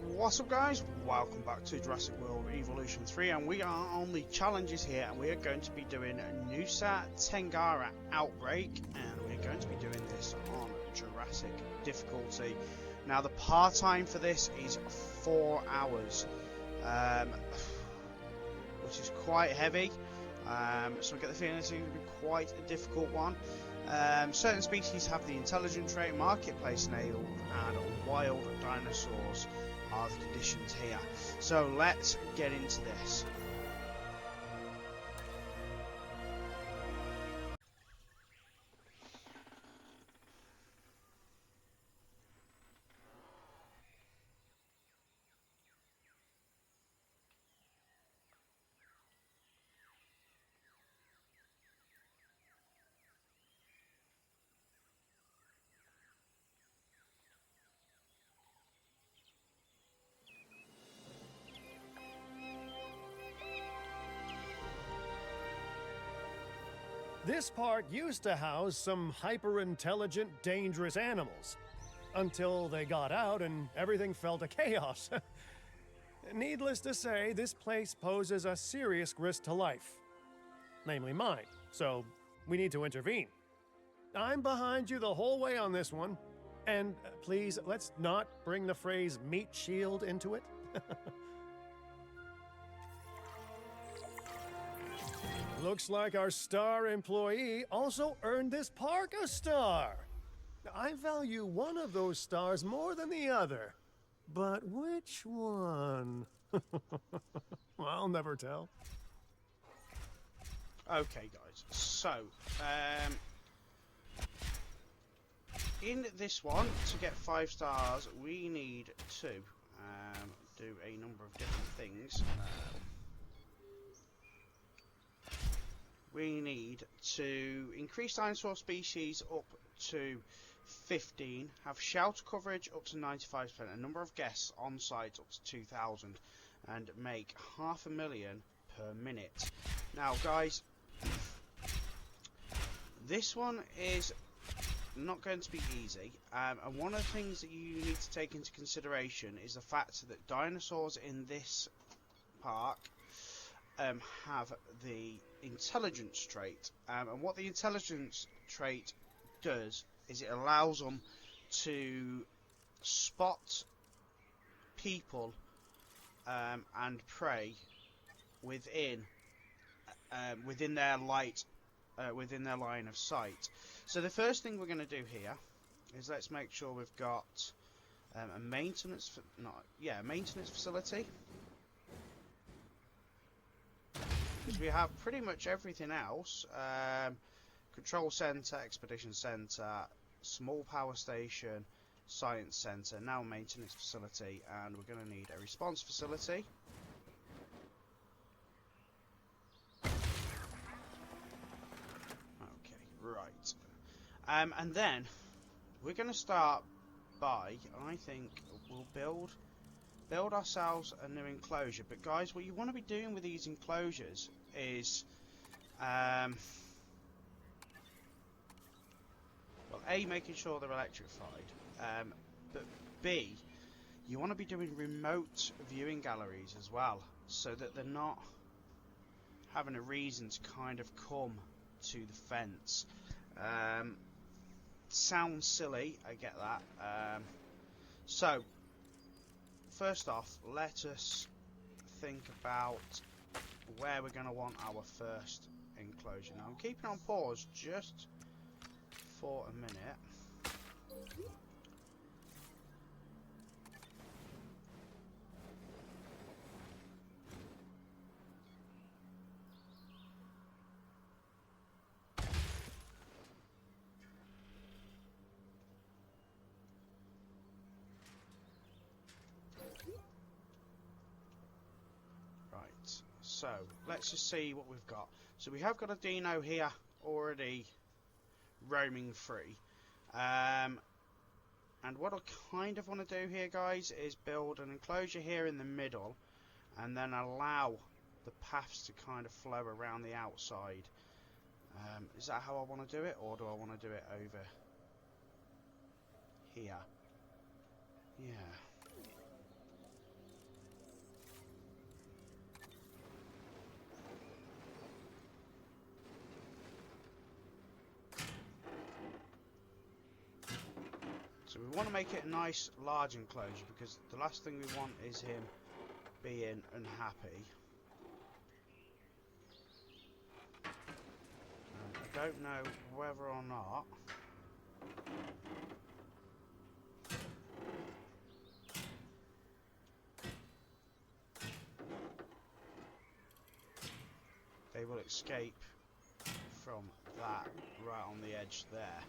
What's up guys, welcome back to Jurassic World Evolution 3, and we are on the challenges here, and we are going to be doing Nusa, Tenggara, Outbreak, and we're going to be doing this on Jurassic difficulty. Now the par time for this is 4 hours, which is quite heavy, so I get the feeling it's going to be quite a difficult one. Certain species have the intelligent trait, marketplace enabled, and wild dinosaurs are the conditions here. So let's get into this. This part used to house some hyper-intelligent, dangerous animals. Until they got out and everything fell to chaos. Needless to say, this place poses a serious risk to life. Namely mine, so we need to intervene. I'm behind you the whole way on this one. And please, let's not bring the phrase meat shield into it. Looks like our star employee also earned this park a star. I value one of those stars more than the other. But which one? Well, I'll never tell. Okay guys, so in this one, to get 5 stars, we need to do a number of different things. We need to increase dinosaur species up to 15, have shelter coverage up to 95%, a number of guests on site up to 2,000, and make 500,000 per minute. Now guys, this one is not going to be easy, and one of the things that you need to take into consideration is the fact that dinosaurs in this park have the intelligence trait, and what the intelligence trait does is it allows them to spot people and prey within their within their line of sight. So the first thing we're going to do here is let's make sure we've got a maintenance facility. Because we have pretty much everything else. Control Centre, Expedition Centre, Small Power Station, Science Centre, now Maintenance Facility, and we're going to need a Response Facility. Okay, right. And then we're going to start by, I think, we'll build ourselves a new enclosure. But guys, what you want to be doing with these enclosures is well, A, making sure they're electrified, but B, you want to be doing remote viewing galleries as well, so that they're not having a reason to kind of come to the fence. Sounds silly, I get that. So first off, let us think about where we're going to want our first enclosure. Now I'm keeping on pause just for a minute. Right, so let's just see what we've got. So we have got a dino here already roaming free, and what I kind of want to do here, guys, is build an enclosure here in the middle and then allow the paths to kind of flow around the outside. Is that how I want to do it, or do I want to do it over here? Yeah. So we want to make it a nice large enclosure, because the last thing we want is him being unhappy. I don't know whether or not they will escape from that right on the edge there,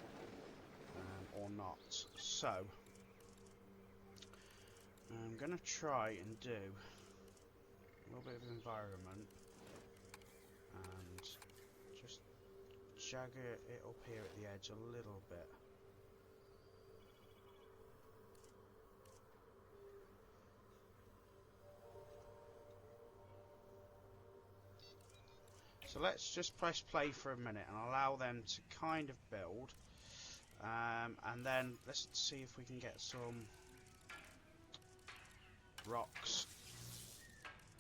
or not. So I'm going to try and do a little bit of environment and just jagger it up here at the edge a little bit. So let's just press play for a minute and allow them to kind of build, and then let's see if we can get some rocks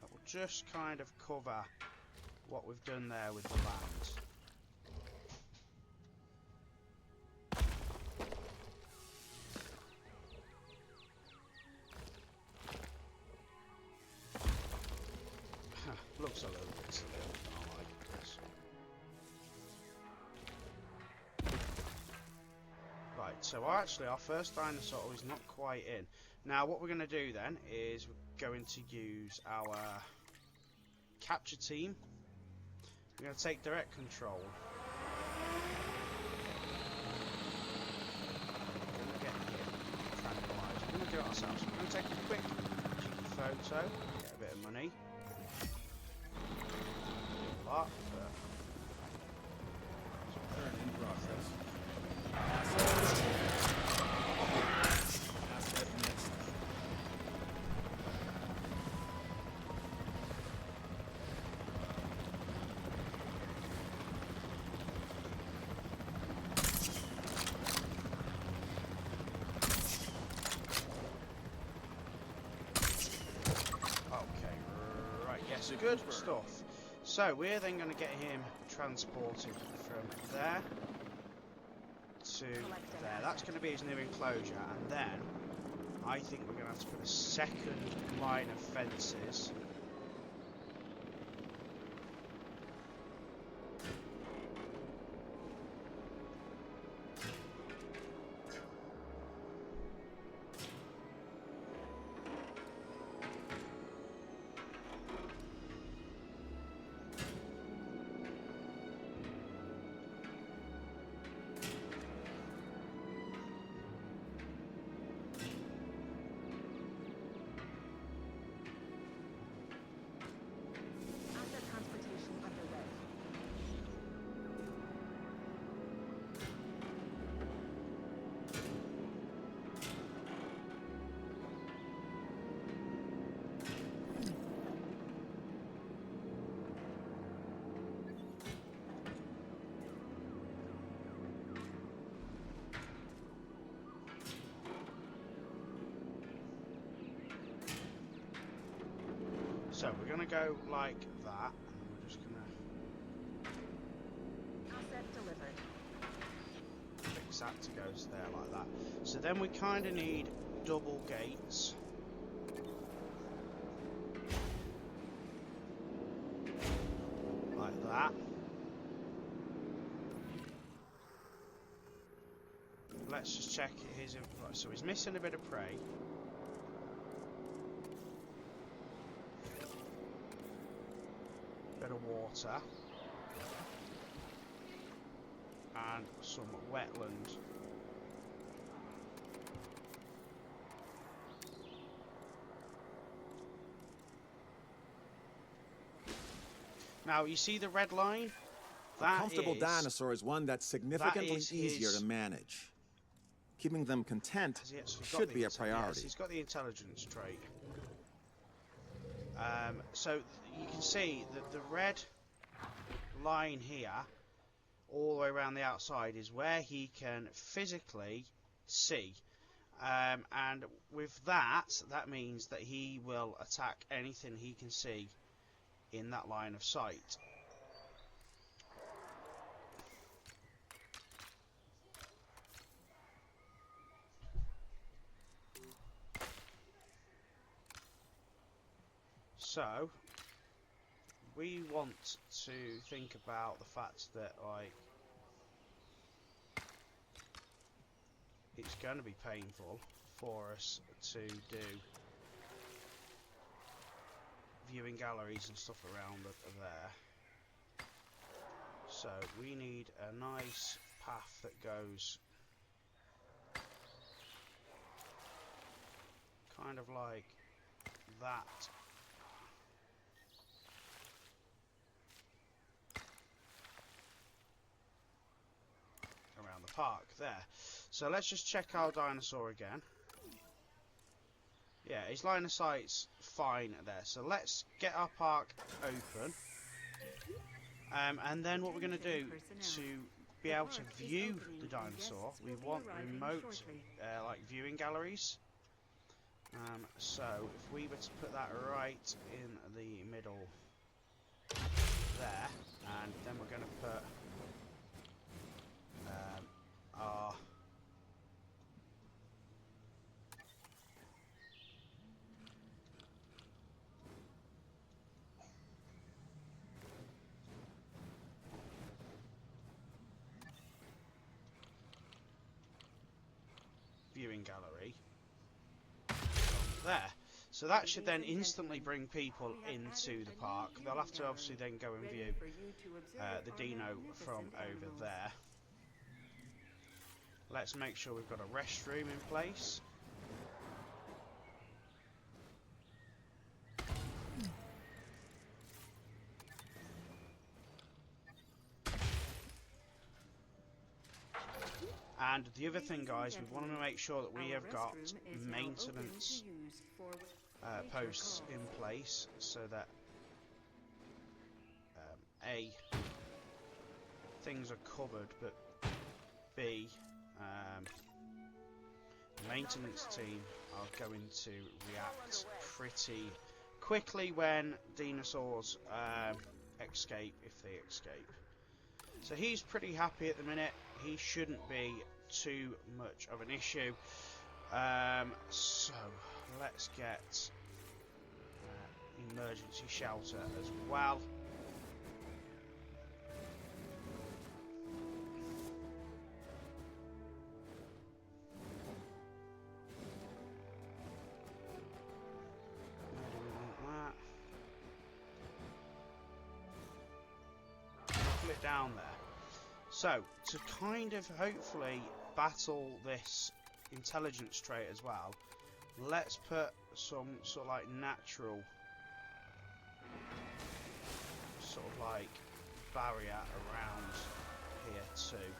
that will just kind of cover what we've done there with the land. Looks a little bit silly, I like this. Right, so actually our first dinosaur is not quite in. Now what we're going to do then is we're going to use our capture team. We're going to take direct control. We're going to get him tranquilized. We're going to do it ourselves. We're going to take a quick cheeky photo, get a bit of money. A lot, but Current in process. Asset mixed. okay, right, yes, good stuff. So we're then going to get him transported from there to there. That's going to be his new enclosure, and then I think we're going to have to put a second line of fences. So we're going to go like that, and we're just going to Asset delivered. fix that to go to there like that. So then we kind of need double gates. Like that. Let's just check his... Right, so he's missing a bit of prey. Bit of water. And some wetland. Now, you see the red line? A comfortable dinosaur is one that's significantly easier to manage. Keeping them content should be a priority. Yes, he's got the intelligence trait. So you can see that the red line here all the way around the outside is where he can physically see. And with that means that he will attack anything he can see in that line of sight. So we want to think about the fact that, like, it's going to be painful for us to do viewing galleries and stuff around there. So we need a nice path that goes kind of like that. Around the park there. So let's just check our dinosaur again. Yeah, his line of sight's fine there. So let's get our park open. And then what we're going to do to be able to view the dinosaur, we want remote like viewing galleries. So if we were to put that right in the middle there, and then we're going to put our viewing gallery there. So that should then instantly bring people into the park. They'll have to obviously then go and view the dino from over there. Let's make sure we've got a restroom in place. And the other thing, guys, we want to make sure that we have got maintenance posts in place so that A, things are covered, but B, the maintenance team are going to react pretty quickly when dinosaurs escape, if they escape. So he's pretty happy at the minute. He shouldn't be too much of an issue. So let's get emergency shelter as well. Put it down there. So, to kind of hopefully battle this intelligence trait as well, let's put some sort of like natural sort of like barrier around here too.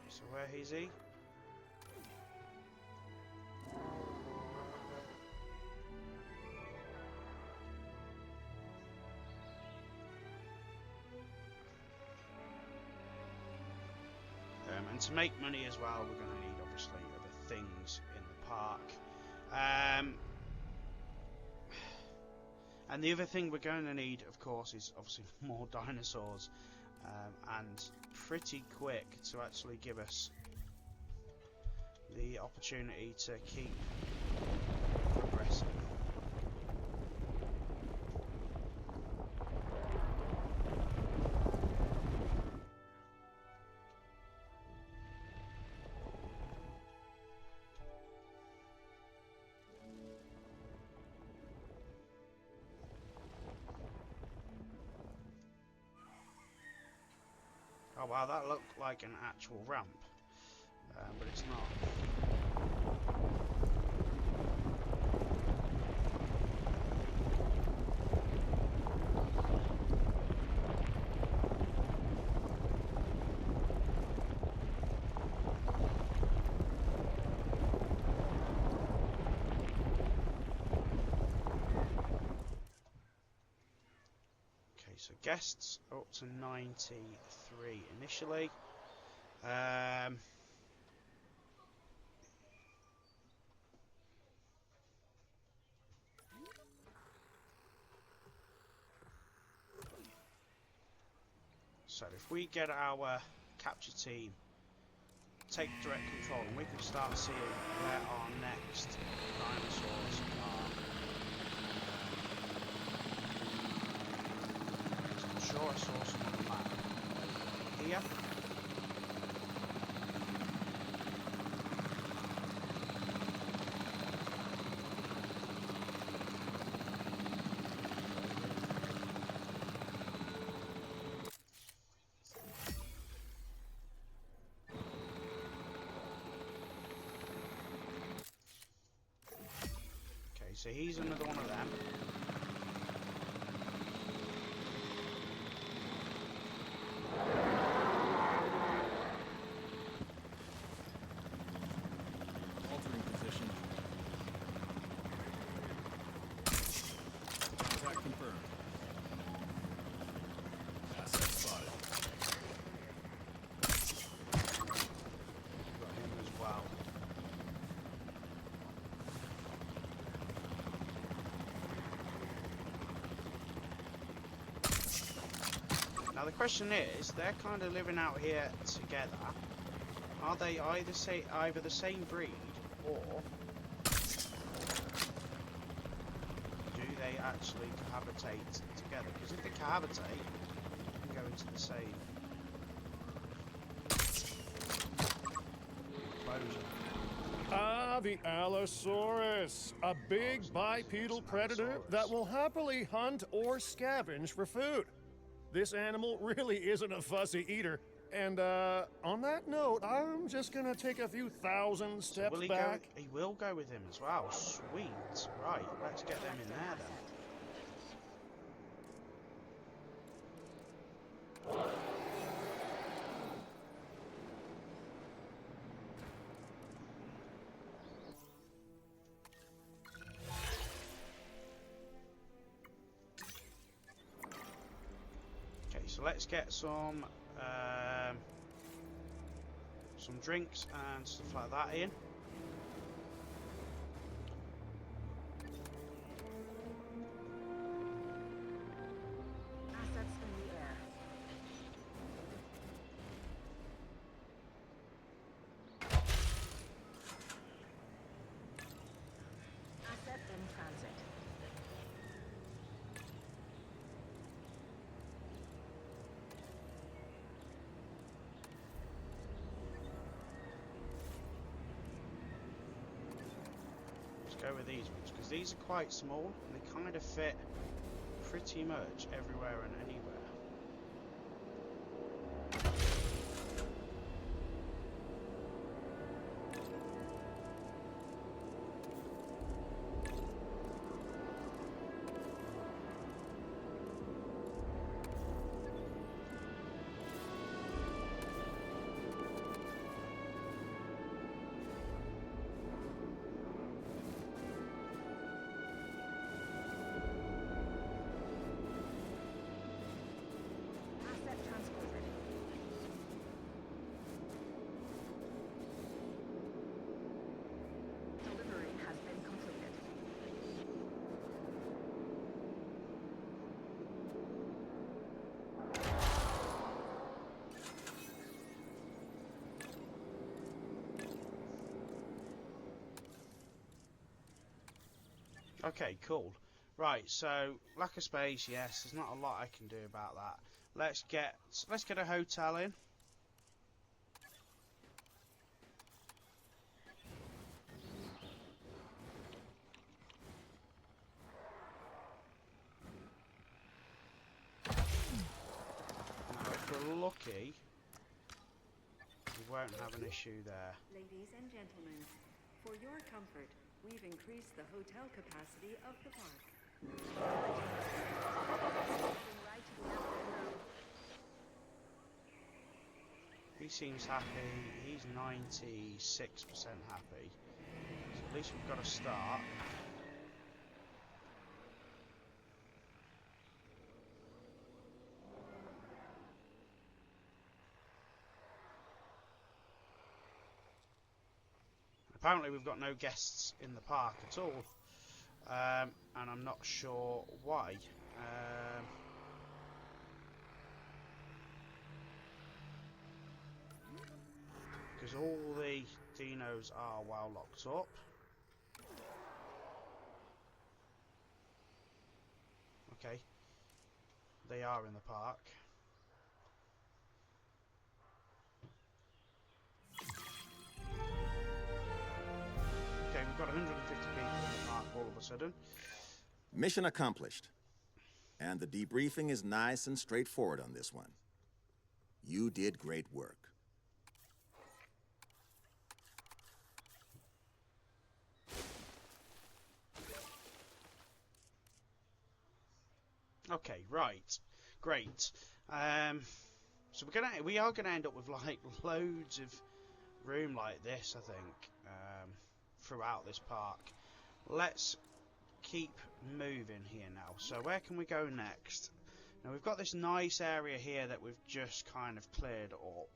So where is he? And to make money as well, we're going to need obviously other things in the park. And the other thing we're going to need, of course, is obviously more dinosaurs, and pretty quick to actually give us the opportunity to keep progressing. Oh wow, that looked like an actual ramp, but it's not. so guests are up to 93 initially. So if we get our capture team take direct control, and we can start seeing where our next dinosaurs are. I'm sure I saw some on the map. Here. So he's another one of them. Altering position. Contact confirmed. Asset spotted. Got him as well. Now the question is, they're kind of living out here together. Are they either the same breed, or do they actually cohabitate together? Because if they cohabitate, they can go into the same enclosure. Ah, the Allosaurus, a big bipedal predator that will happily hunt or scavenge for food. This animal really isn't a fussy eater. And, on that note, I'm just gonna take a few thousand steps back. He will go with him as well. Sweet. Right, let's get them in there then. So let's get some drinks and stuff like that in. Assets in the air. Asset in transit. Go with these ones because these are quite small and they kind of fit pretty much everywhere and anywhere. Okay, cool. Right, so lack of space, yes, there's not a lot I can do about that. Let's get a hotel in. Now, if we're lucky, we won't have an issue there. Ladies and gentlemen, for your comfort, we've increased the hotel capacity of the park. Right to the afternoon. He seems happy. He's 96% happy. So at least we've got a start. apparently we've got no guests in the park at all, and I'm not sure why. Because all the dinos are well locked up. Okay, they are in the park. Okay, we've got 150 people in the park all of a sudden. Mission accomplished. And the debriefing is nice and straightforward on this one. You did great work. Okay, right, great. So we are gonna end up with like loads of room like this, I think, throughout this park. Let's keep moving here now. So where can we go next? Now we've got this nice area here that we've just kind of cleared up.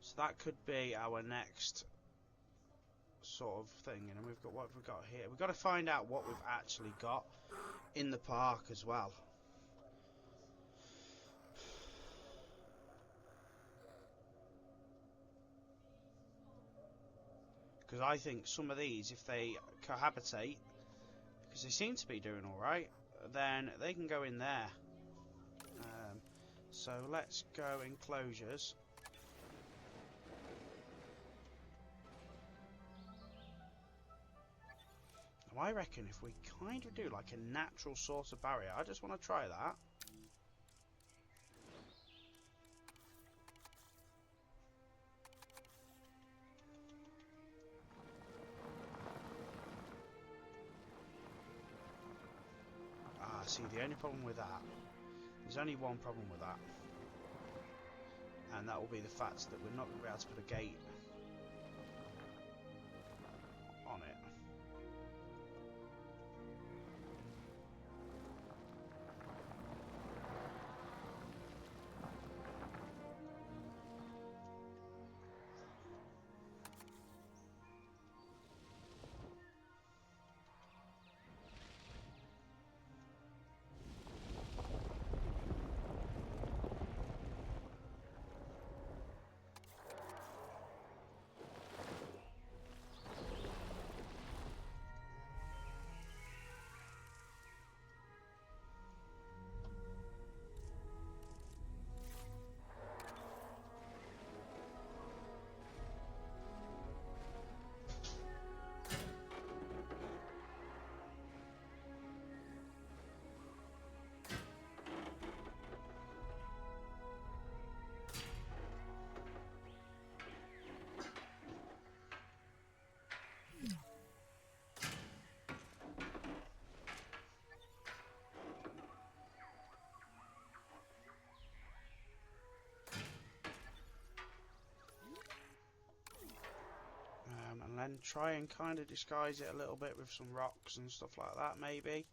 So that could be our next sort of thing. And we've got, what have we got here? We've got to find out what we've actually got in the park as well. Because I think some of these, if they cohabitate, because they seem to be doing alright, then they can go in there. So let's go enclosures. Now I reckon if we kind of do like a natural sort of barrier, I just want to try that. See, the only problem with that, there's only one problem with that, and that will be the fact that we're not going to be able to put a gate on it. And then try and kind of disguise it a little bit with some rocks and stuff like that, maybe.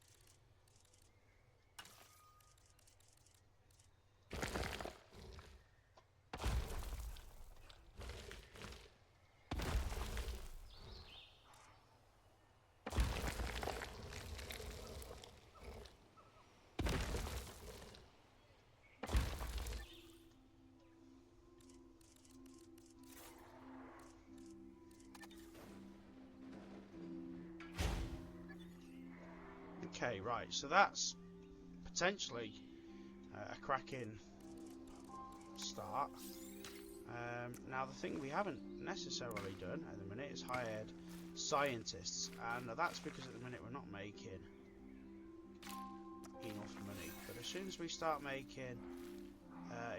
Okay, right, so that's potentially a cracking start. Now the thing we haven't necessarily done at the minute is hired scientists, and that's because at the minute we're not making enough money. But as soon as we start making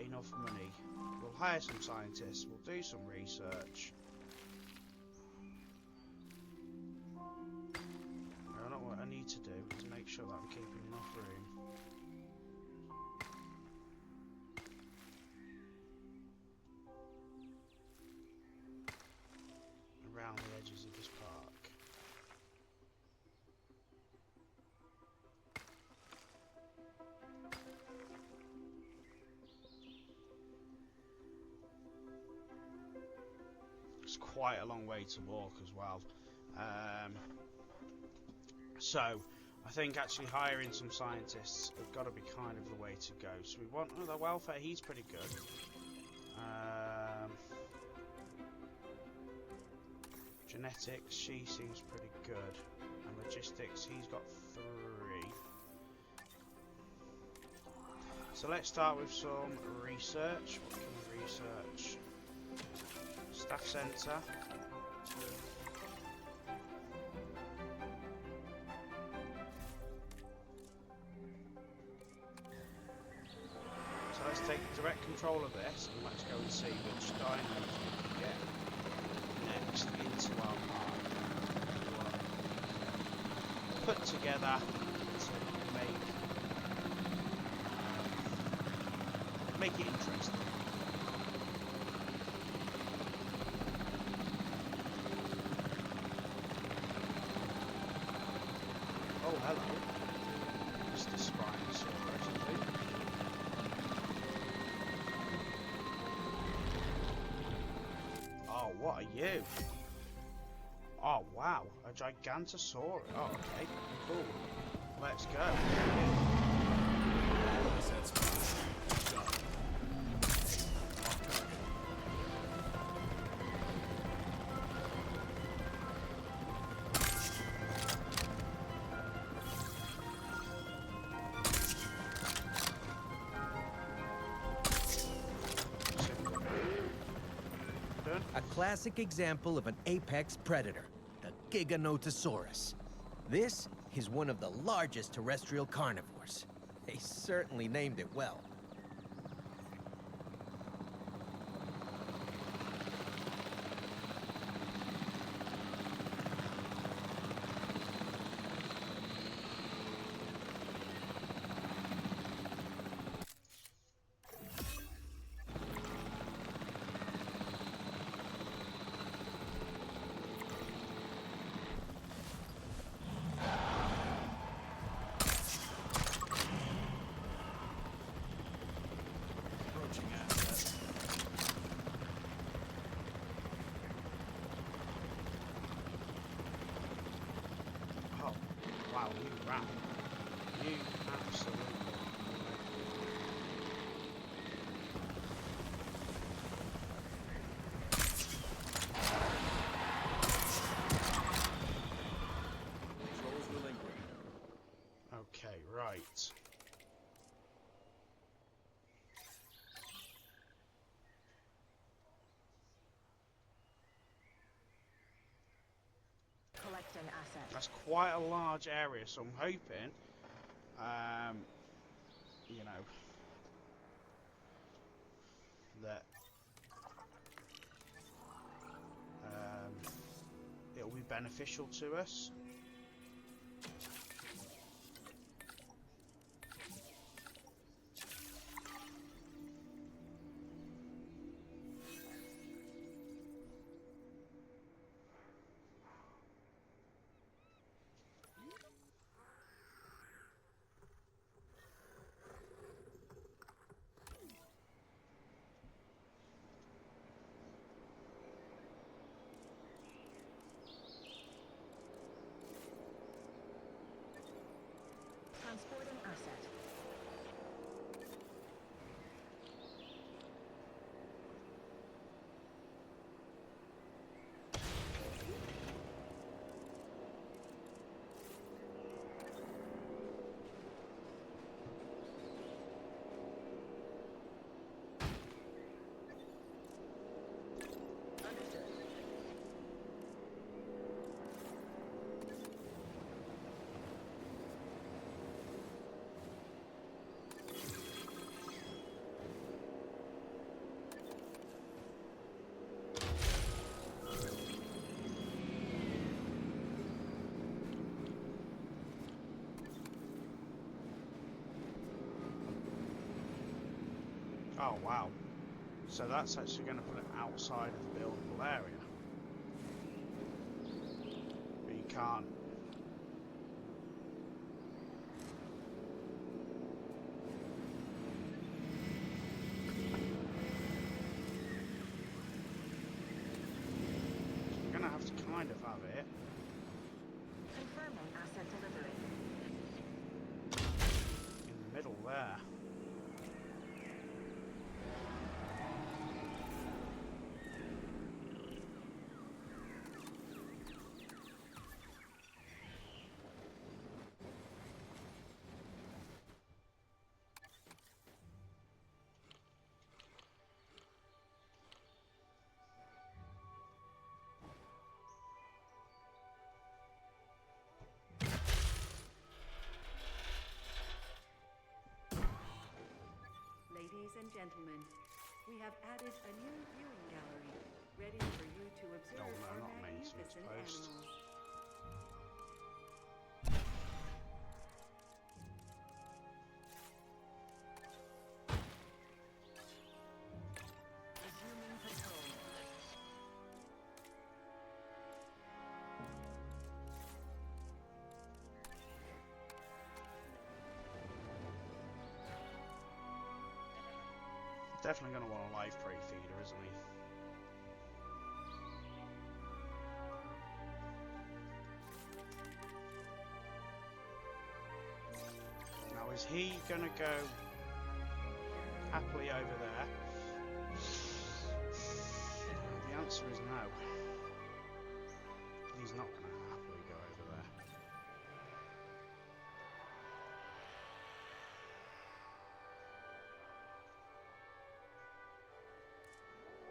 enough money, we'll hire some scientists, we'll do some research. What I need to do is make sure that I'm keeping enough room around the edges of this park. It's quite a long way to walk as well. So I think actually hiring some scientists have got to be kind of the way to go. So we want the welfare. He's pretty good. Genetics, she seems pretty good. And logistics, he's got 3. So let's start with some research. What can we research? Staff centre. So let's take direct control of this and let's go and see which diamonds we can get next into our park. Put together to make it interesting. Oh, hello, Mr. Spinosaurus, I think. Oh, what are you? Oh, wow, a Gigantosaurus. Oh, okay, cool. Let's go. Asset spotted. Done. Off target. Done. A classic example of an apex predator, the Giganotosaurus. This is one of the largest terrestrial carnivores. They certainly named it well. Approaching asset. Oh, wow, you ran. You absolutely. Controls relinquished. Okay, right. Collect an asset. That's quite a large area, so I'm hoping, you know, that it'll be beneficial to us. Transport an asset. Understood. Oh wow. So that's actually going to put it outside of the buildable area. But you can't. kind of have it. Confirming asset delivery. In the middle there. Ladies and gentlemen, we have added a new viewing gallery, ready for you to observe Oh, no, our not maintenance magnificent post. animals. Resuming patrol. Definitely going to want a live prey feeder, isn't he? Now, is he going to go happily over there? The answer is no. He's not going to happily go over there.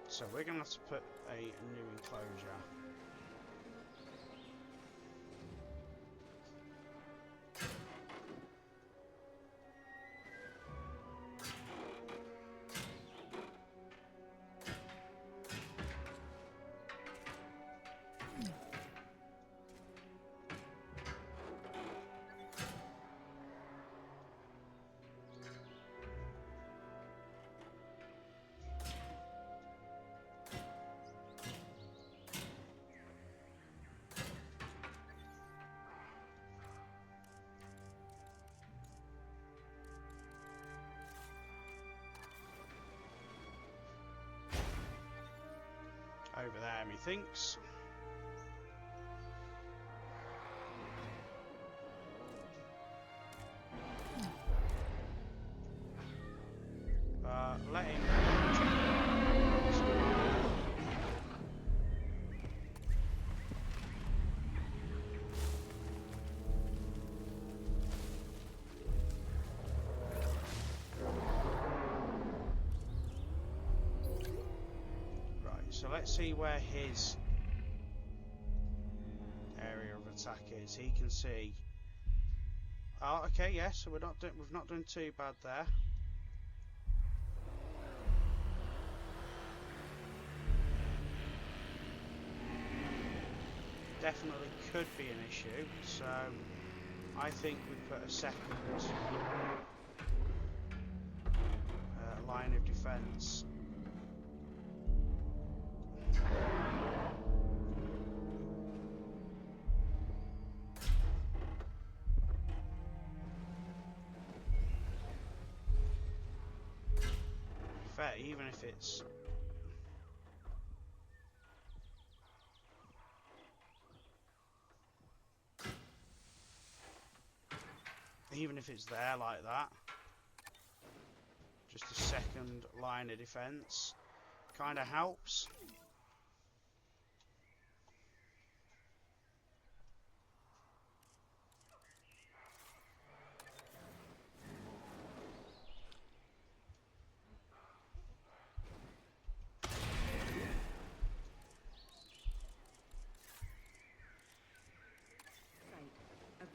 So we're going to have to put a new enclosure. Over there, methinks. Let him. So let's see where his area of attack is. He can see. Oh, okay, yeah. So we've not done too bad there. Definitely could be an issue. So I think we put a second line of defence. Fair, even if it's there like that, just a second line of defence kind of helps.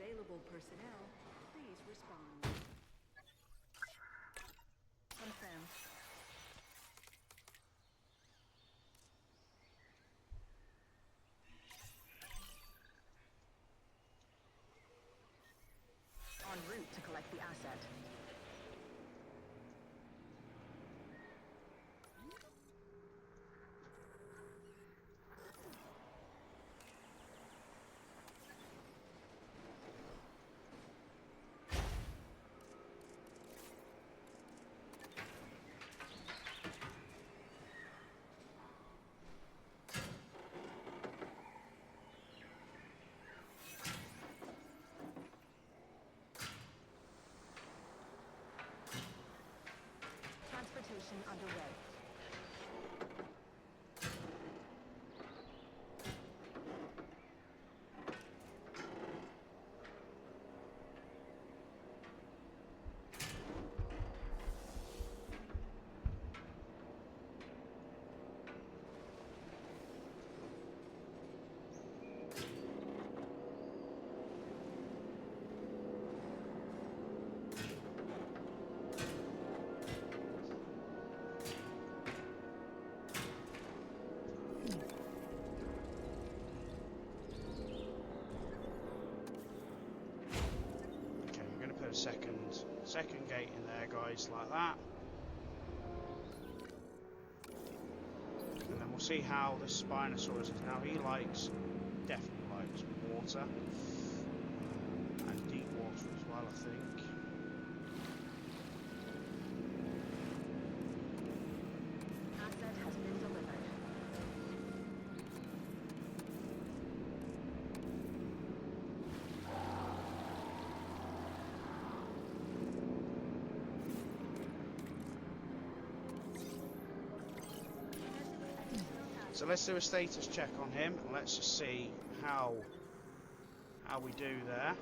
Available personnel, please respond. Confirmed. En route to collect the asset. second gate in there, guys, like that. And then we'll see how the Spinosaurus is. Now he definitely likes water. And deep water as well, I think. Asset has been delivered. So let's do a status check on him, and let's just see how we do there.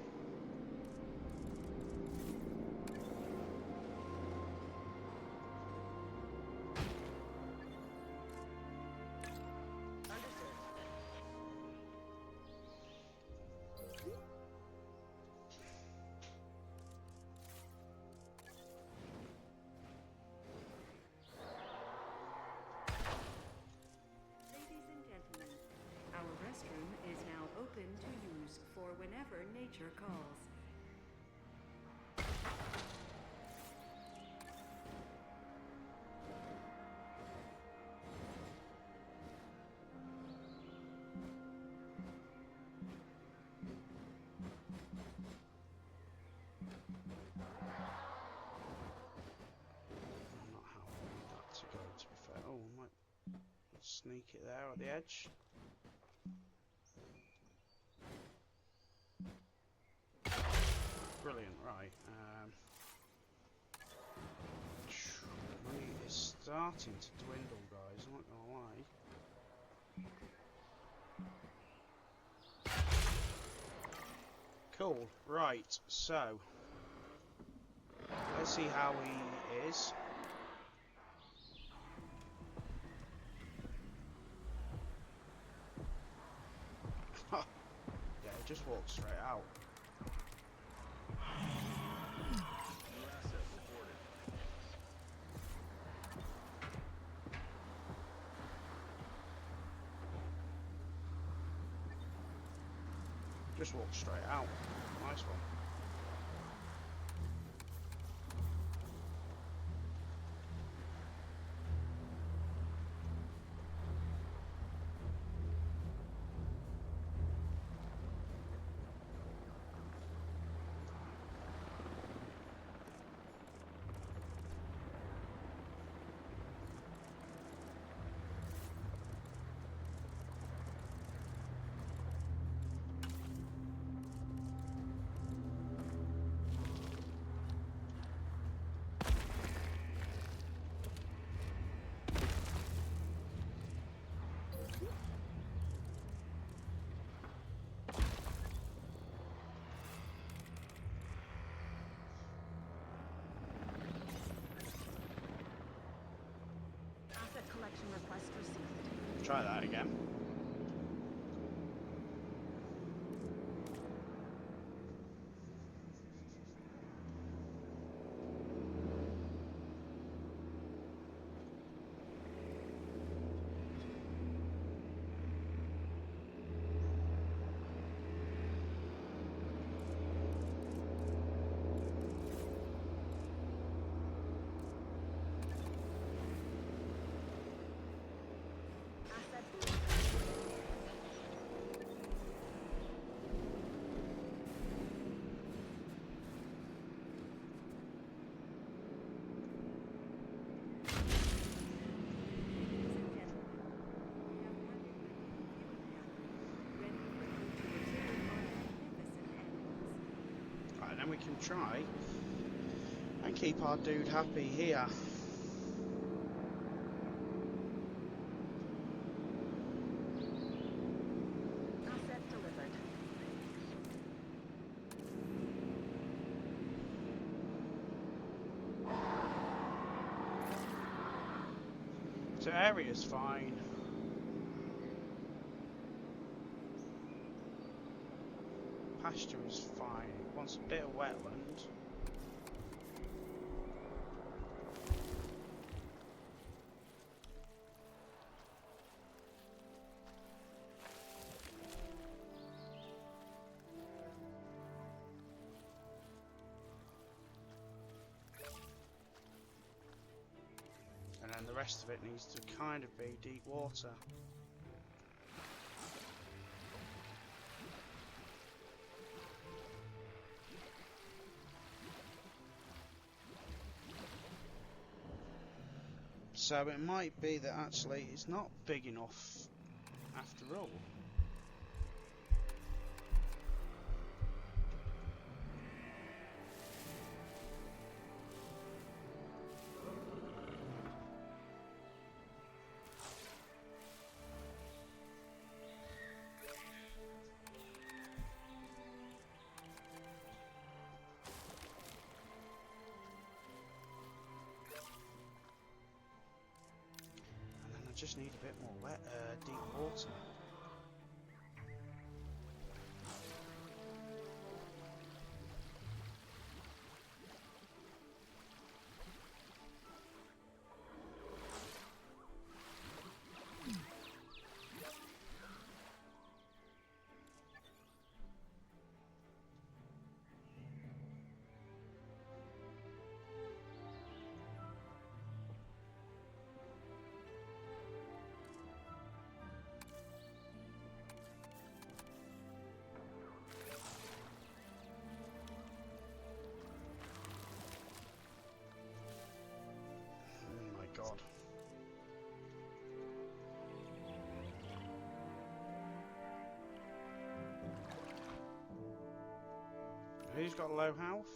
Ladies and gentlemen, our restroom is now open to use for whenever nature calls. Not how I want that to go, to be fair. Oh, I might sneak it there at the edge. Brilliant, right. Money is starting to dwindle, guys, I'm not gonna lie. Cool, right, so let's see how he is. Yeah, he just walks straight out. New asset reported. Just walks straight out. Nice one. Asset collection request received. Try that again. Asset Right, then we can try and keep our dude happy here. asset delivered. So area's fine. Pasture is fine. It wants a bit of wetland. rest of it needs to kind of be deep water. So it might be that actually it's not big enough after all. Just need a bit more wet, deep water. God. Who's got low health?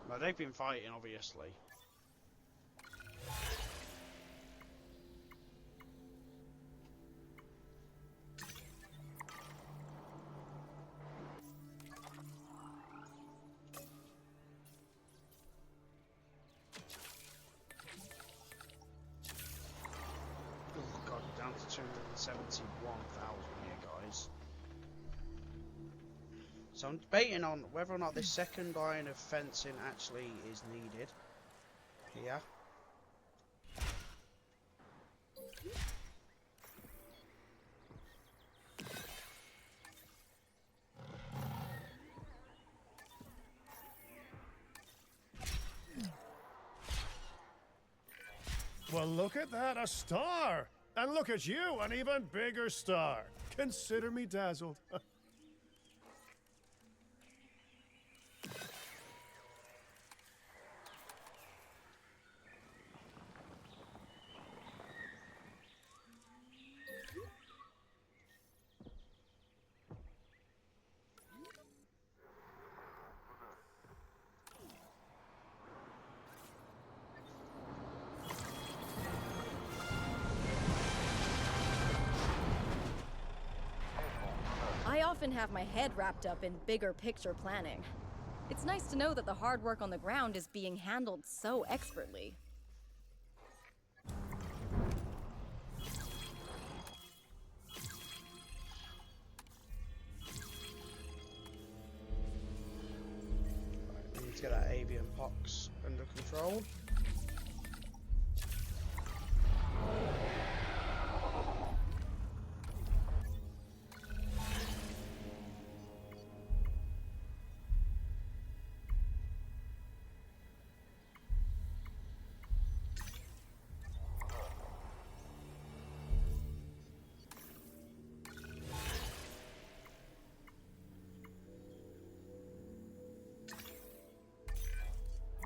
Well, they've been fighting, obviously. Oh God, down to 271,000 here, guys. So I'm debating on whether or not this second line of fencing actually is needed here. Well, look at that, a star! And look at you, an even bigger star. Consider me dazzled. I often have my head wrapped up in bigger picture planning. It's nice to know that the hard work on the ground is being handled so expertly. Right, we need to get that avian pox under control.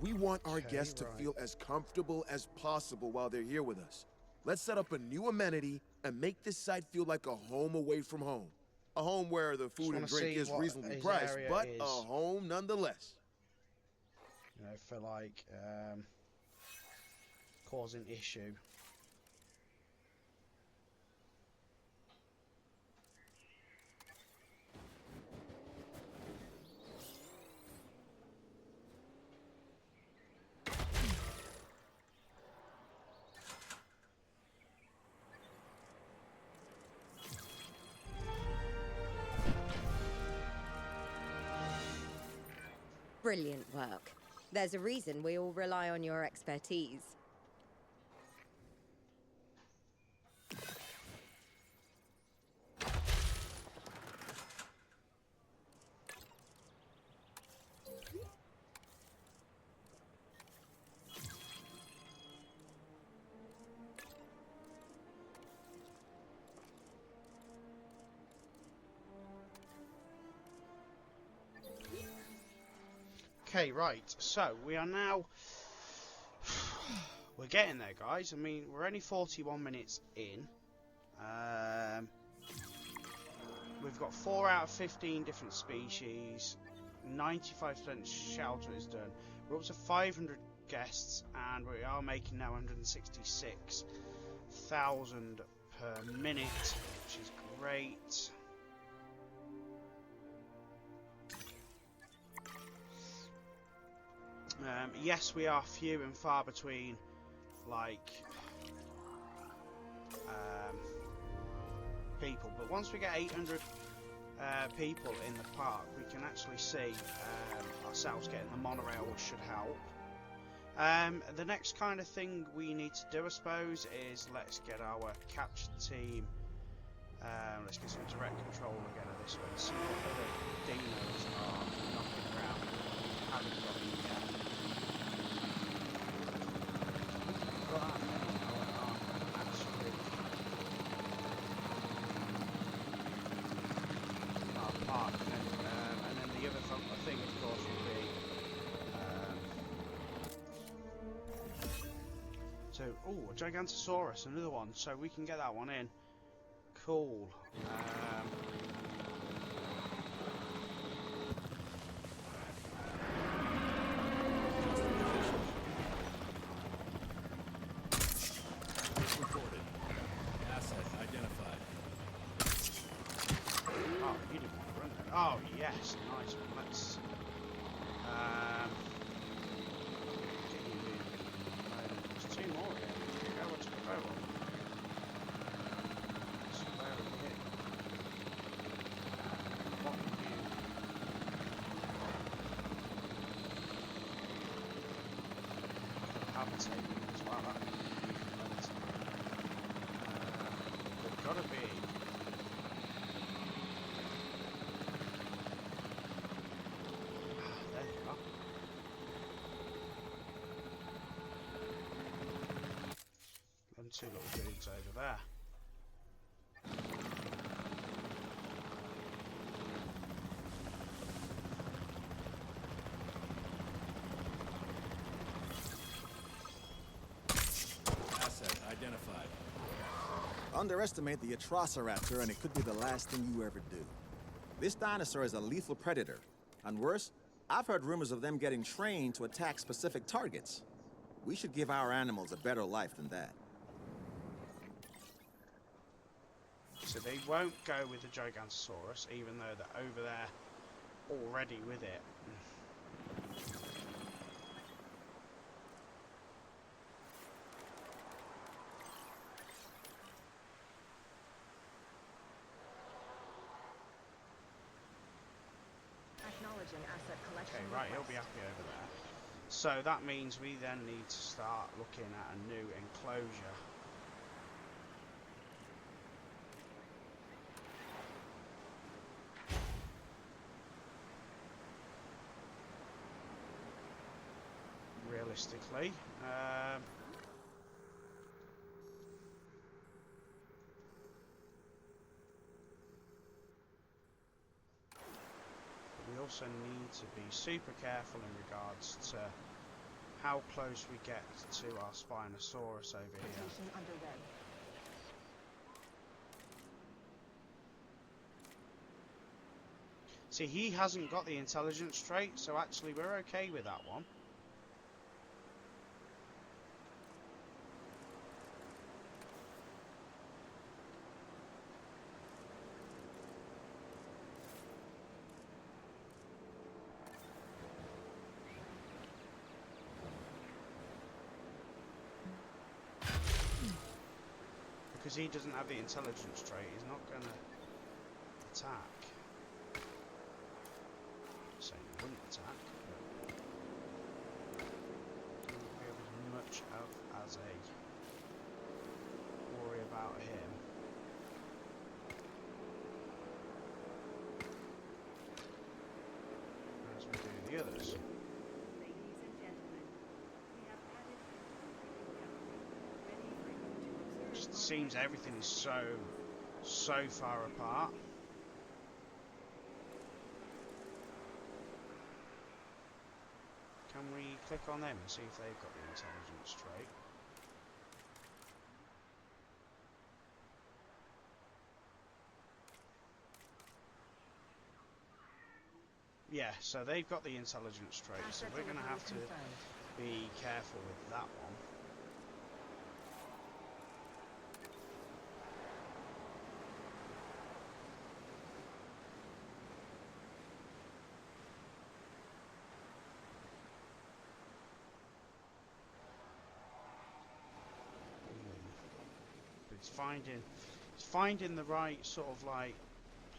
We want our Okay, guests to right. feel as comfortable as possible while they're here with us. Let's set up a new amenity and make this site feel like a home away from home. A home where the food wanna and drink see is what reasonably his priced, area but is. a home nonetheless. you know, for like causing issue. Brilliant work. There's a reason we all rely on your expertise. Okay, right, so we are now, we're getting there, guys. I mean, we're only 41 minutes in. We've got 4 out of 15 different species, 95% shelter is done. We're up to 500 guests, and we are making now 166,000 per minute, which is great. Yes, we are few and far between, like, people, but once we get 800 people in the park, we can actually see ourselves getting the monorail, which should help. The next kind of thing we need to do, I suppose, is let's get our capture team. Let's get some direct control again of this one. See what other dinos are knocking around. Haven't got them yet. Park, and then the other thing, of course, would be so. Oh, a Gigantosaurus, another one. So we can get that one in. Cool. Reported. Asset identified. Oh, you didn't want to run that. Oh, yes, nice one. Let's get you moving. There's 2 more here. Go on to the boat. So where are we here? What can you... Habitat as well. That would be they've got to be... There you are. Them 2 little dudes over there. Asset identified. Underestimate the Atrociraptor and it could be the last thing you ever do. This dinosaur is a lethal predator. And worse, I've heard rumors of them getting trained to attack specific targets. We should give our animals a better life than that. So they won't go with the Gigantosaurus, even though they're over there already with it. Acknowledging asset collection. Okay, right, he'll be happy over there. So that means we then need to start looking at a new enclosure. Realistically, we also need to be super careful in regards to how close we get to our Spinosaurus over here. Rotation underway. See, he hasn't got the intelligence trait, so actually we're okay with that one. because he doesn't have the intelligence trait, he's not going to attack. So he wouldn't attack, but don't have as much of as a worry about him. As we do the others. Ladies and gentlemen, we have added ready for you to observe. Just seems everything is so far apart. Can we click on them and see if they've got the intelligence trait? Yeah, so they've got the intelligence trait, so we're going to have to be careful with that one. But it's finding the right sort of like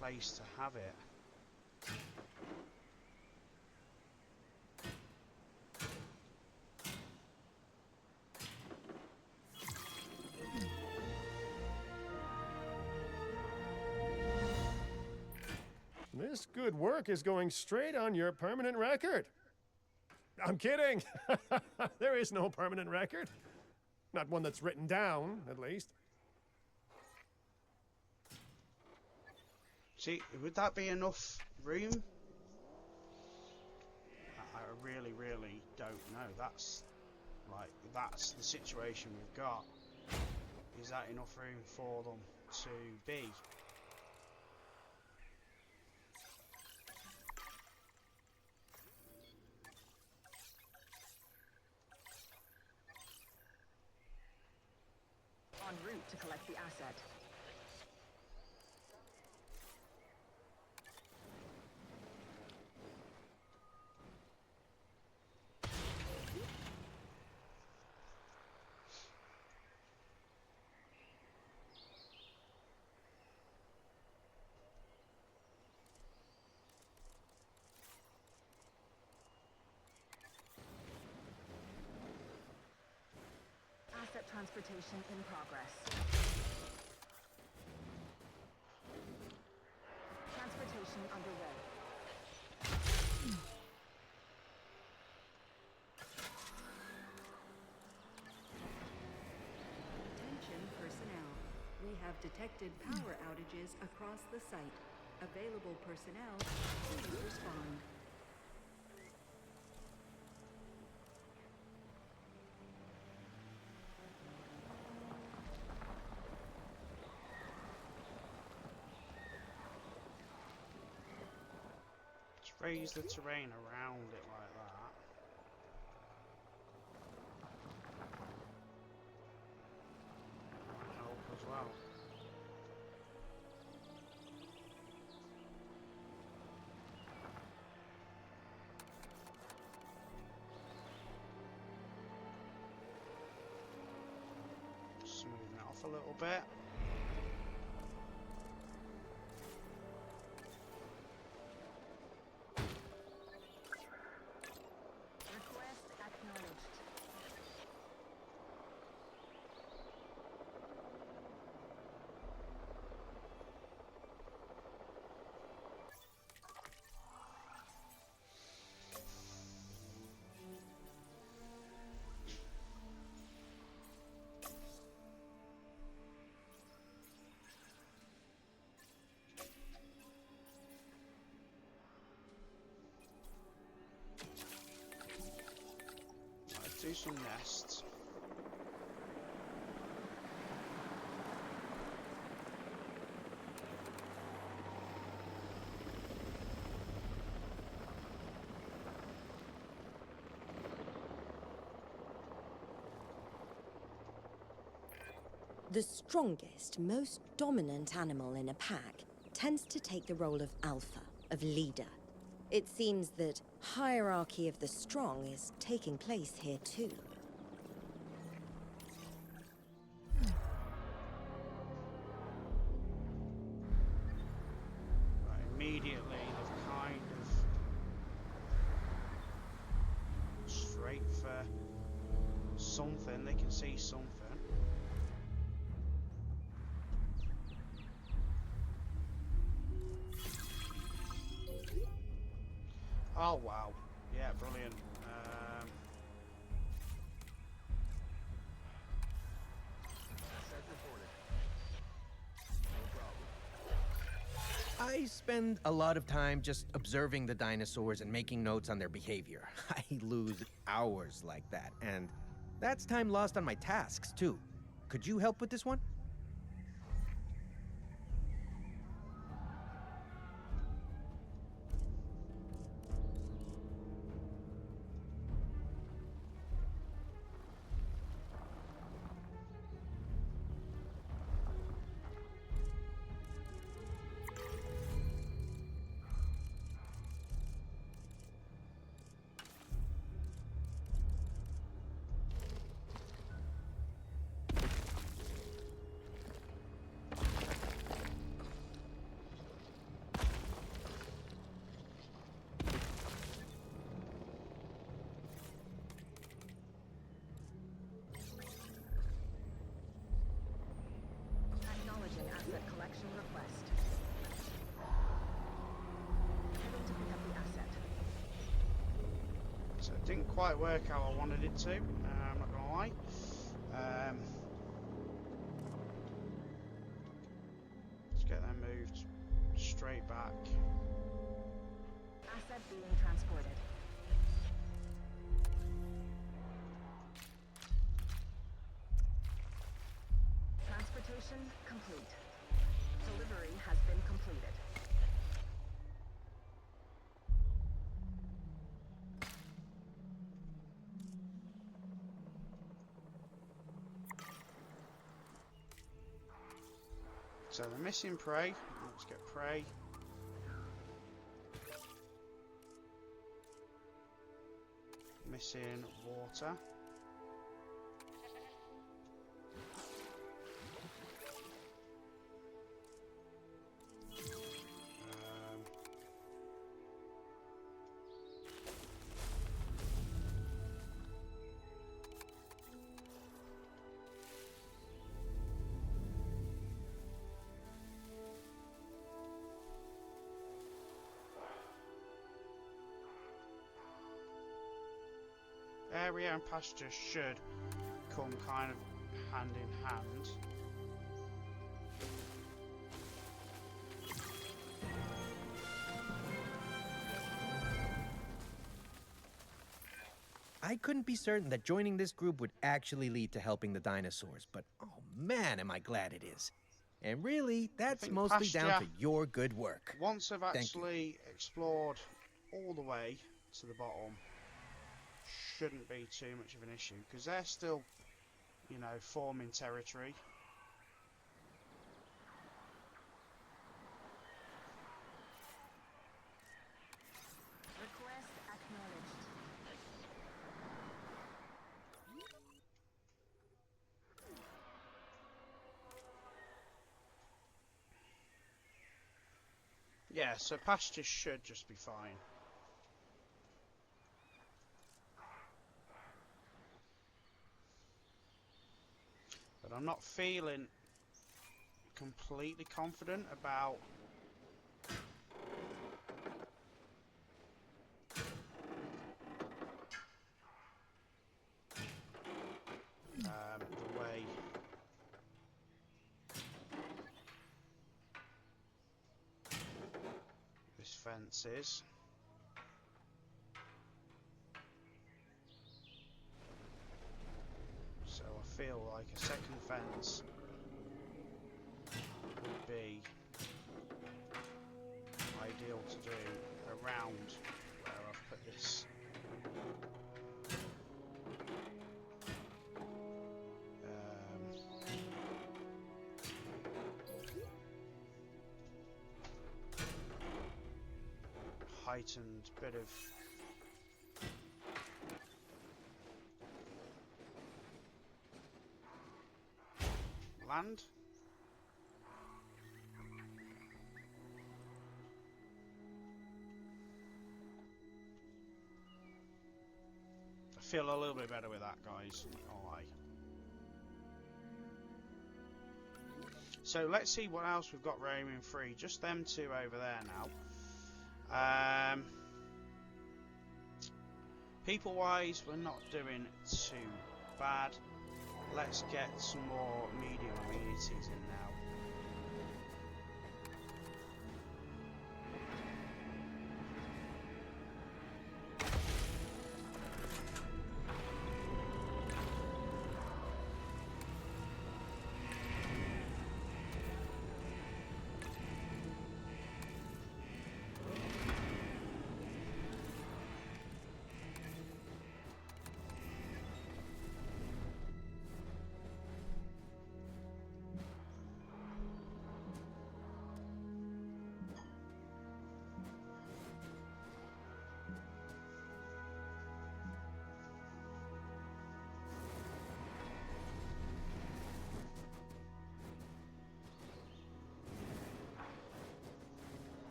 place to have it. This good work is going straight on your permanent record. I'm kidding. There is no permanent record. Not one that's written down, at least. See, would that be enough room? I really, really don't know. That's the situation we've got. Is that enough room for them to be? En route to collect the asset. Asset transportation in progress. Transportation underway. Attention personnel. We have detected power outages across the site. Available personnel, please respond. Just raise the terrain around it like that. Might help as well. Smoothing it off a little bit. Request acknowledged. Let's do some nests. The strongest, most dominant animal in a pack tends to take the role of alpha, of leader. It seems that hierarchy of the strong is taking place here too. can see something. Oh wow, yeah, brilliant. I spend a lot of time just observing the dinosaurs and making notes on their behavior. I lose hours like that, and that's time lost on my tasks, too. Could you help with this one? Acknowledging asset collection request. Heading to pick up the asset. So it didn't quite work how I wanted it to, I'm not gonna lie. Let's get them moved straight back. Asset being transported. Transportation complete. Delivery has been completed. So the missing prey, let's get prey. Missing water. Area and pasture should come kind of hand in hand. I couldn't be certain that joining this group would actually lead to helping the dinosaurs, but oh man, am I glad it is. And really, that's mostly down to your good work. Once I've actually explored all the way to the bottom, shouldn't be too much of an issue, because they're still, you know, forming territory. Request acknowledged. Yeah, so pasture should just be fine. But I'm not feeling completely confident about the way this fence is. So I feel like a second fence would be ideal to do around where I've put this. Heightened bit of land. I feel a little bit better with that, guys. Not gonna lie. So let's see what else we've got roaming free. Just them two over there now. People-wise, we're not doing too bad. Let's get some more medium amenities in now.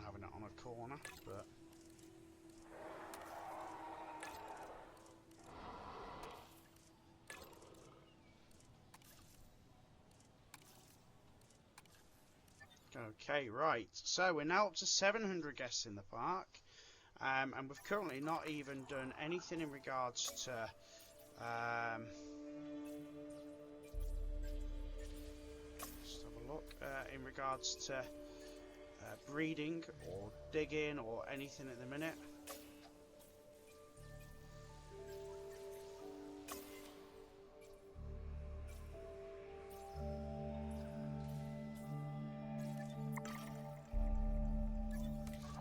Having it on a corner, but okay, right. So we're now up to 700 guests in the park, and we've currently not even done anything in regards to just have a look in regards to breeding or digging or anything at the minute.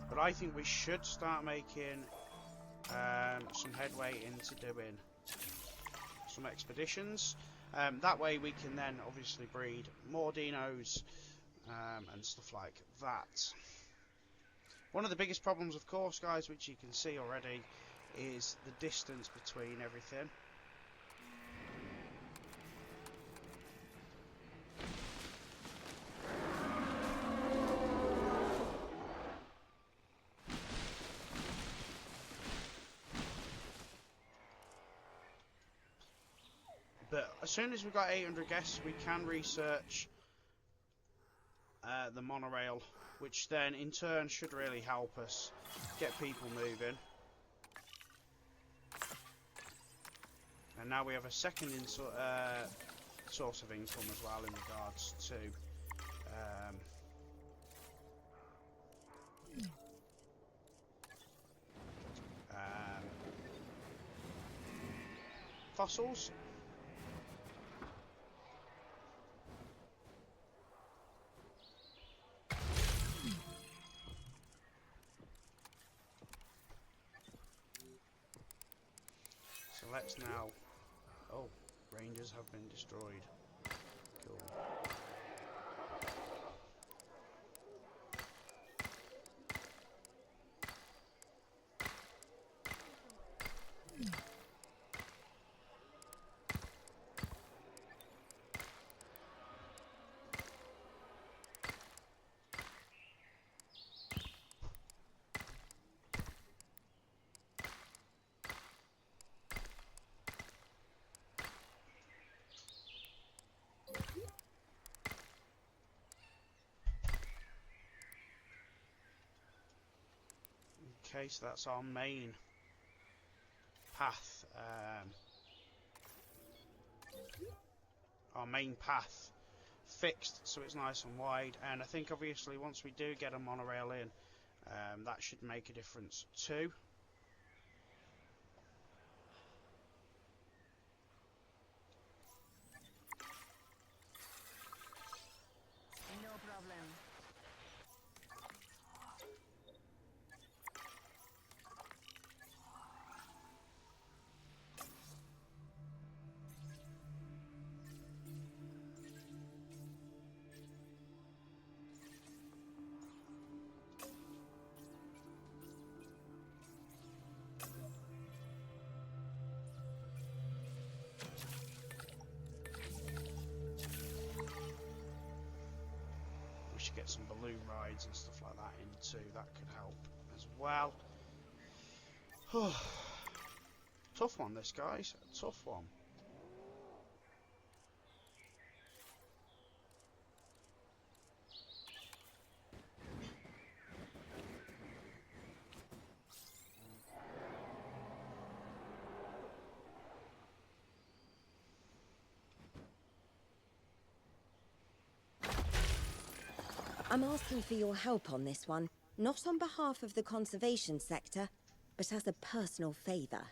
But I think we should start making some headway into doing some expeditions. That way we can then obviously breed more dinos and stuff like that. One of the biggest problems, of course, guys, which you can see already, is the distance between everything. But as soon as we've got 800 guests, we can research the monorail, which then in turn should really help us get people moving. And now we have a second source of income as well in regards to fossils. So let's now... Oh, rangers have been destroyed. Cool. Okay, so that's our main path. Our main path fixed, so it's nice and wide. And I think obviously once we do get a monorail in, that should make a difference too. No problem. get some balloon rides and stuff like that in too. That could help as well. Tough one, this, guys. A tough one. I'm asking for your help on this one, not on behalf of the conservation sector, but as a personal favor.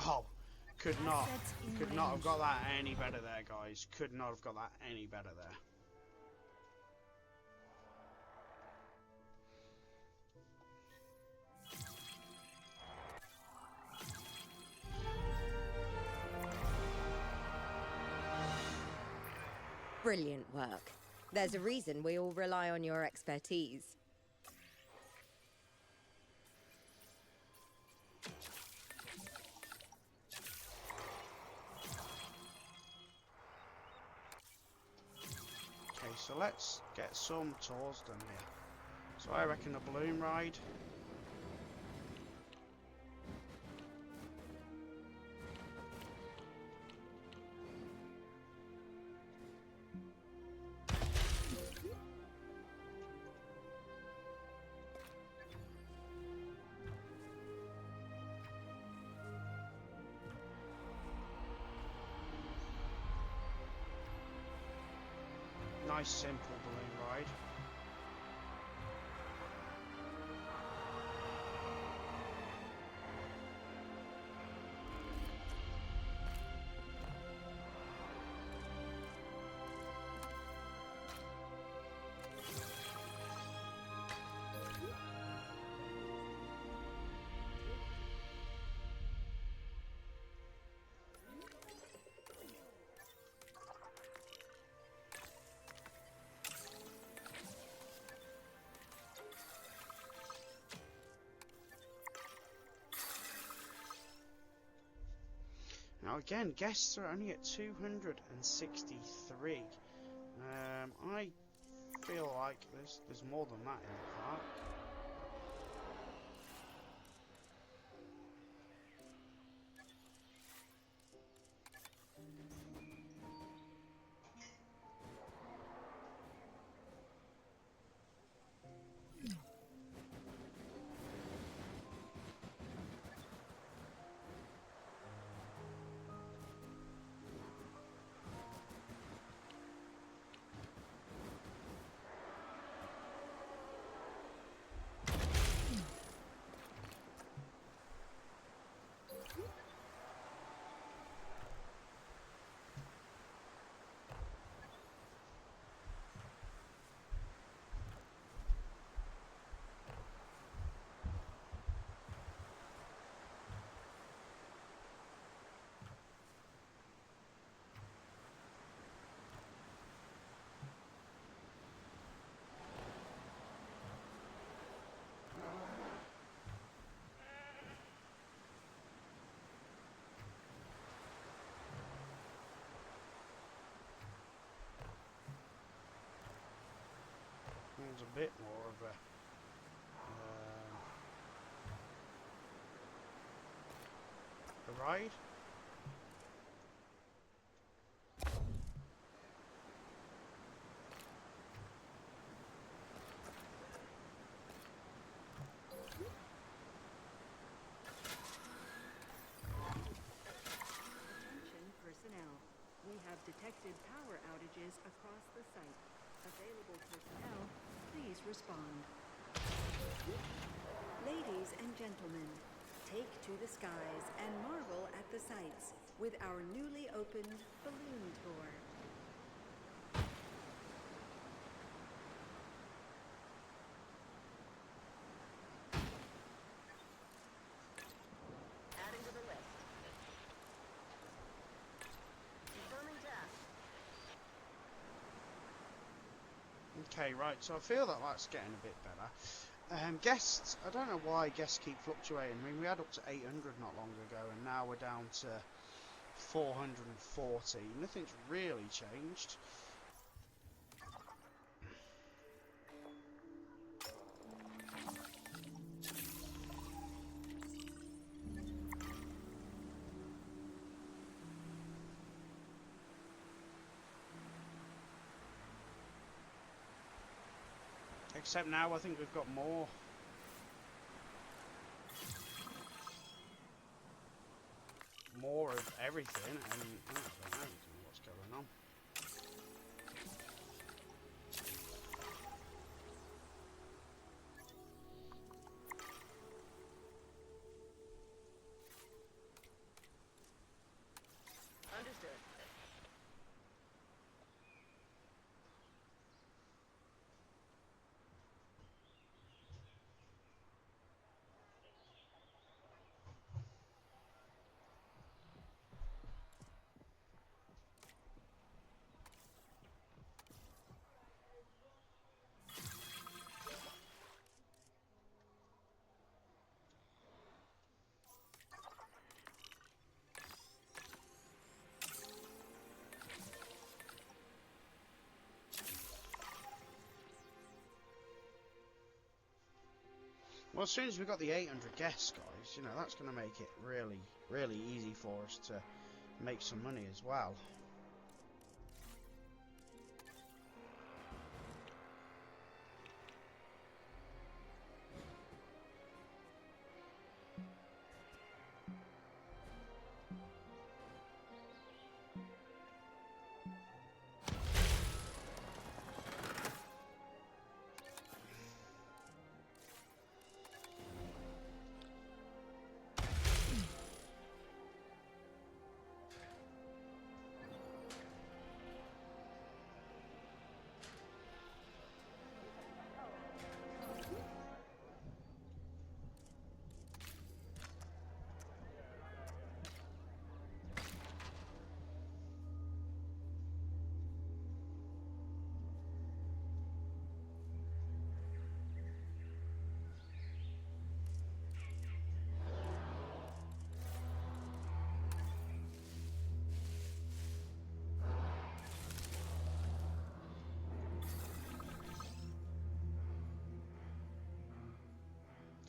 Oh, could not have got that any better there, guys. Could not have got that any better there. Brilliant work. There's a reason we all rely on your expertise. Okay, so let's get some tours done here. So I reckon a balloon ride. Nice simple balloon ride. Now again, guests are only at 263. I feel like there's more than that in the park. There's a bit more of a ride. detected power outages across the site. Available personnel, please respond. Ladies and gentlemen, take to the skies and marvel at the sights with our newly opened balloon tour. Adding to the list. Confirming task. Okay, right, so I feel that that's getting a bit better. Guests, I don't know why guests keep fluctuating. I mean, we had up to 800 not long ago, and now we're down to 440. Nothing's really changed. Except now I think we've got more. More of everything, and I don't know what's going on. Understood. Well, as soon as we've got the 800 guests, guys, you know, that's going to make it really, really easy for us to make some money as well.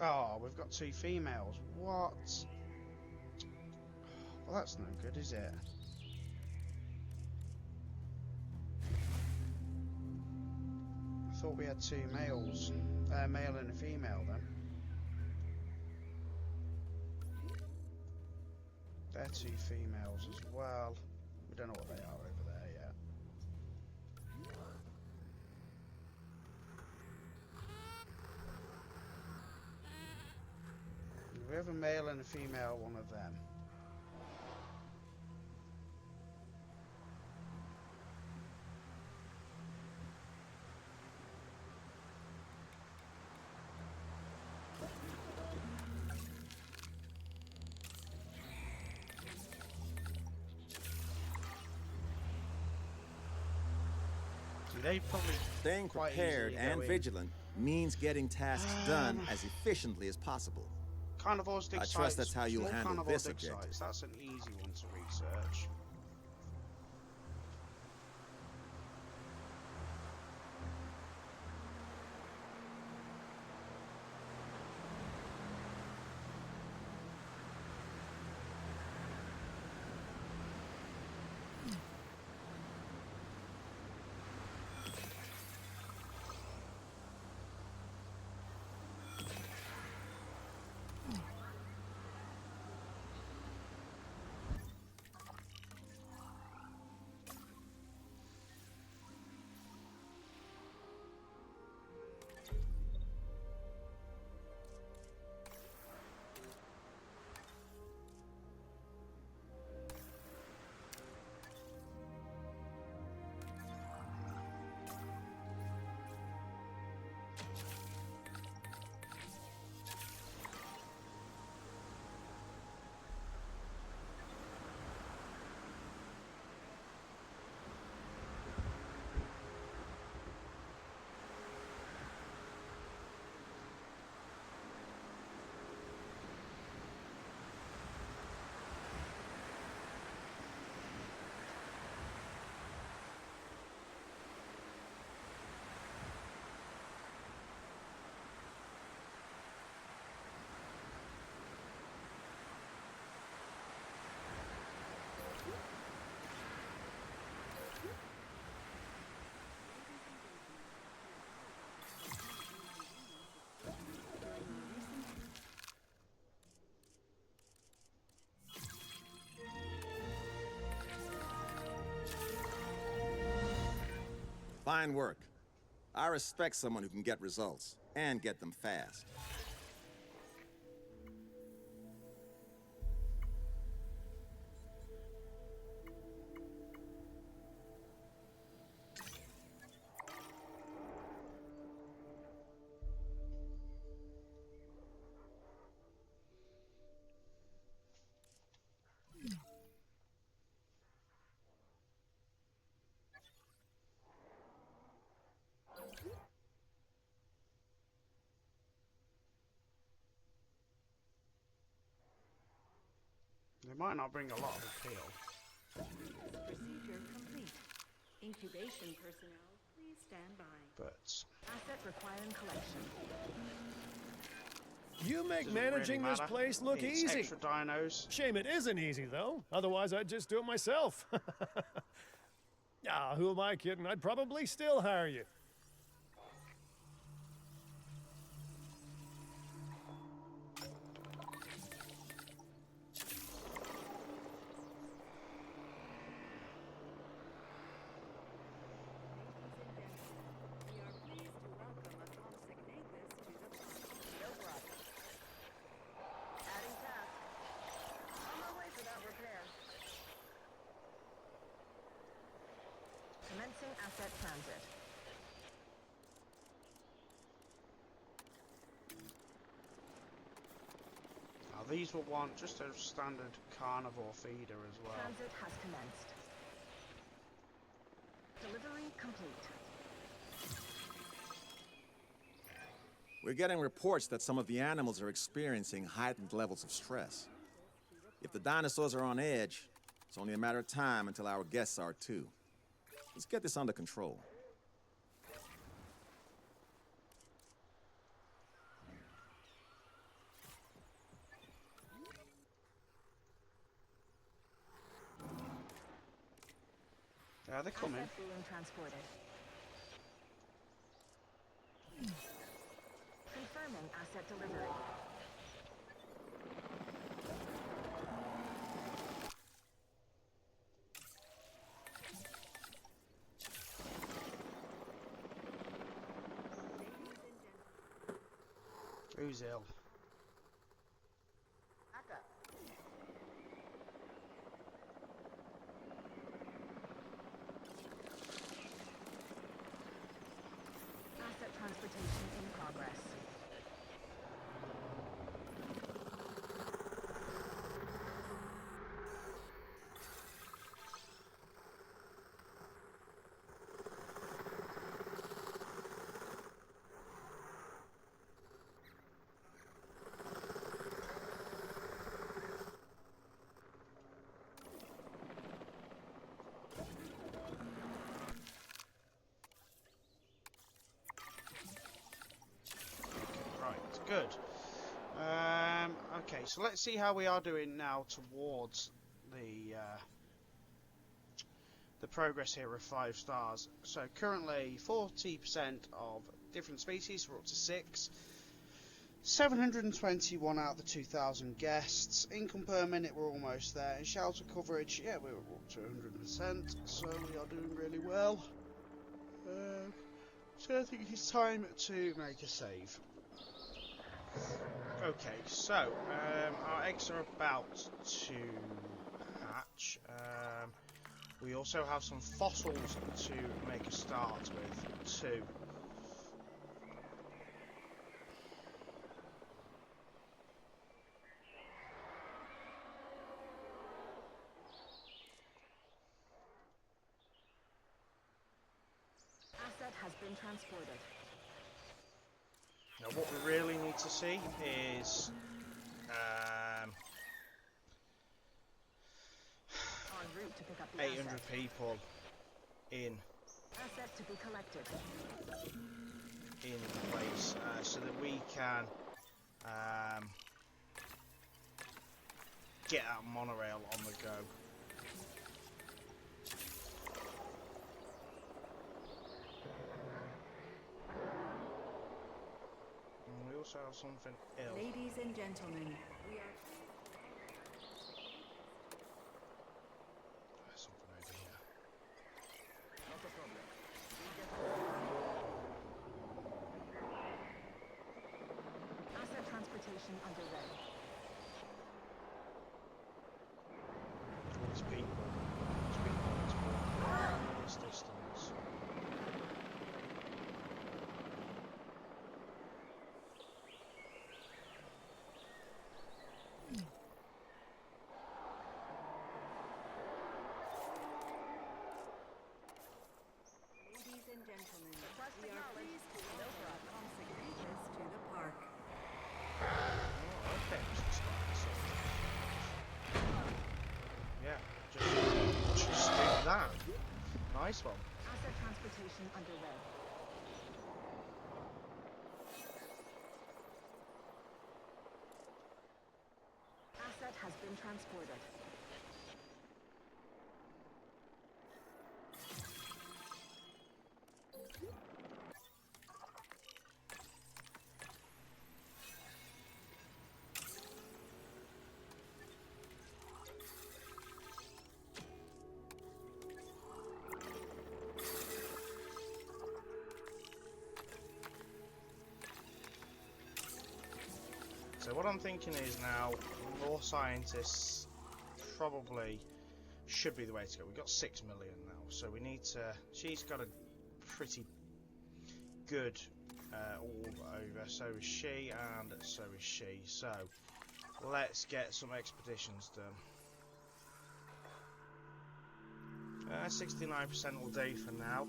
Oh, we've got 2 females. What? Well, that's no good, is it? I thought we had 2 males. A male and a female, then. They're 2 females as well. We don't know what they are over there yet. We have a male and a female, one of them. They probably Staying quite prepared easily go and in. vigilant means getting tasks done as efficiently as possible. Carnivores dig I sites. trust that's how you'll Small handle carnivore this dig objective. sites. That's an easy one to research. Fine work. I respect someone who can get results, and get them fast. They might not bring a lot of appeal. Procedure complete. Incubation personnel, please stand by. But Asset requiring collection. You make doesn't managing really this matter. place look It's easy. extra dinos. Shame it isn't easy, though. Otherwise, I'd just do it myself. Ah, who am I kidding? I'd probably still hire you. We are pleased to welcome a consignatus to the party. No problem. Adding task. On my way for that repair. Commencing asset transit. Now these will want just a standard carnivore feeder as well. Transit has commenced. Delivery complete. We're getting reports that some of the animals are experiencing heightened levels of stress. If the dinosaurs are on edge, it's only a matter of time until our guests are too. Let's get this under control. They're coming. Asset being transported. Confirming asset delivery. Who's ill? Backup. Asset transportation in progress. Right, good. Okay, so let's see how we are doing now towards the progress here of 5 stars. So currently 40% of different species, we're up to 6. 721 out of the 2,000 guests. Income per minute, we're almost there. And shelter coverage, yeah, we're up to 100%. So we are doing really well. So I think it's time to make a save. Okay, so our eggs are about to hatch. We also have some fossils to make a start with, too. Asset has been transported. Now what we really need to see is En route to pick up the 800 asset. people in Asset to be collected. place so that we can get that monorail on the go. And we also have something ill. Ladies and gentlemen, we are... There's something over here. Not a problem. We get transportation under red. All these people. These people that's walking this distance. Ladies and gentlemen, Request we are acknowledged. pleased to welcome Comsec Regis to the park. Oh, okay. Yeah, just do that. Nice one. Asset transportation under red. Asset has been transported. So what I'm thinking is now, more scientists probably should be the way to go. We've got 6 million now, so we need to... She's got a pretty good all over, so is she, and so is she. So let's get some expeditions done. 69% will do for now.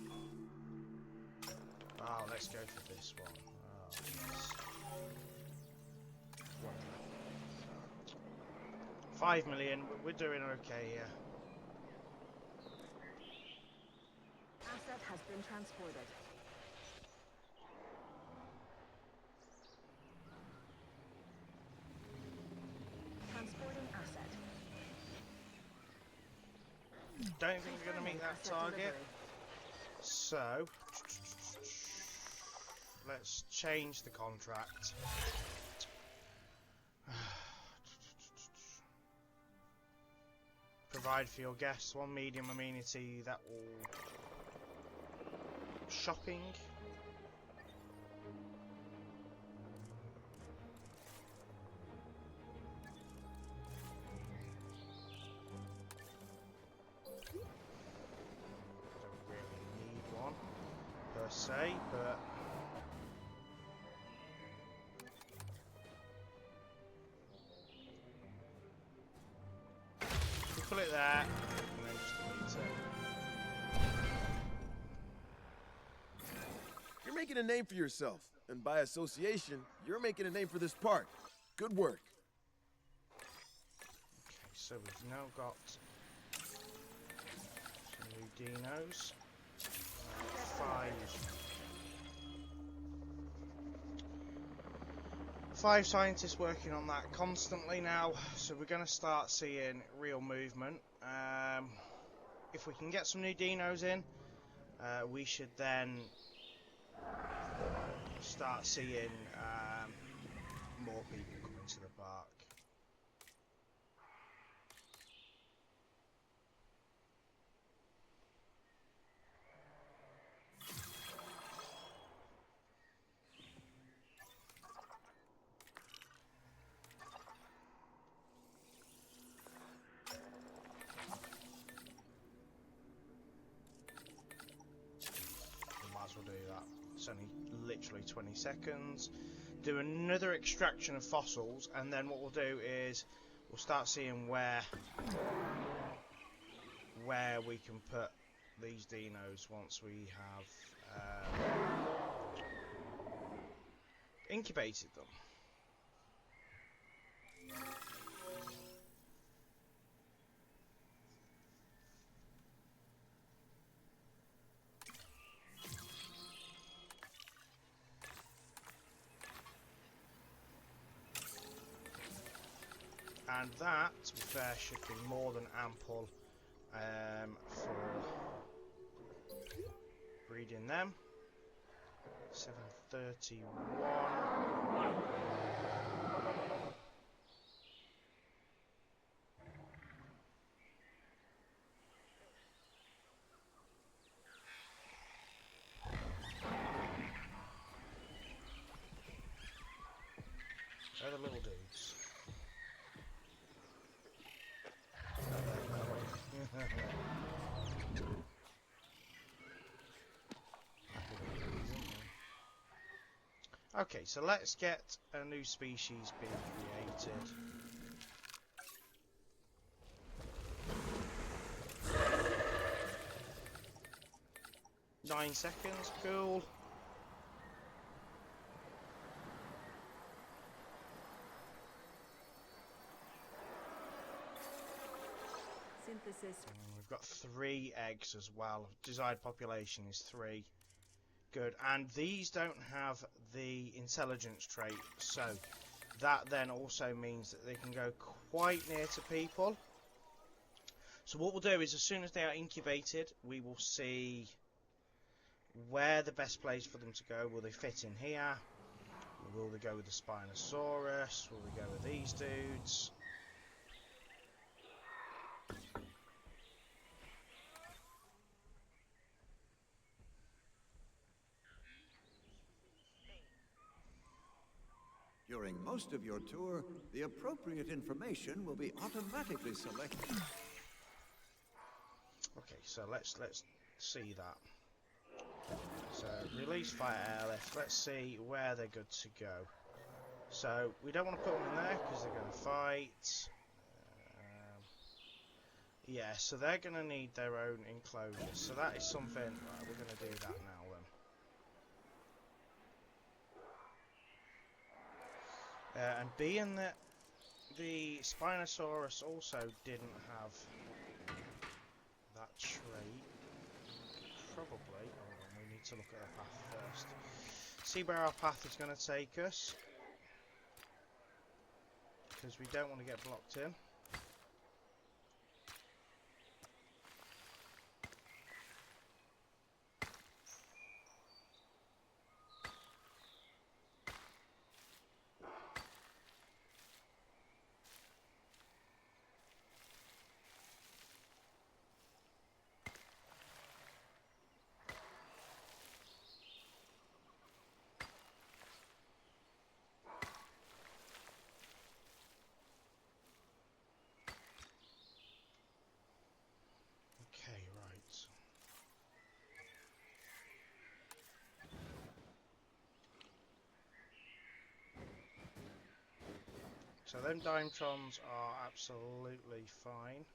Oh, let's go for this one. Oh, yes. 5 million, we're doing okay here. Asset has been transported. Transporting asset. Don't think we're going to meet that Asset target. delivery. So, let's change the contract. Provide for your guests 1 medium amenity that will... Shopping. Don't really need one per se, but we'll put it there and then just delete it. You're making a name for yourself, and by association, you're making a name for this park. Good work. Okay, so we've now got some new dinos. 5 scientists working on that constantly now, so we're going to start seeing real movement. If we can get some new dinos in, we should then start seeing more people coming to the park. We might as well do that. It's only literally 20 seconds. Do another extraction of fossils, and then what we'll do is we'll start seeing where we can put these dinos once we have incubated them. And that, to be fair, should be more than ample for breeding them. 731. They're the little dudes. Okay, so let's get a new species being created. Nine seconds, cool. Synthesis. We've got 3 eggs as well. Desired population is 3. Good. And these don't have the intelligence trait, so that then also means that they can go quite near to people. So what we'll do is, as soon as they are incubated, we will see where the best place for them to go. Will they fit in here? Will they go with the Spinosaurus? Will they go with these dudes? During most of your tour, the appropriate information will be automatically selected. Okay, so let's see that. So release fire airlift. Let's see where they're good to go. So we don't want to put them in there because they're going to fight. Yeah, so they're going to need their own enclosures. So that is something. Right, we're going to do that now then. And being that the Spinosaurus also didn't have that trait, probably. Hold on, we need to look at the path first. See where our path is going to take us, because we don't want to get blocked in. Okay, right. So them Dimetrons are absolutely fine.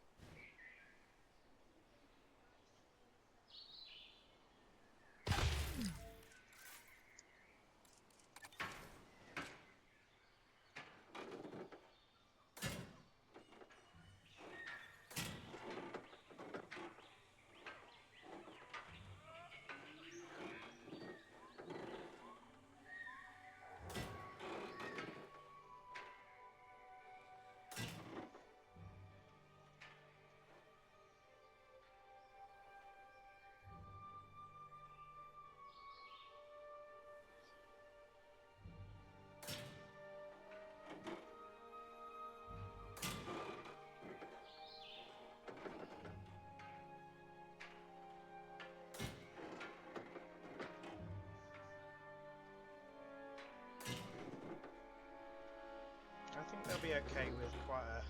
I think they'll be okay with quite a...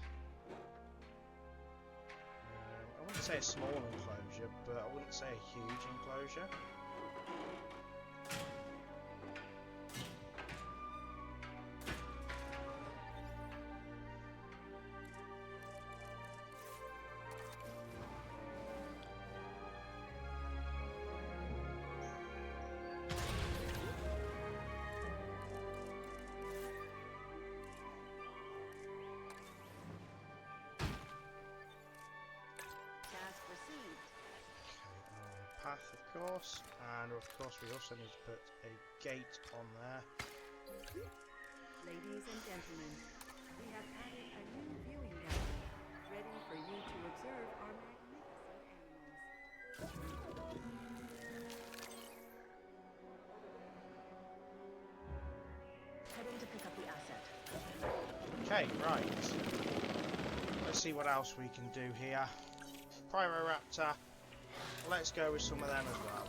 I wouldn't say a small enclosure, but I wouldn't say a huge enclosure. Path, of course, and of course we also need to put a gate on there. Ladies and gentlemen, we have added a new viewing gallery, ready for you to observe our magnificent animals. Heading to pick up the asset. Okay, right. Let's see what else we can do here. Pyroraptor. Let's go with some of them as well.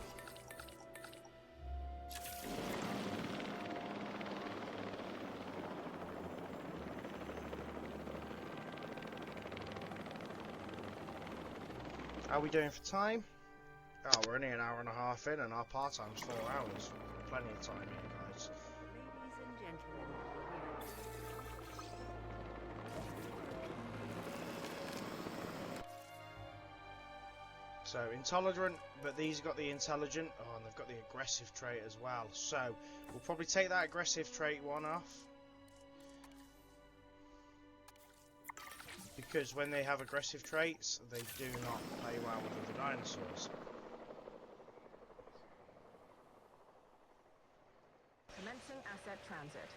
How are we doing for time? Oh, we're only an hour and a half in, and our part time's 4 hours. Plenty of time here, guys. Ladies and gentlemen, So, intolerant, but these have got the intelligent. Oh, and they've got the aggressive trait as well. So, we'll probably take that aggressive trait one off. Because when they have aggressive traits, they do not play well with other dinosaurs. Commencing asset transit.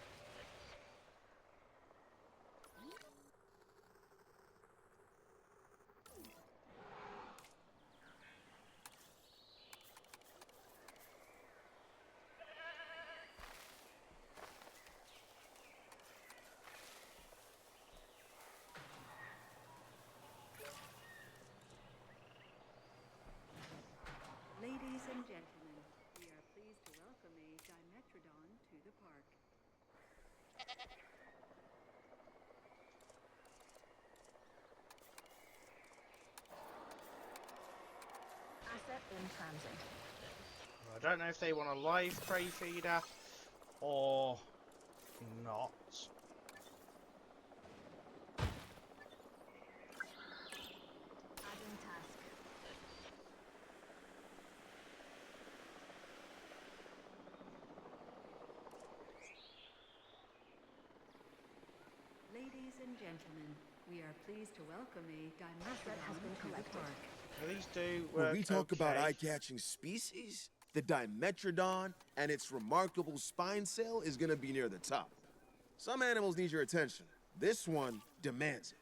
ladies and gentlemen, we are pleased to welcome a Dimetrodon to the park. Asset in transit. I don't know if they want a live prey feeder or not. Adding task. Ladies and gentlemen, we are pleased to welcome a Asset has been Dimetrodon to the collected. park. Now, these do When work we talk about okay. eye-catching species, the Dimetrodon and its remarkable spine cell is gonna be near the top. Some animals need your attention. This one demands it.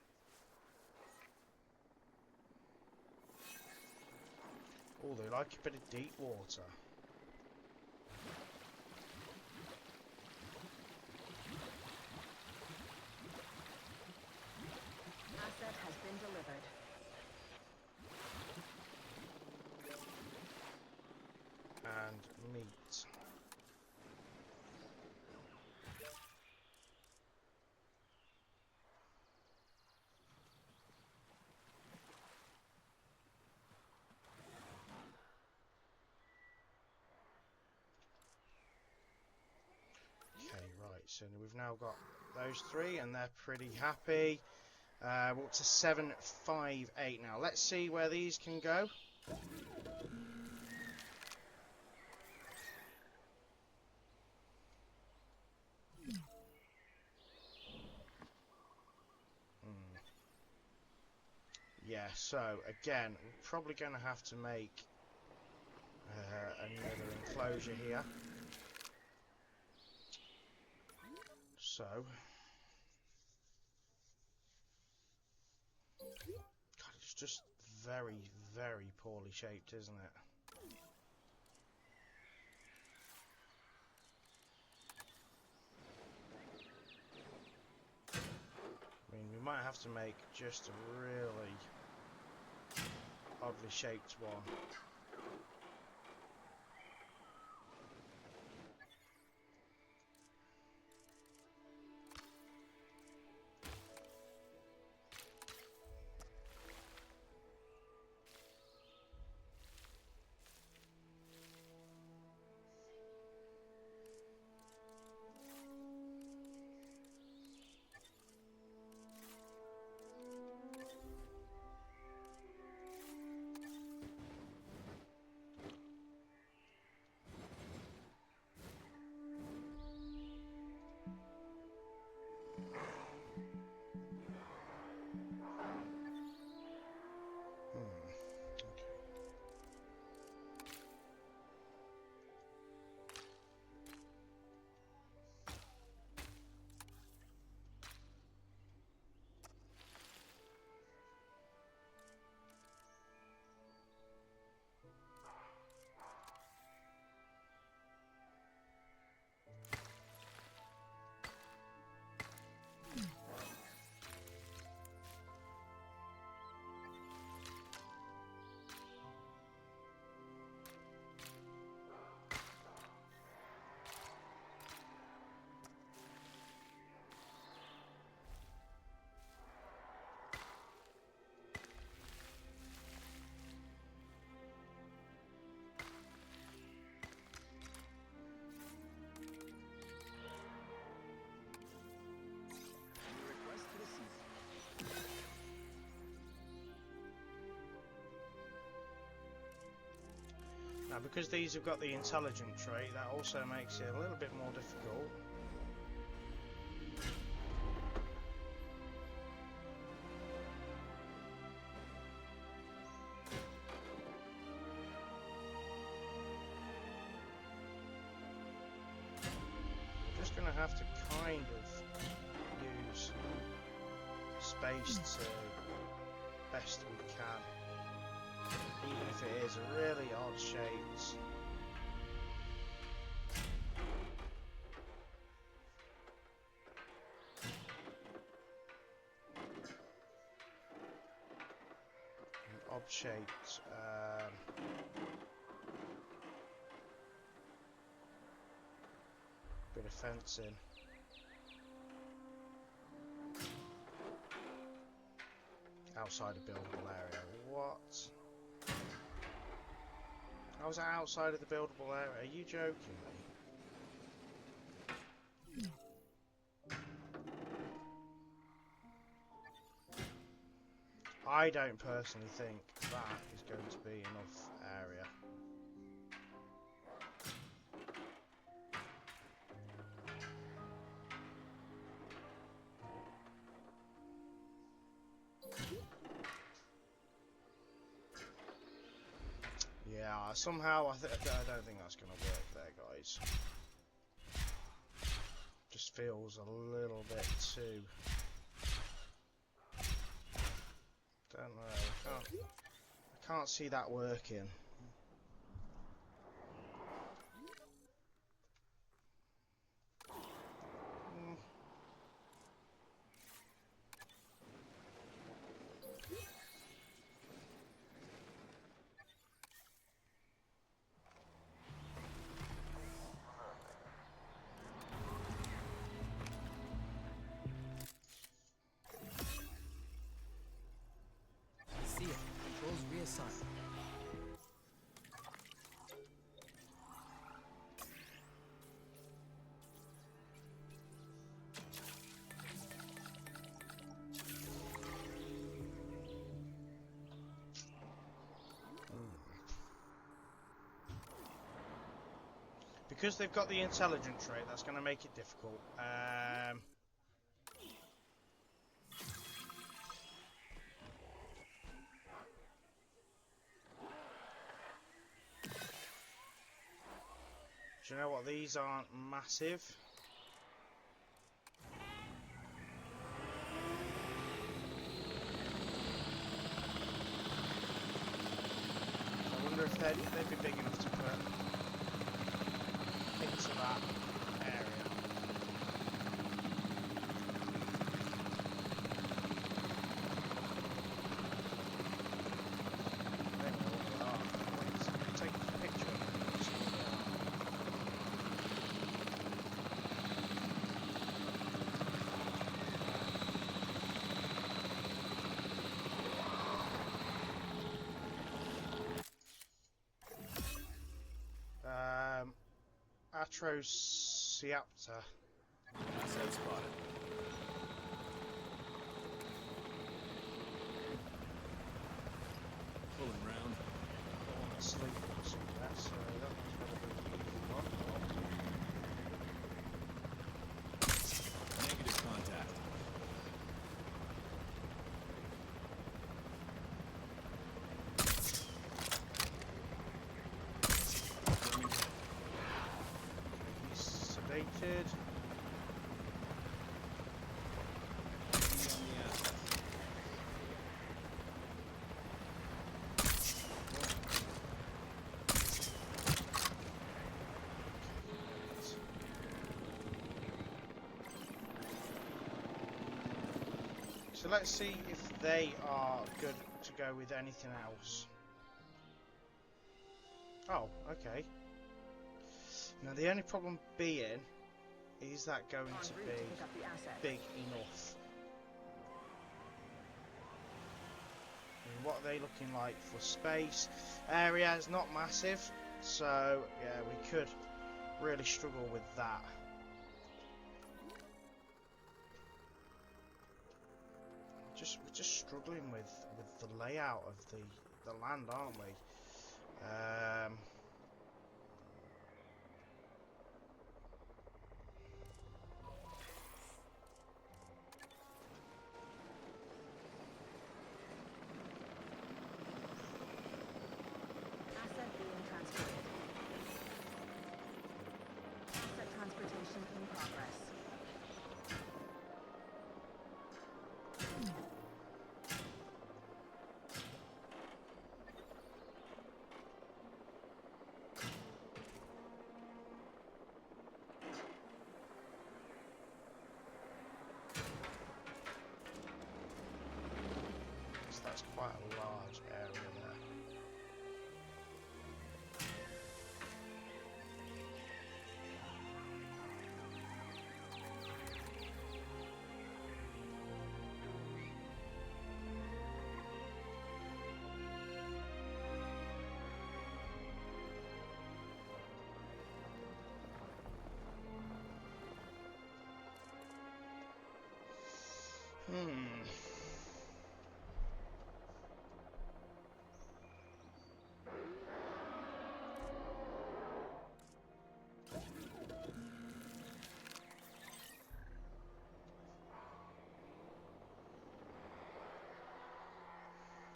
Oh, they like a bit of deep water. Asset has been delivered. And meat. Okay, right, so we've now got those three and they're pretty happy. We're up to 758 now. Let's see where these can go. Yeah, so again, we're probably going to have to make another enclosure here. So, God, it's just very, very poorly shaped, isn't it? I mean, we might have to make just a really oddly shaped one. Now, because these have got the intelligent trait, that also makes it a little bit more difficult. We're just going to have to kind of use space to best we can. Even if it is a really odd shaped. Odd shaped bit of fencing. Outside a buildable area. What? I was outside of the buildable area. Are you joking me? I don't personally think that is going to be enough area. Yeah, somehow I don't think that's going to work there, guys. Just feels a little bit too... Don't know. I can't see that working. See it. Controls reassigned. Because they've got the intelligent trait, that's going to make it difficult. Do you know what? These aren't massive. I wonder if they'd be big enough to put into that area. I don't know what they are. Let's take a picture of them and see what they are. Atrociaptor. Asset spotted. Pulling round. I want to sleep or something, so that one's got to be the easy one. Negative contact. He's sedated. So let's see if they are good to go with anything else. Oh, okay. Now the only problem being, is that going to be big enough? I mean, what are they looking like for space? Area is not massive, so yeah, we could really struggle with that. We're just struggling with the layout of the land, aren't we? Transportation in progress. So that's quite a large area there.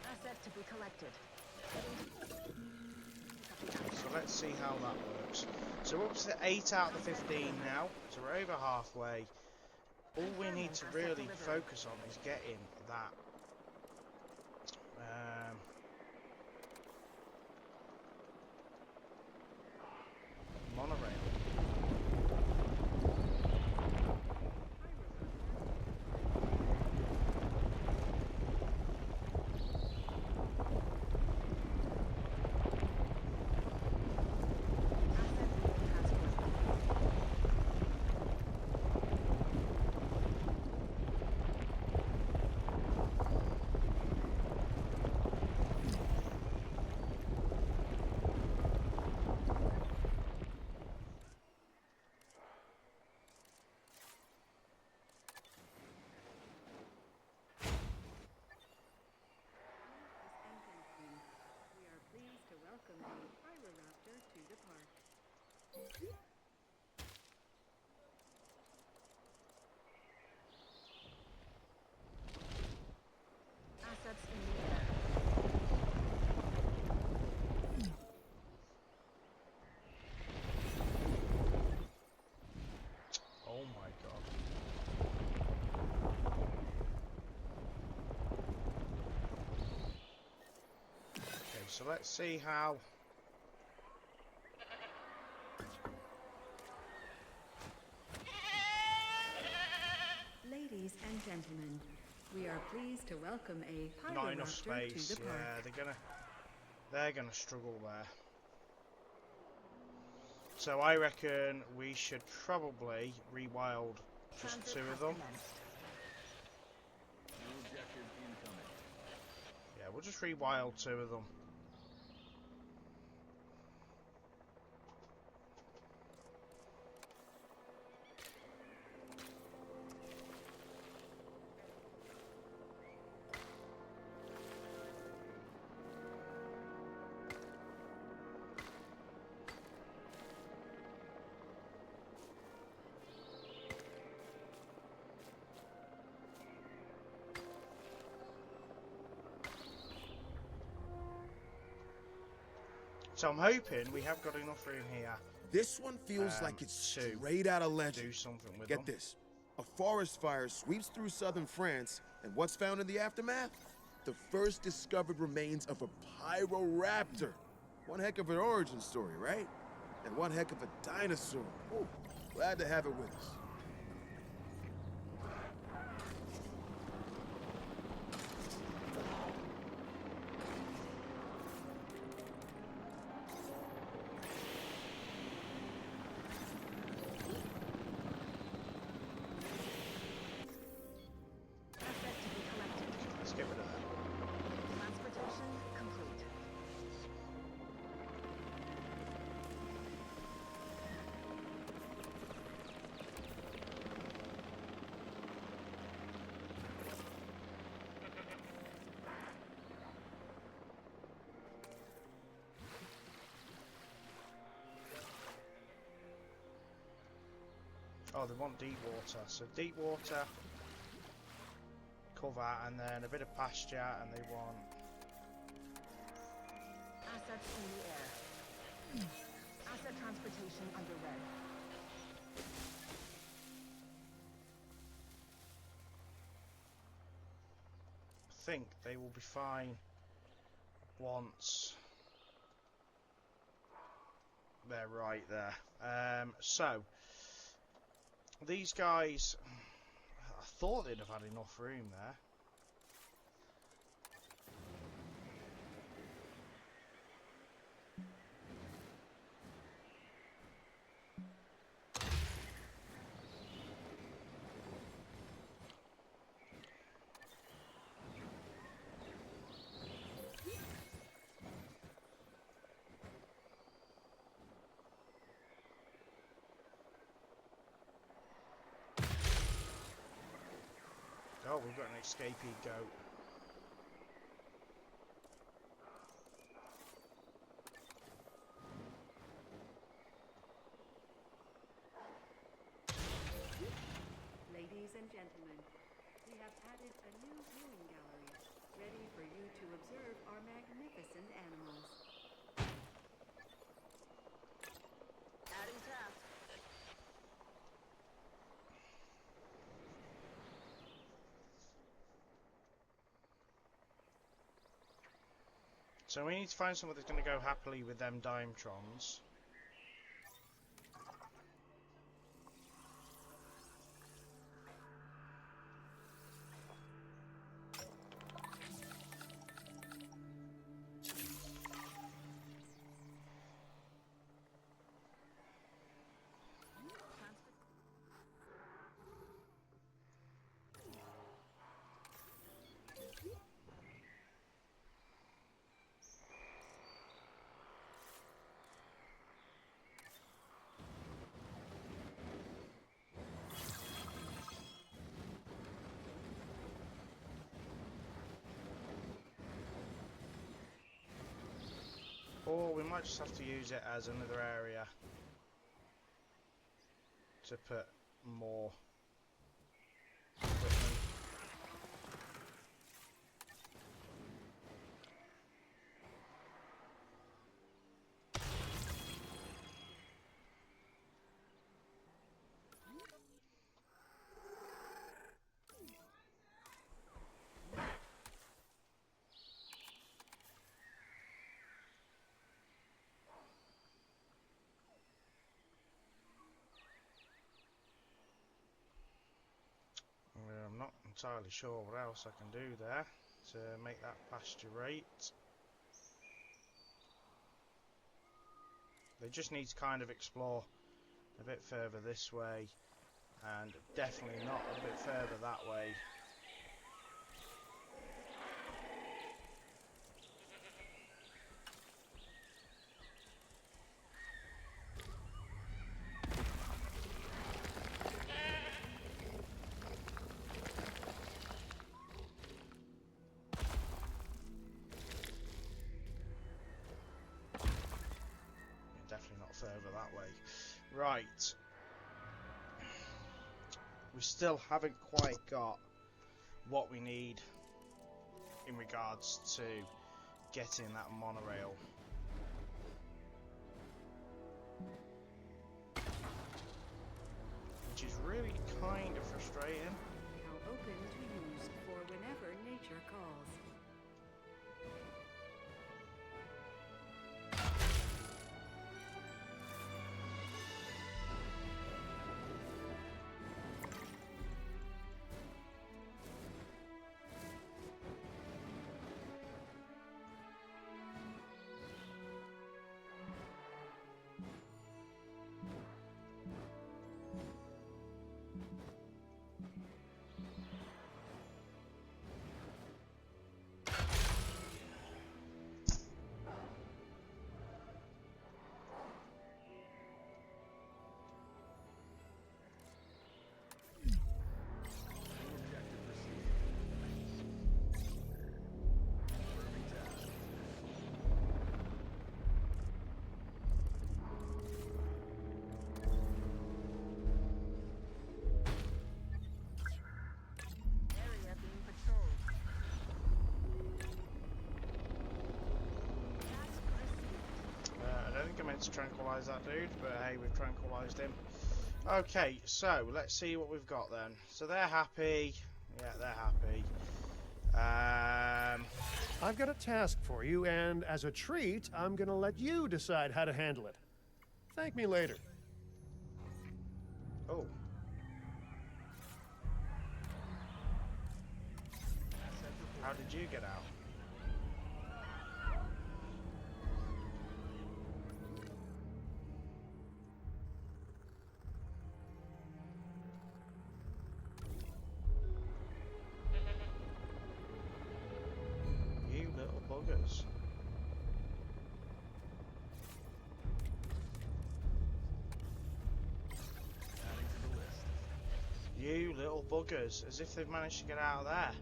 Asset to be collected. So let's see how that works. So we're up to 8 out of the 15 now, so we're over halfway. All we need to really focus on is getting that monorail. We are pleased to welcome a Pyroraptor to the park. Assets in the air. Oh my god. Okay, so let's see how. Ladies and gentlemen, we are pleased to welcome a Not enough Pyroraptor space. to the park. Yeah, they're gonna struggle there. So I reckon we should probably rewild just Transit 2 has of them. commenced. New objective incoming. Yeah, we'll just rewild 2 of them. So I'm hoping we have got enough room here. This one feels like it's to straight out of legend. do something with Get them. this. A forest fire sweeps through southern France, and what's found in the aftermath? The first discovered remains of a Pyroraptor. One heck of an origin story, right? And one heck of a dinosaur. Ooh, glad to have it with us. Asset to be collected. Let's get rid of that. Transportation complete. Oh, they want deep water. So deep water, cover, and then a bit of pasture, and they want. Assets in the air. Asset transportation underway. think they will be fine once they're right there. So these guys, I thought they'd have had enough room there. Oh, we've got an escapee goat. Ladies and gentlemen, we have added a new viewing gallery, ready for you to observe our magnificent animals. Adding task. So we need to find someone that's going to go happily with them Dimetrons. Or we might just have to use it as another area to put more equipment. I'm not entirely sure what else I can do there to make that pasture rate. They just need to kind of explore a bit further this way, and definitely not a bit further that way. Definitely not further that way. Right. We still haven't quite got what we need in regards to getting that monorail. Which is really kind of frustrating. Now open to use for whenever nature calls. To tranquilize that dude, but hey, we've tranquilized him. Okay, so let's see what we've got then. So they're happy. Yeah, they're happy. I've got a task for you, and as a treat, I'm gonna let you decide how to handle it. Thank me later. Oh. How did you get out? You little buggers. Adding to the list. You little buggers. As if they've managed to get out of there.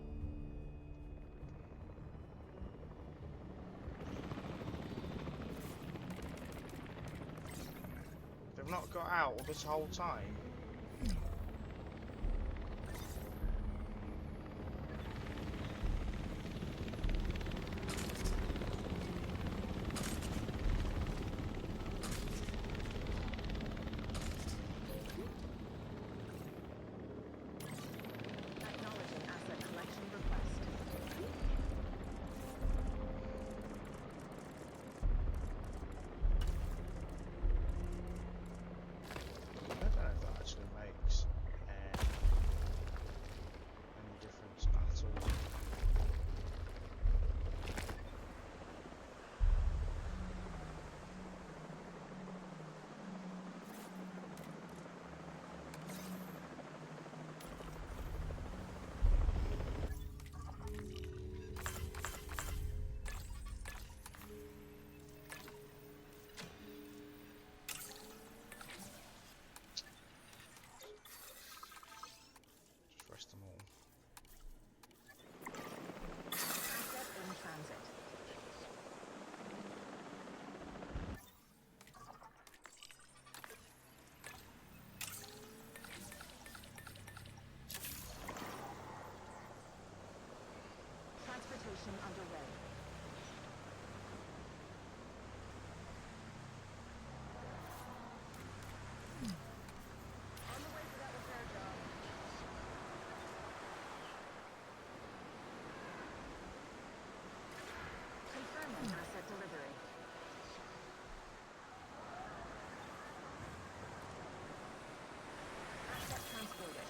They've not got out all this whole time. Acknowledging asset collection request. I don't know if that actually makes any difference at all. Just rest them all. Asset in transit. Transportation underway. On the way for that repair job. Confirming asset delivery. Asset transported.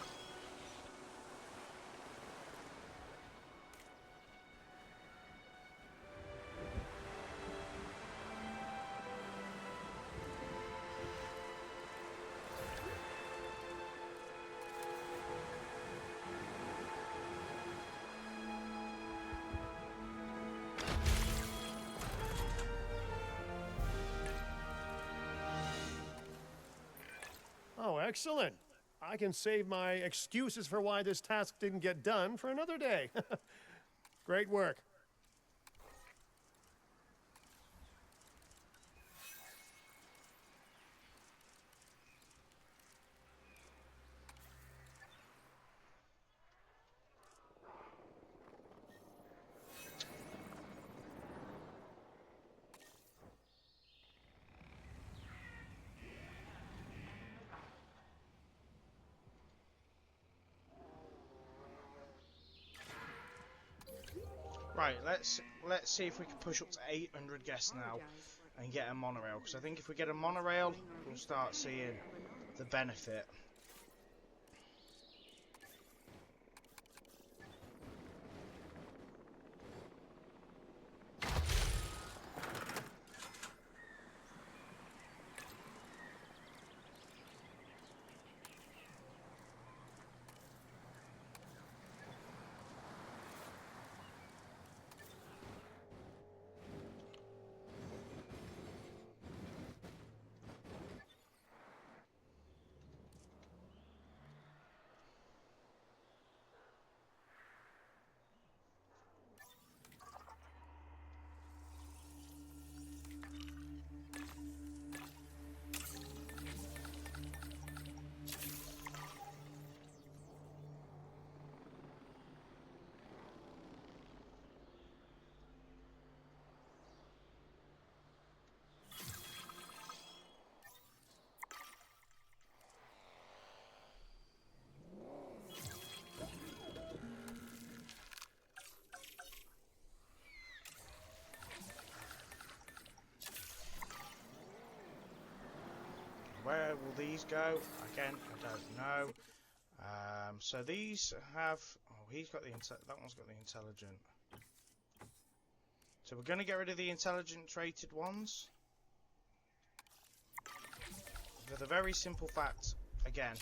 Oh, excellent. I can save my excuses for why this task didn't get done for another day. Great work. Right, let's see if we can push up to 800 guests now and get a monorail. Because I think if we get a monorail, we'll start seeing the benefit. where will these go? Again, I don't know. So these have... Oh, he's got the... That one's got the intelligent. So we're going to get rid of the intelligent traded ones. For the very simple fact, again,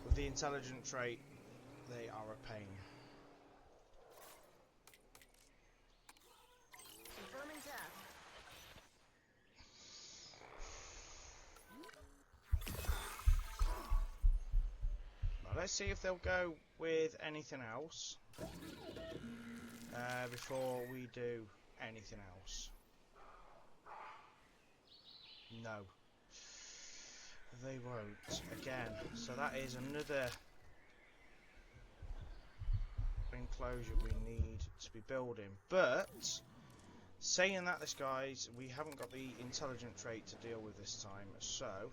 with the intelligent trait, they are a pain. Confirming task. Now let's see if they'll go with anything else before we do anything else. No. They won't. Again, so that is another enclosure we need to be building. But, saying that, this guys, we haven't got the intelligent trait to deal with this time, so...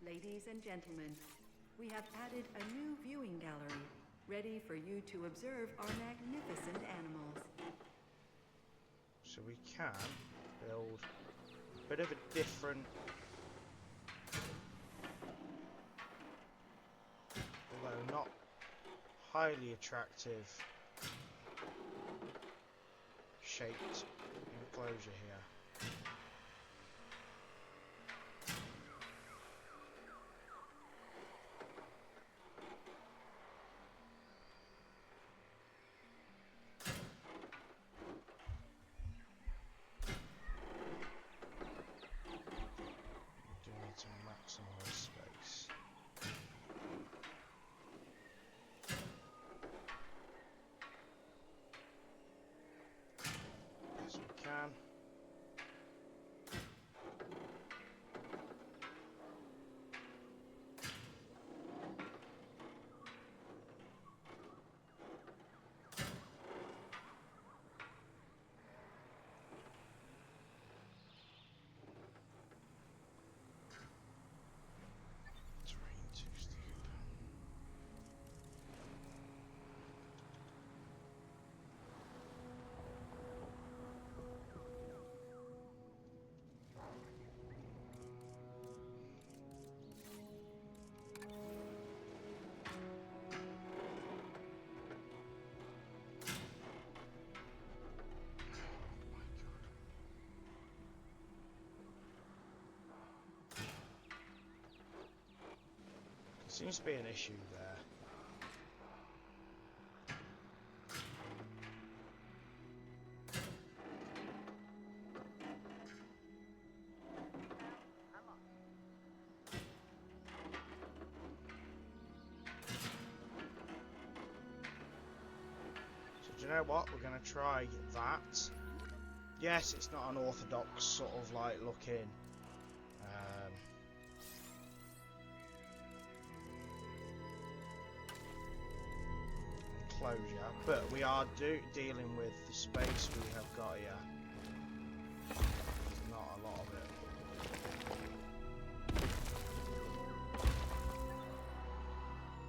Ladies and gentlemen, we have added a new viewing gallery, ready for you to observe our magnificent animals. So we can build a bit of a different, although not highly attractive, shaped enclosure here. To maximize space. Yes, we can. Seems to be an issue there. So do you know what? We're going to try that. Yes, it's not an orthodox sort of like looking enclosure, but we are dealing with the space we have got here. There's not a lot of it.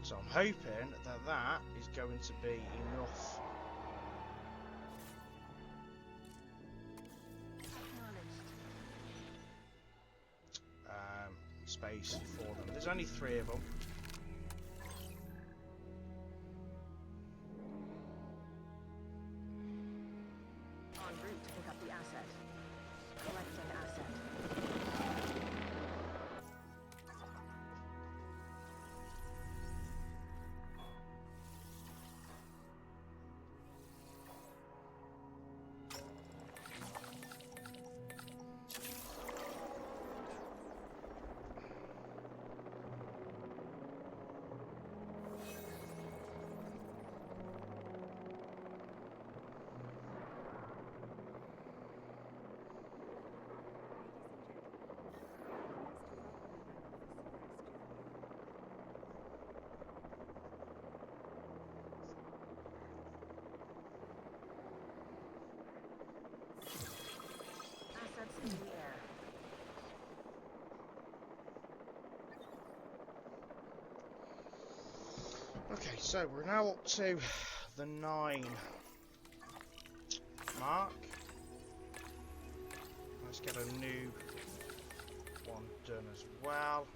So I'm hoping that that is going to be enough. Space for them. There's only 3 of them. En route to pick up the asset. Collecting asset. Okay, so we're now up to the 9 mark. Let's get a new one done as well.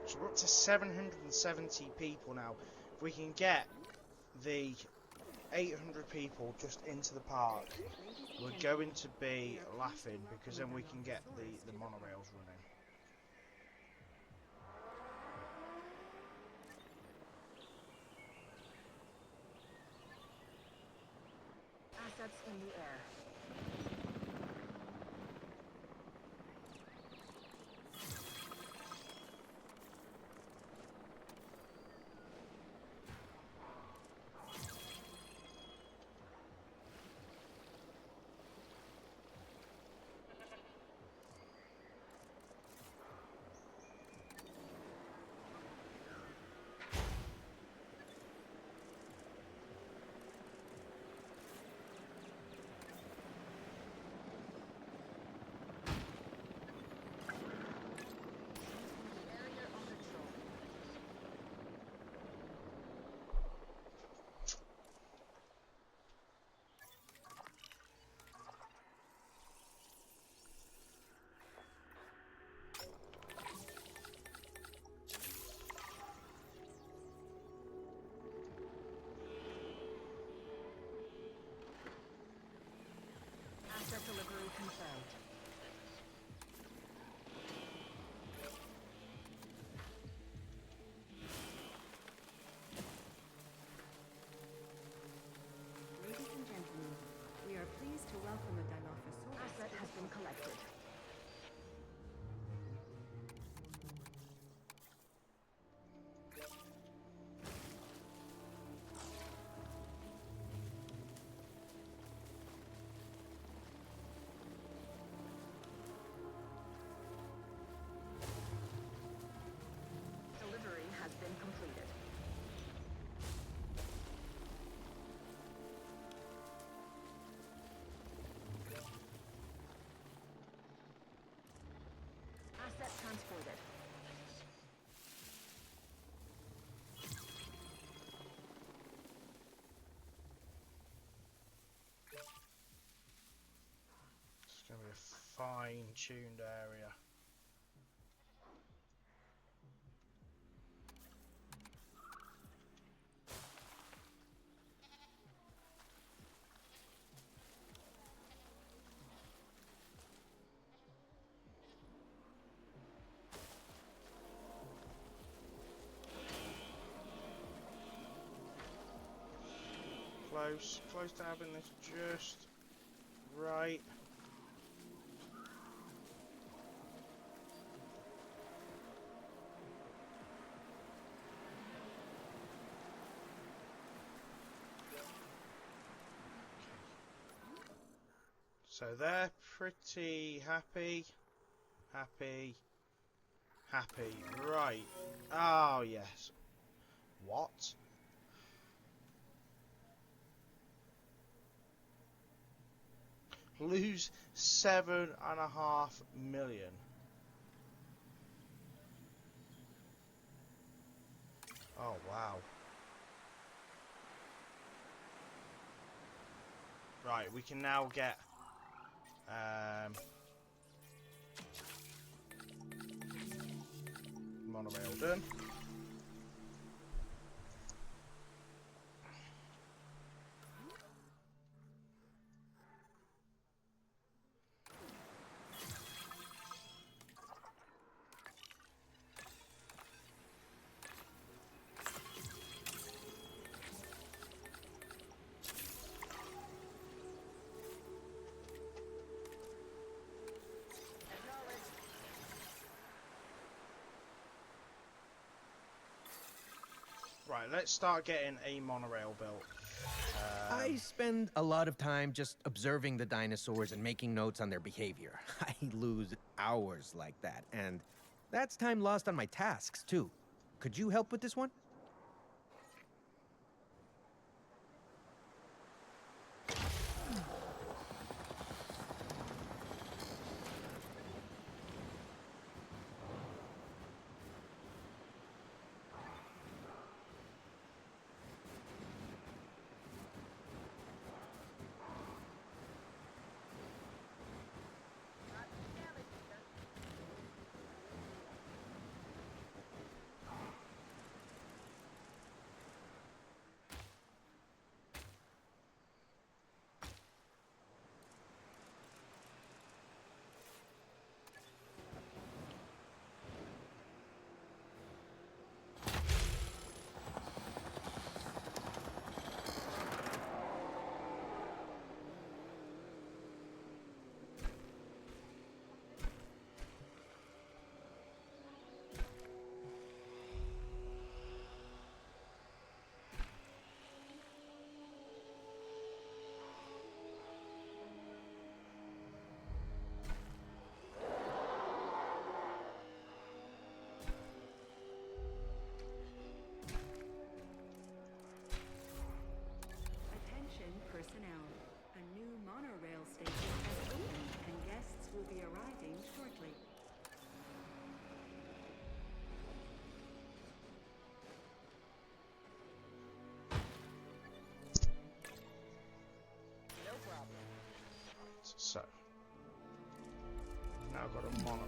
So we're up to 770 people now. If we can get the 800 people just into the park, we're going to be laughing, because then we can get the monorails running. Assets in the air. Asset delivery confirmed. Ladies and gentlemen, we are pleased to welcome a Dilophosaurus. Asset has been collected. Delivery has been completed. Asset transported. It's going to be a fine-tuned area. Close to having this just right. So they're pretty happy. Right. Oh, yes. What? Lose 7.5 million. Oh, wow. Right, we can now get monorail done. Right, let's start getting a monorail built. I spend a lot of time just observing the dinosaurs and making notes on their behavior. I lose hours like that, and that's time lost on my tasks, too. Could you help with this one? now got a monorail.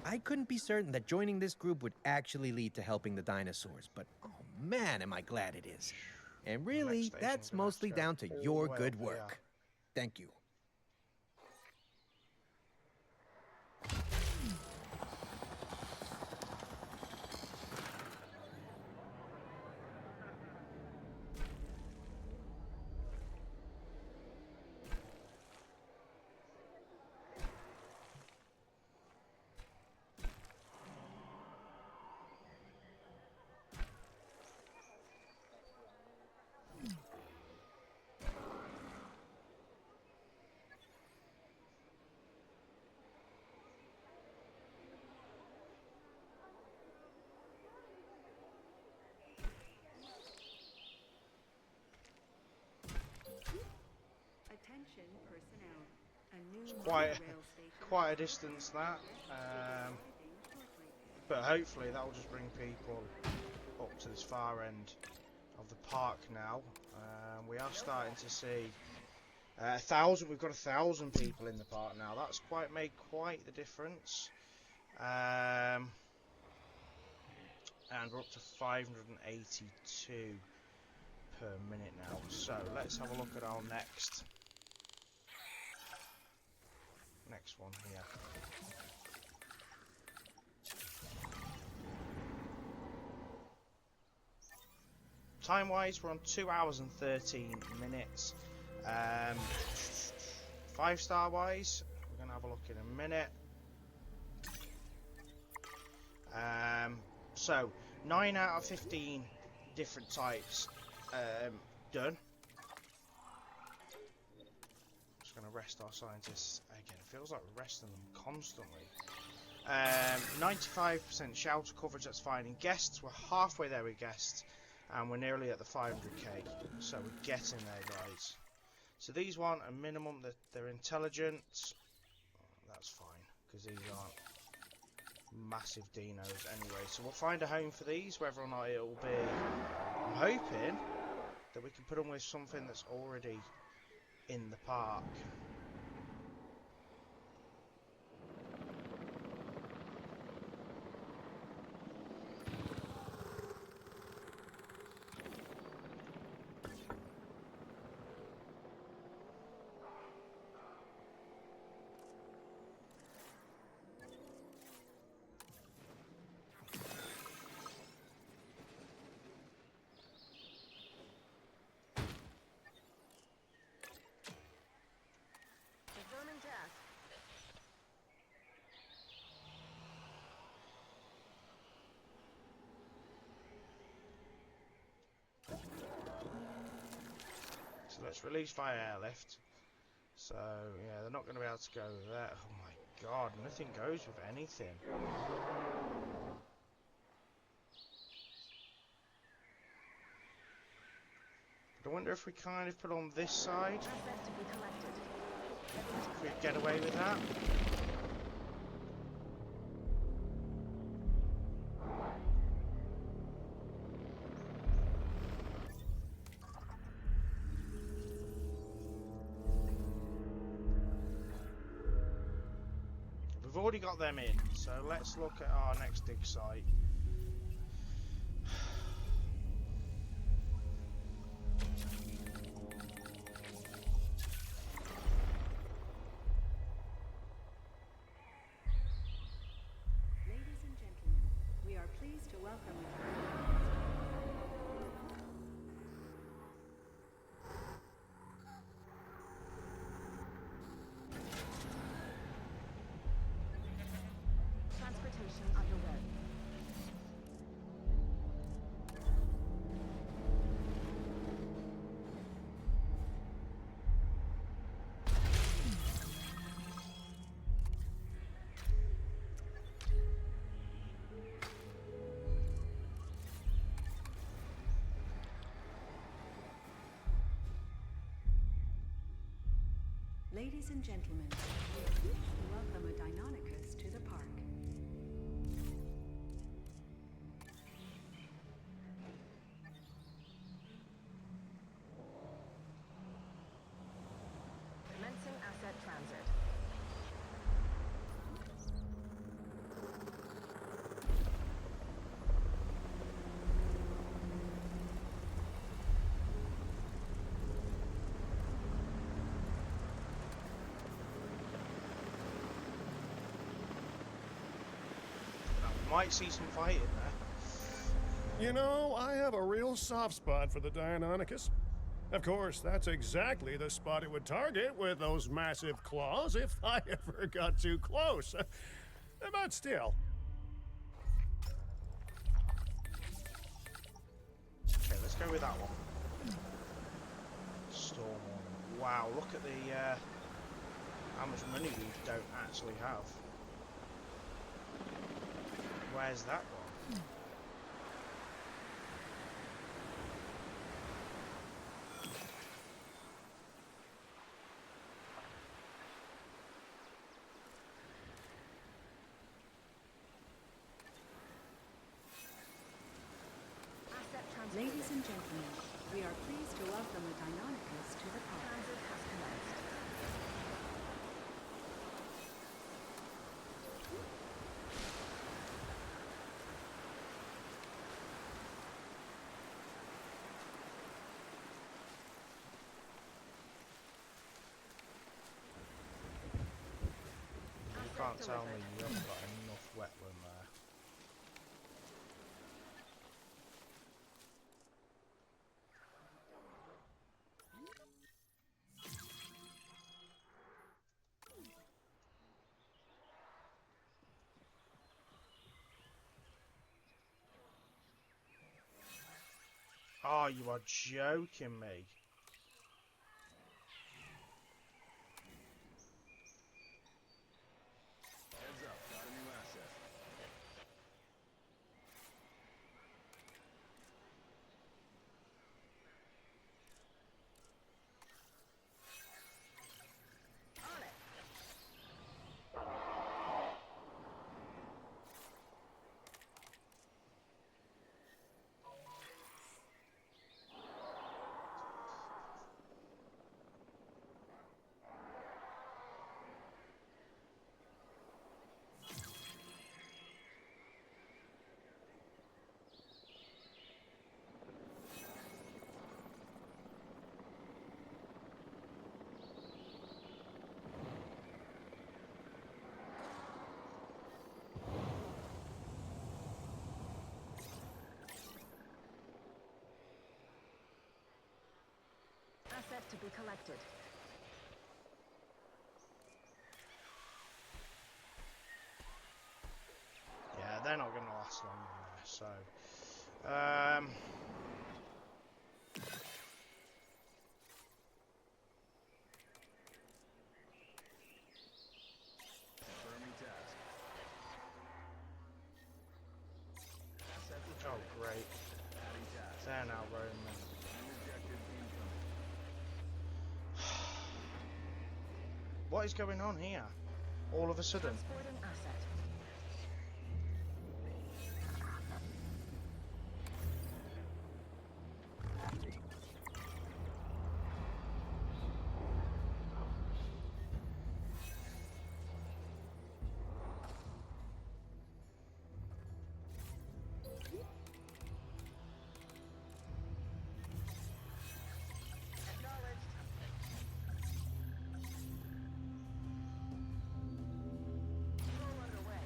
I couldn't be certain that joining this group would actually lead to helping the dinosaurs, but oh man, am I glad it is. And really, Next station's that's gonna have mostly go down to all your the way good up work. here. Thank you. Attention personnel. A new Quite, monorail station quite a distance that. But hopefully that will just bring people up to this far end of the park now. We are starting to see 1,000. We've got 1,000 people in the park now. That's made quite the difference. And we're up to 582 per minute now. So let's have a look at our next one here. Time wise, we're on 2 hours and 13 minutes. 5-star wise, we're gonna have a look in a minute. So 9 out of 15 different types done. Just gonna rest our scientists again. It feels like we're resting them constantly. 95% shelter coverage, that's fine. In guests, we're halfway there with guests, and we're nearly at the 500k. So we're getting there, guys. So these want a minimum that they're intelligent. That's fine, because these aren't massive dinos anyway. So we'll find a home for these, whether or not it'll be. I'm hoping that we can put them with something that's already in the park. Confirming task. So let's release via airlift. So yeah, they're not going to be able to go there. Oh my god, nothing goes with anything. But I wonder if we kind of put on this side, Assets to be collected. if we get away with that. We've already got them in, so let's look at our next dig site. Ladies and gentlemen, we are pleased to welcome you. Transportation underway. Ladies and gentlemen, we are pleased to welcome a Deinonychus to the park. Commencing asset transit. Might see some fighting there. You know, I have a real soft spot for the Deinonychus. Of course, that's exactly the spot it would target with those massive claws if I ever got too close. But still. Okay, let's go with that one. Storm one. Wow, look at the how much money we don't actually have. Where's that one? Asset transit. Ladies and gentlemen, we are pleased to welcome a Deinonychus to the park. Transit has commenced. You can't tell me you haven't got enough wetland there. Oh, you are joking me. Heads up, got a new asset. On it. Asset to be collected. Yeah, they're not going to last long in there, so... Confirming task. Asset Oh, returning. great. Adding task. They're now roaming. New objective incoming. What is going on here? All of a sudden. Transporting asset. Acknowledged. Control underway.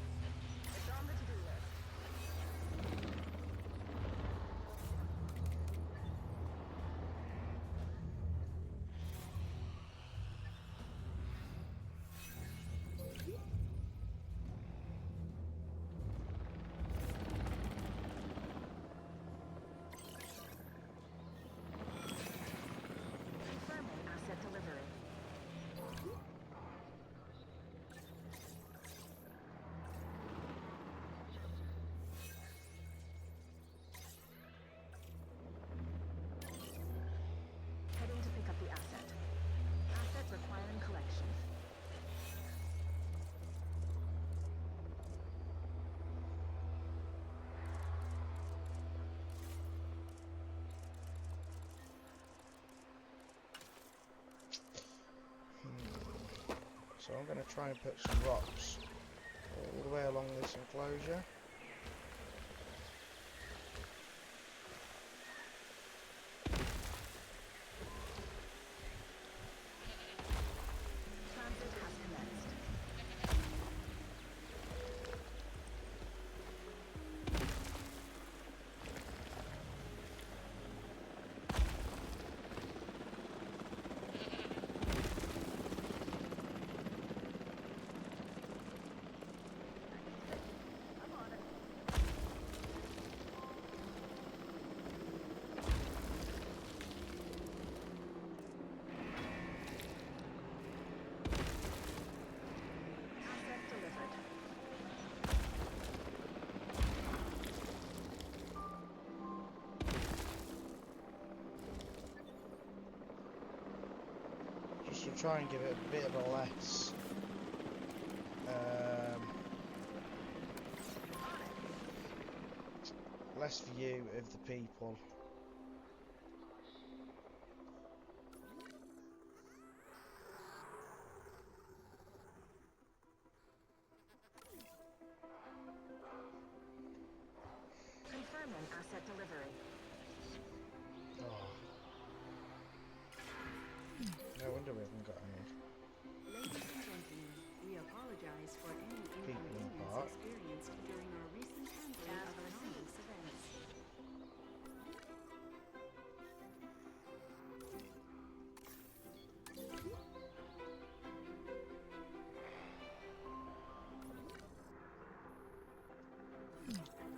So I'm going to try and put some rocks all the way along this enclosure. Transit has commenced. I'm on it. Asset delivered. Just to try and give it a bit of a less view of the people. Confirming asset delivery. Oh. No wonder we haven't got any. Ladies and gentlemen, we apologize for any People in the inconvenience park. experienced during our recent handling of anomalous events.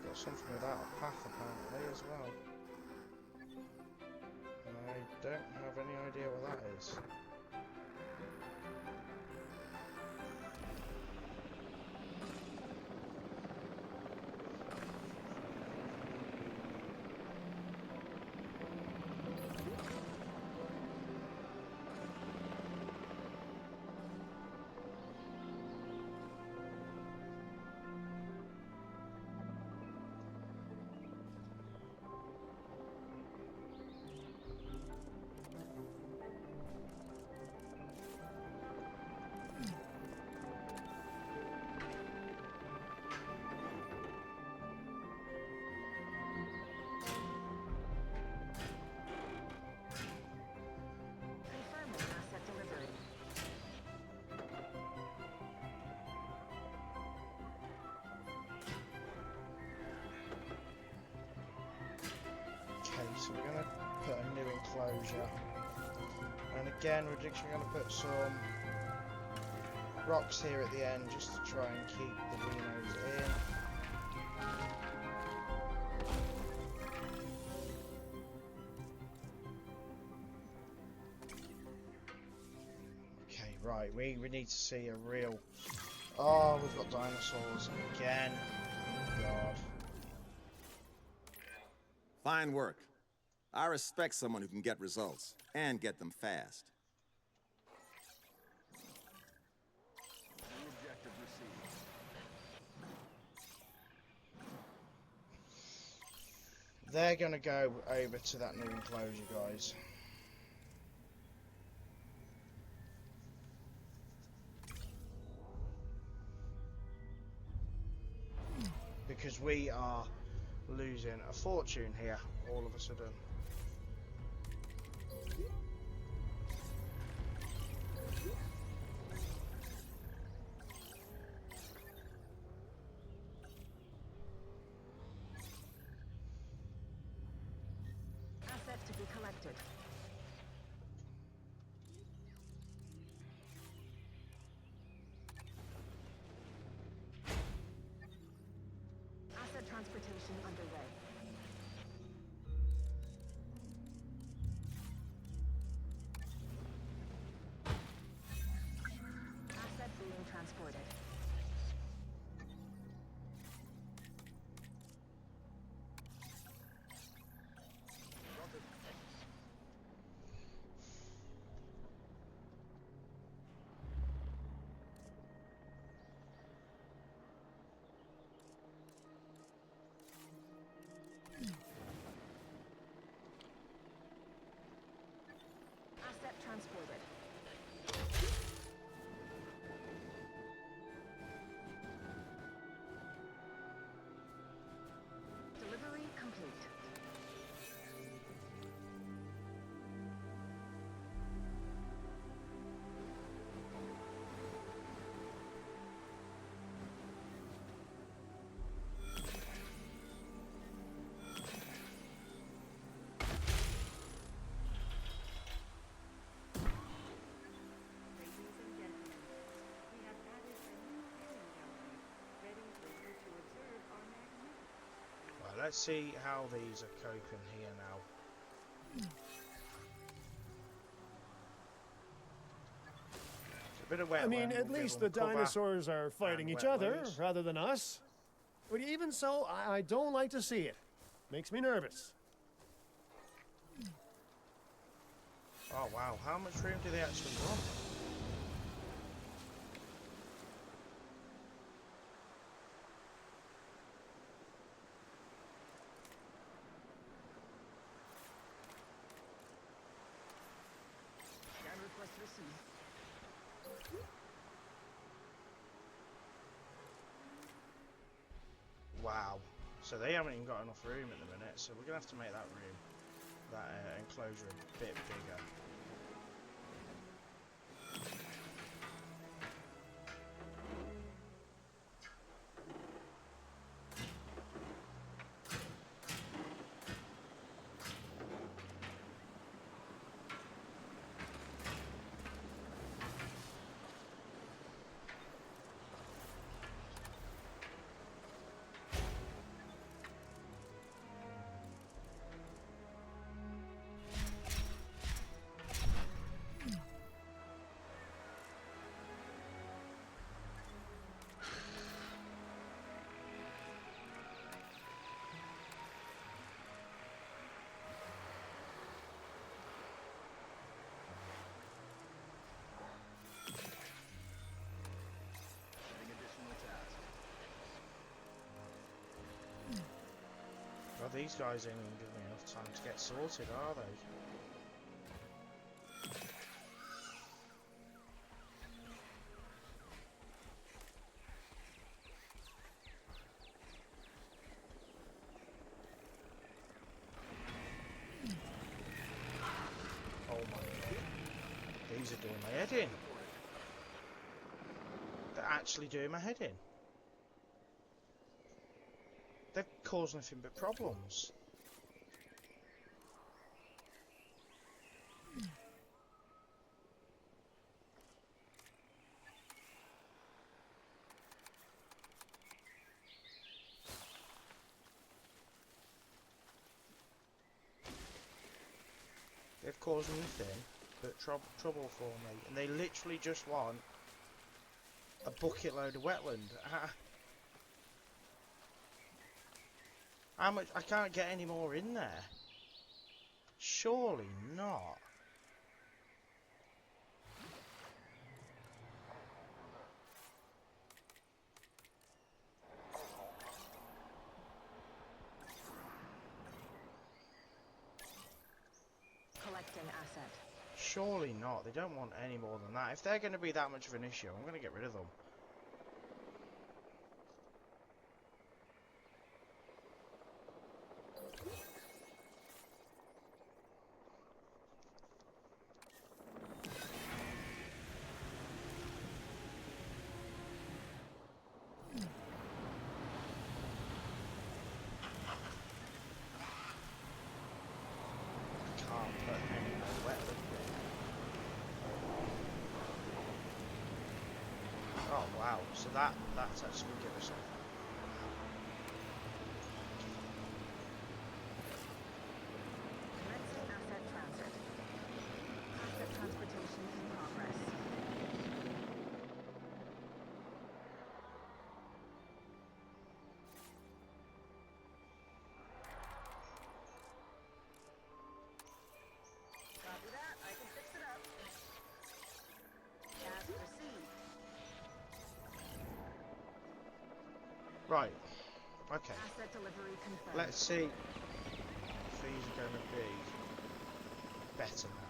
Got something without a path apparently as well. I don't have any idea what that is. Confirming asset delivery. Okay, so we're going to put a new enclosure. And again, we're just going to put some rocks here at the end just to try and keep the rhinos in. Okay, right, we need to see a real... Oh, we've got dinosaurs again. God. Fine work. I respect someone who can get results, and get them fast. New objective received. They're going to go over to that new enclosure, guys. Because we are losing a fortune here all of a sudden. Asset to be collected. Asset transportation underway. Asset being transported. Asset transported. let's see how these are coping here now. A bit of wet. I mean, at least the dinosaurs are fighting each other rather than us. But even so, I don't like to see it. Makes me nervous. Oh wow, how much room do they actually want? Scan request received. Wow. So they haven't even got enough room at the minute, so we're going to have to make that room, that enclosure a bit bigger. Well, these guys ain't even giving me enough time to get sorted, are they? Oh my god. These are doing my head in. They're actually doing my head in. They've caused nothing but problems. They've caused nothing but trouble for me, and they literally just want a bucket load of wetland. How much? I can't get any more in there. Surely not. Collecting asset. Surely not. They don't want any more than that. If they're going to be that much of an issue, I'm going to get rid of them. Oh wow, so that's actually going to give us something. Commencing asset transit. Asset transportation in progress. Copy that. I can fix it up. Task received. Right. Okay. Asset delivery confirmed. Let's see if these are going to be better now.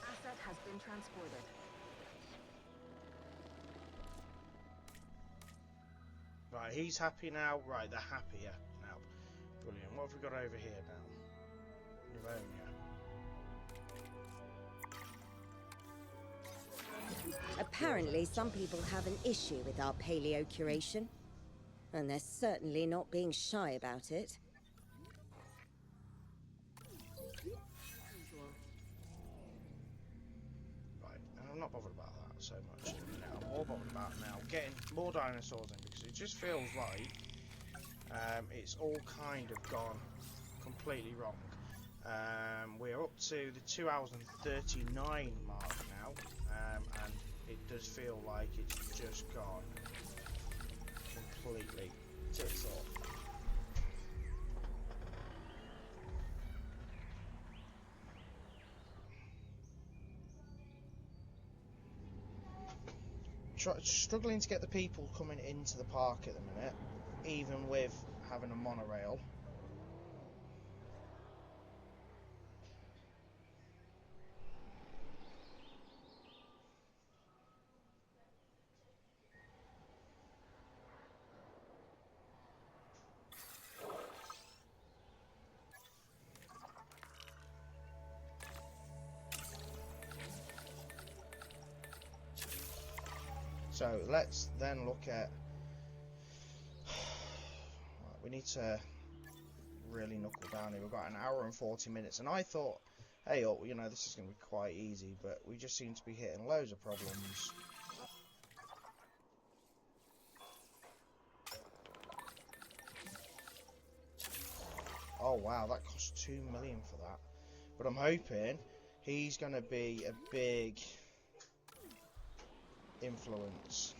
Asset has been transported. Right, he's happy now. Right, they're happier now. Brilliant. What have we got over here now? Pneumonia. Apparently, some people have an issue with our paleo curation, and they're certainly not being shy about it. Right, and I'm not bothered about that so much at the minute. I'm more bothered about now getting more dinosaurs in, because it just feels like it's all kind of gone completely wrong. We're up to the 2 hours and 39 mark now, and it does feel like it's just gone completely tits off. Struggling to get the people coming into the park at the minute, even with having a monorail. So let's then look at. We need to really knuckle down here. We've got an hour and 40 minutes, and I thought, hey, oh, you know, this is going to be quite easy, but we just seem to be hitting loads of problems. Oh wow, that cost 2 million for that. But I'm hoping he's going to be a big influence.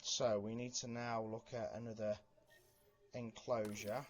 So we need to now look at another enclosure.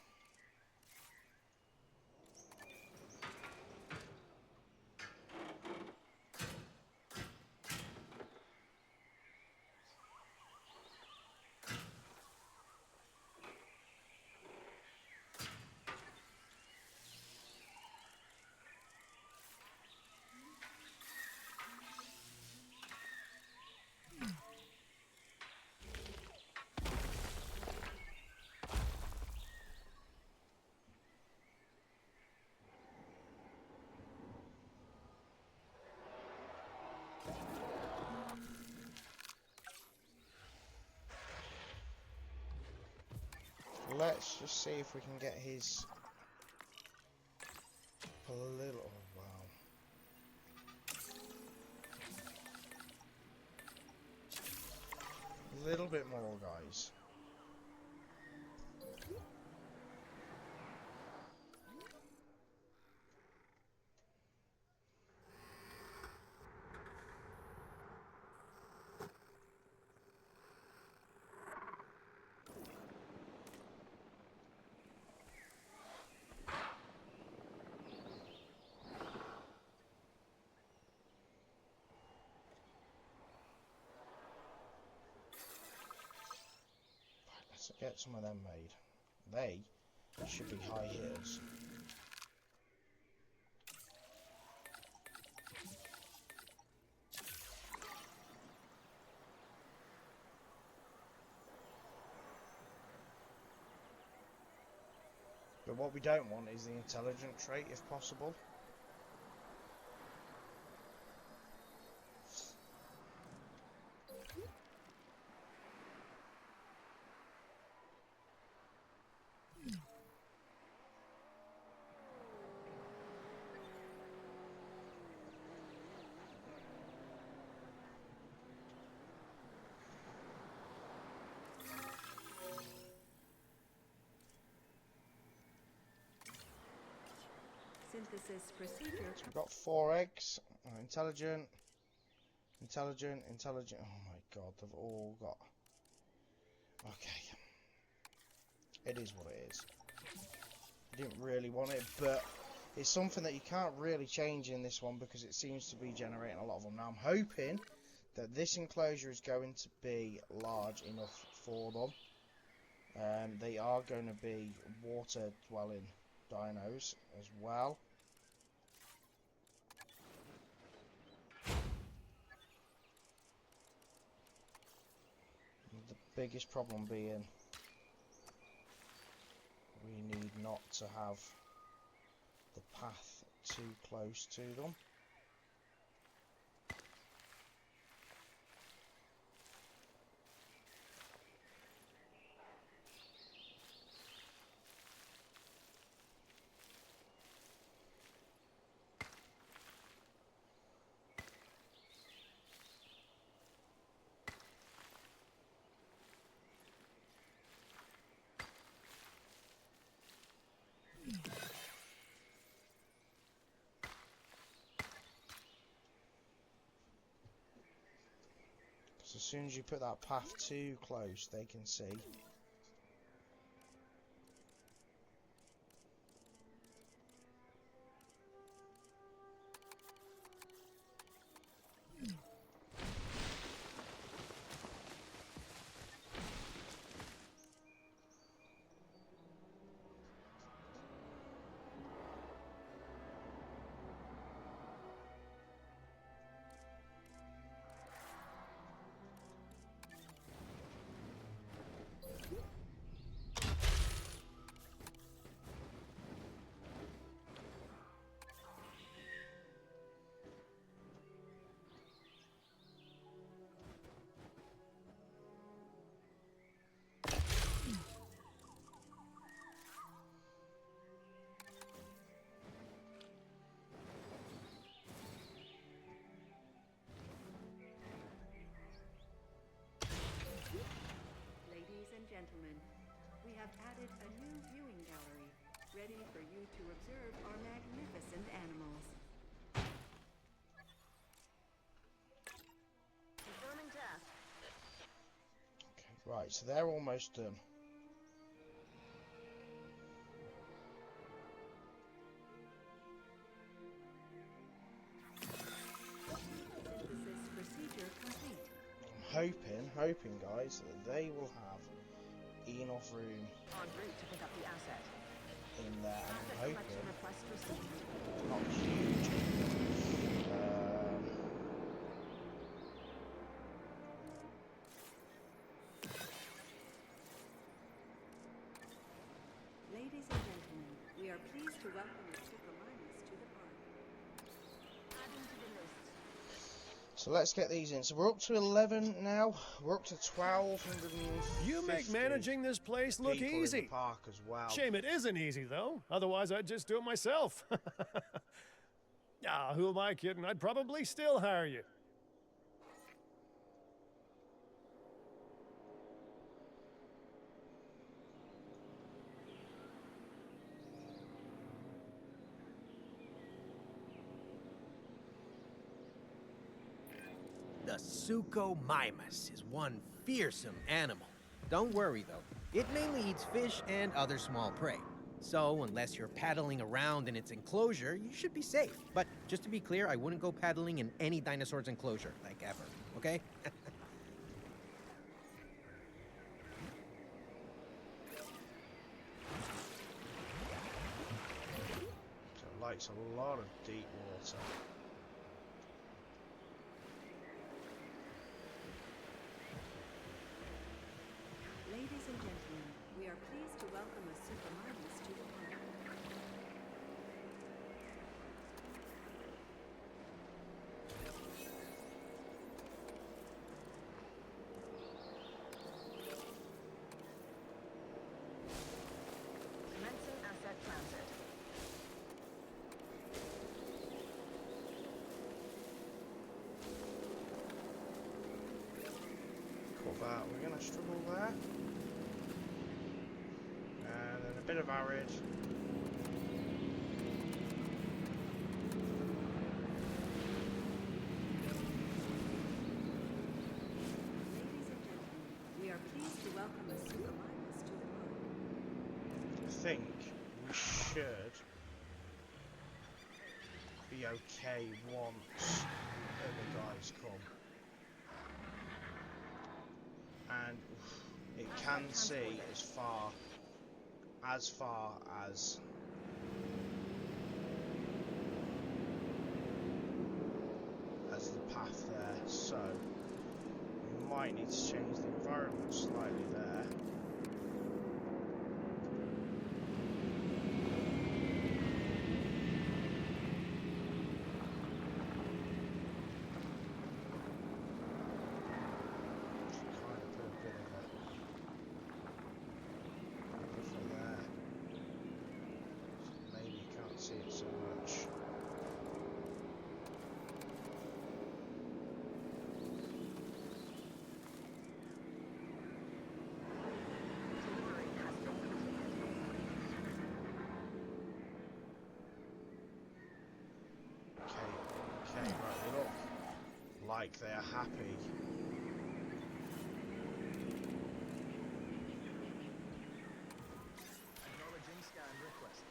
Let's just see if we can get his little. Oh, wow. A little bit more, guys. Let's get some of them made. They should be high hitters. But what we don't want is the intelligent trait, if possible. Synthesis procedure. So we've got 4 eggs. Intelligent. Intelligent. Intelligent. Oh my god, they've all got... Okay. It is what it is. I didn't really want it, but it's something that you can't really change in this one because it seems to be generating a lot of them. Now I'm hoping that this enclosure is going to be large enough for them. They are going to be water dwelling dinos as well. The biggest problem being we need not to have the path too close to them. As soon as you put that path too close, they can see. Ladies and gentlemen, we have added a new viewing gallery, ready for you to observe our magnificent animals. Confirming task. Okay, right, so they're almost done. Synthesis procedure complete. I'm hoping guys, that they will have enough room En route to pick up the asset. in there, and Asset I'm collection hoping request received. not huge. Ladies and gentlemen, we are pleased to welcome the Superminus to the park. Adding to the list. So let's get these in. So we're up to 11 now. We're up to 1,250. You make managing this place look people in easy. the park as well. Shame it isn't easy, though. Otherwise, I'd just do it myself. Ah, who am I kidding? I'd probably still hire you. The Suchomimus is one fearsome animal. Don't worry, though. It mainly eats fish and other small prey. So, unless you're paddling around in its enclosure, you should be safe. But just to be clear, I wouldn't go paddling in any dinosaur's enclosure, like ever, okay? So it likes a lot of deep water. Ladies and gentlemen, we are pleased to welcome a Superminus to the park. Commencing asset transit. Cool that. We're going to struggle there. And then a bit of arid. Ladies and gentlemen, we are pleased to welcome a Superminus to the park. I think we should be okay once the other guys come. and it can see as far as the path there, so we might need to change the environment slightly there. See it so much. Okay, right, they look like they're happy. Acknowledging scan requested.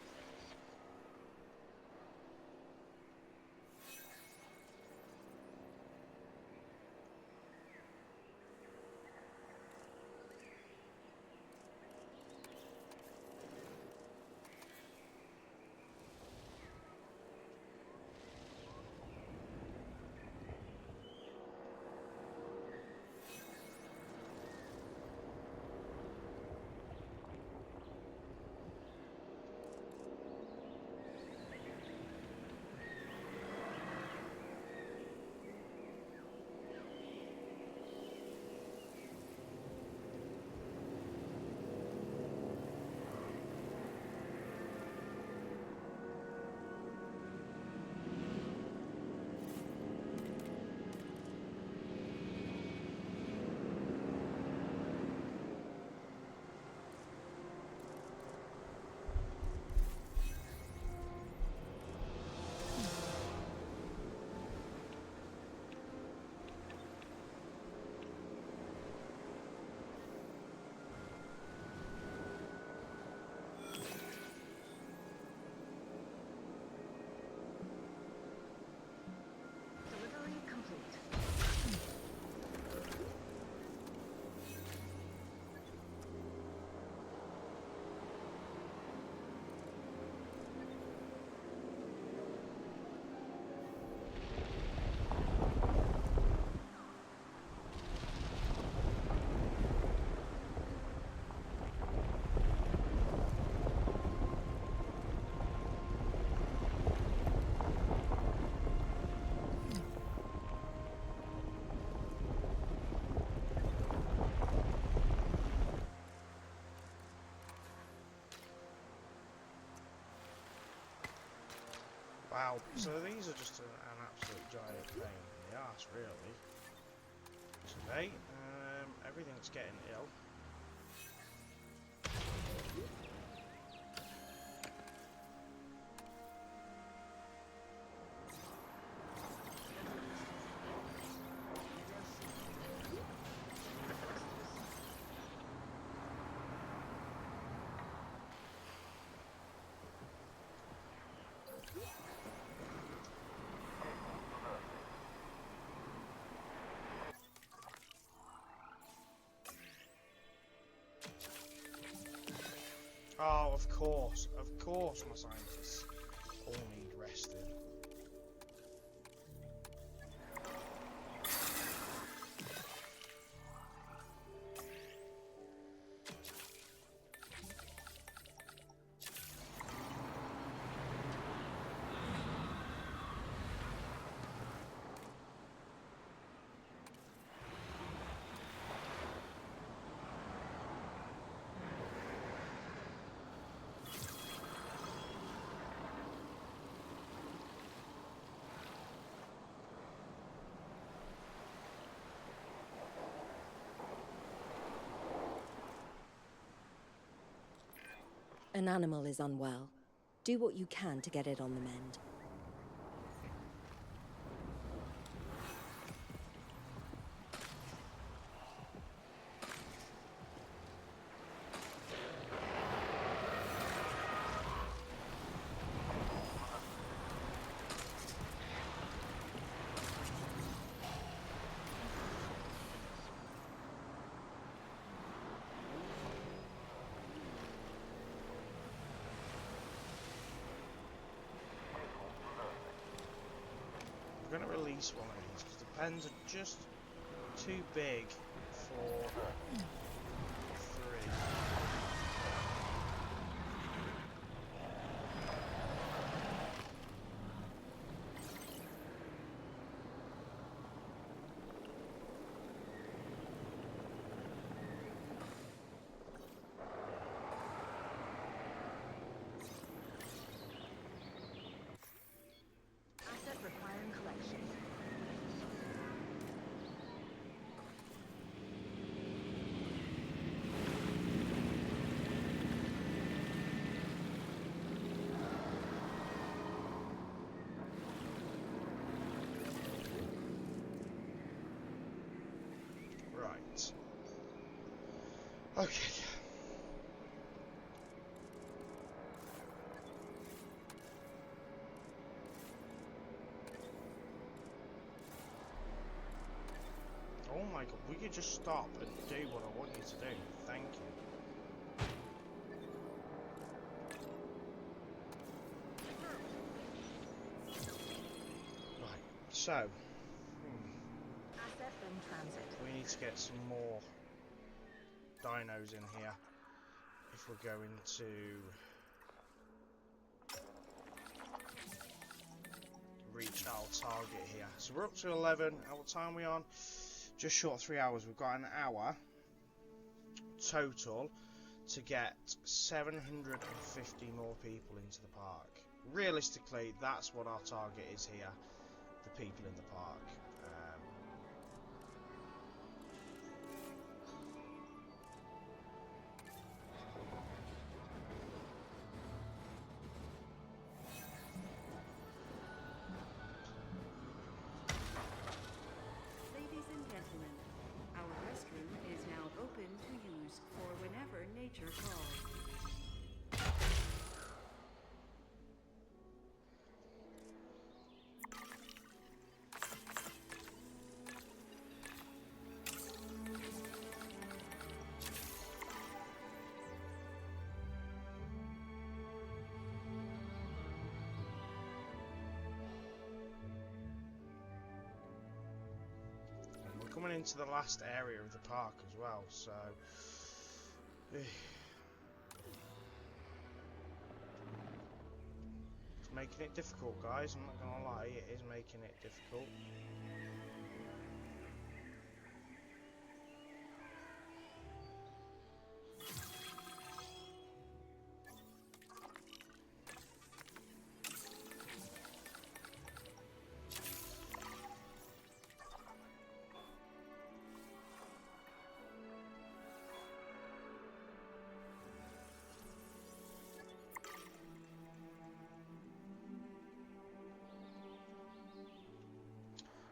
Wow, so these are just an absolute giant pain in the arse, really. Today, everything's getting ill. Oh, of course, my scientists all need resting. An animal is unwell. Do what you can to get it on the mend. release one of these, because the pens are just too big for 3. Asset requiring collection. Right. Okay. Oh my god, will you just stop and do what I want you to do? Thank you. Right, so Asset in transit. we need to get some more dinos in here if we're going to reach our target here. So we're up to 11. What time are we on? Just short of 3 hours. We've got an hour total to get 750 more people into the park. Realistically, that's what our target is here, the people in the park. Ladies and gentlemen, our restroom is now open to use for whenever nature calls. Coming into the last area of the park as well, so it's making it difficult, guys. I'm not gonna lie, it is making it difficult.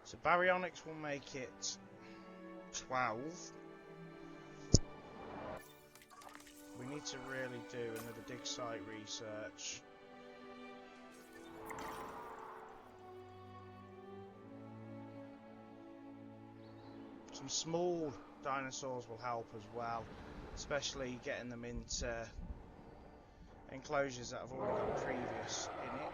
So baryonyx will make it 12. We need to really do another dig site research. Some small dinosaurs will help as well, especially getting them into enclosures that have already got previous in it.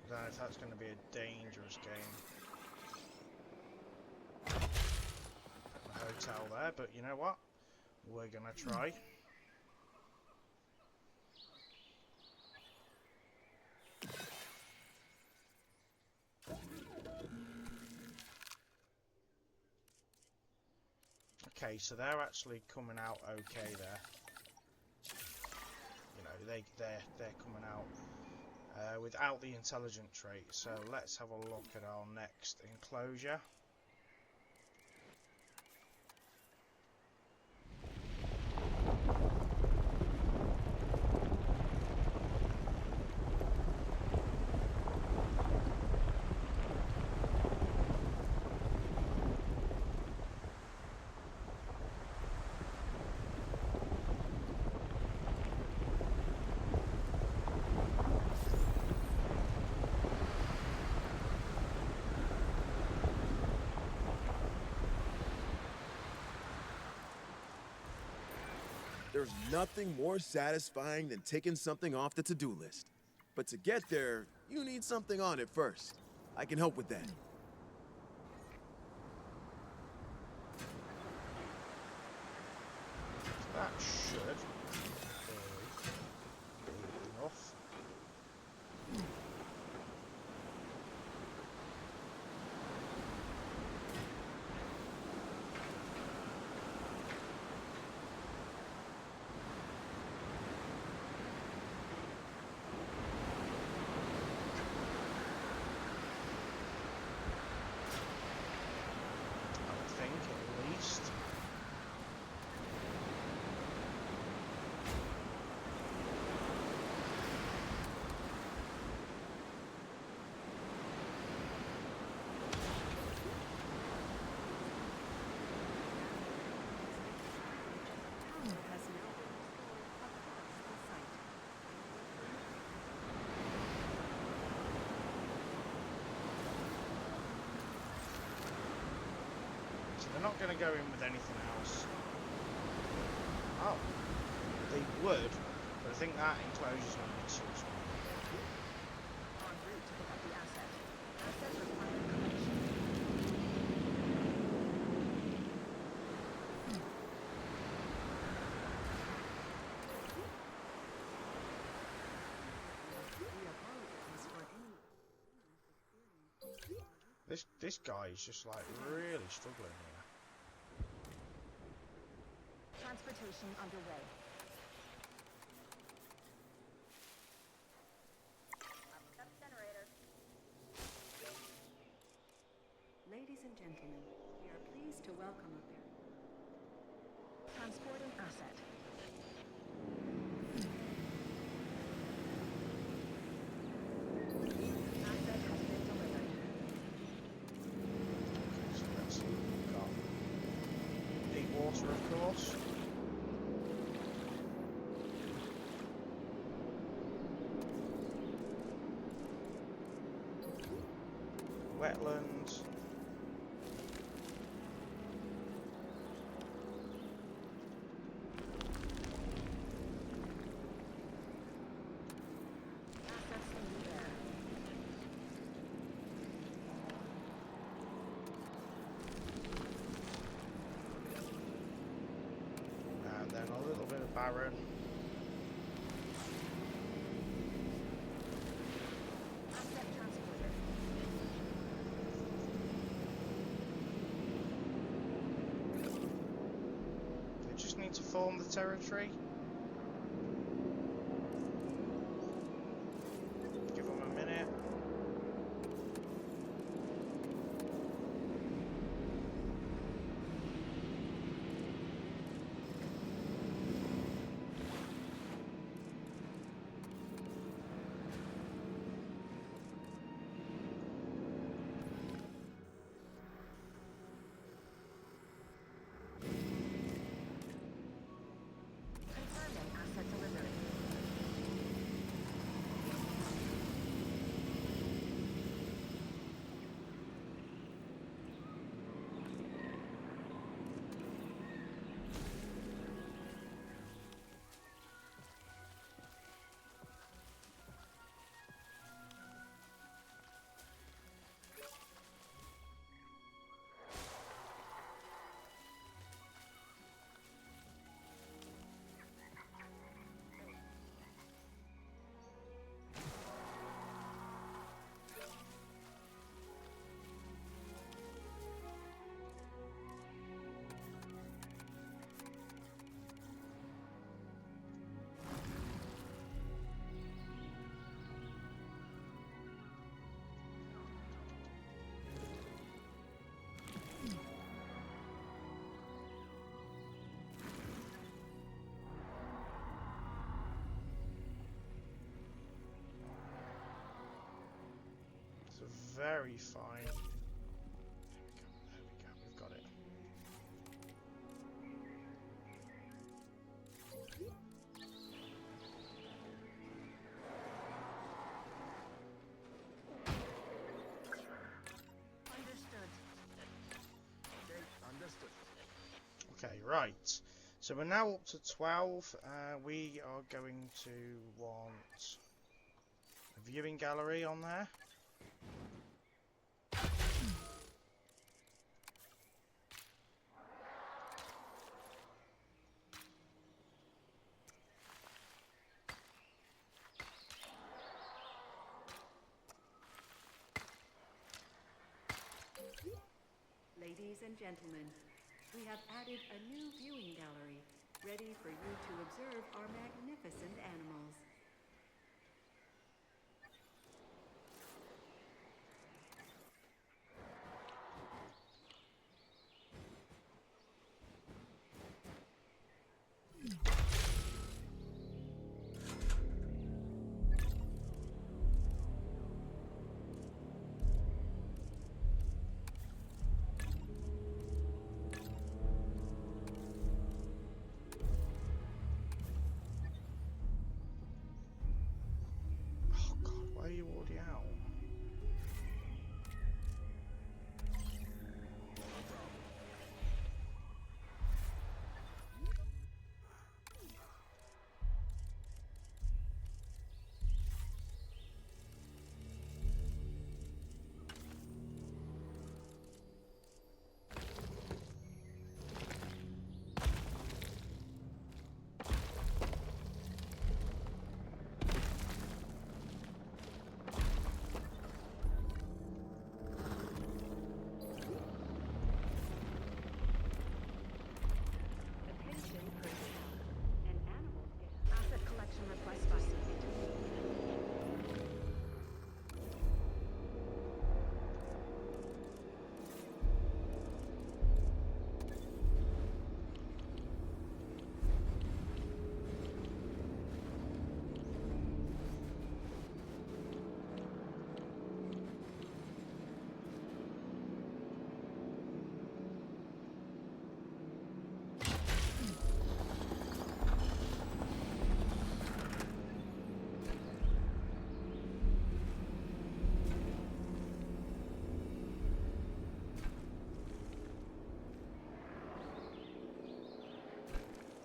I don't know if that's going to be a dangerous game. A hotel there, but you know what? We're going to try. Okay, so they're actually coming out okay there. You know, they're coming out without the intelligent trait. So let's have a look at our next enclosure. There's nothing more satisfying than taking something off the to-do list. But to get there, you need something on it first. I can help with that. That should be enough. I would think at least. Power has now been restored across the site. So they're not going to go in with anything else. Oh, they would, but I think that enclosure's going to be too small. En route to pick up the asset. Asset required collection. We apologize for any This guy is just like really struggling here. Transportation underway. Up generator. Ladies and gentlemen, we are pleased to welcome a very Transporting asset. Asset has been delivered. So let's see what we've got. Deep water, of course. Wetlands. Assets in the air. And then a little bit of barren. Asset transported. They just need to form the territory. Give them a minute. Confirming asset delivery. It's very fine. There we go, we've got it. Understood. Okay, understood. Okay, right. So we're now up to 12. We are going to want a viewing gallery on there. Ladies and gentlemen, we have added a new viewing gallery, ready for you to observe our magnificent animals. Oh God, why are you already out? Attention personnel. An animal scan. Asset collection request received.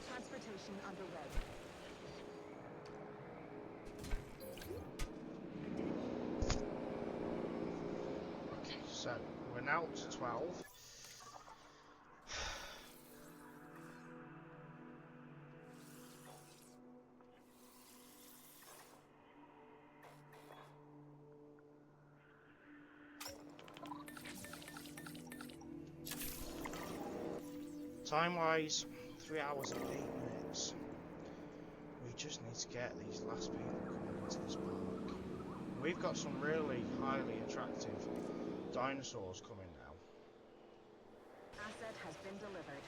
Transportation underway. Okay, so we're now up to 12. Time-wise, 3 hours and 8 minutes. We just need to get these last people coming into this park. We've got some really highly attractive dinosaurs coming now. Asset has been delivered.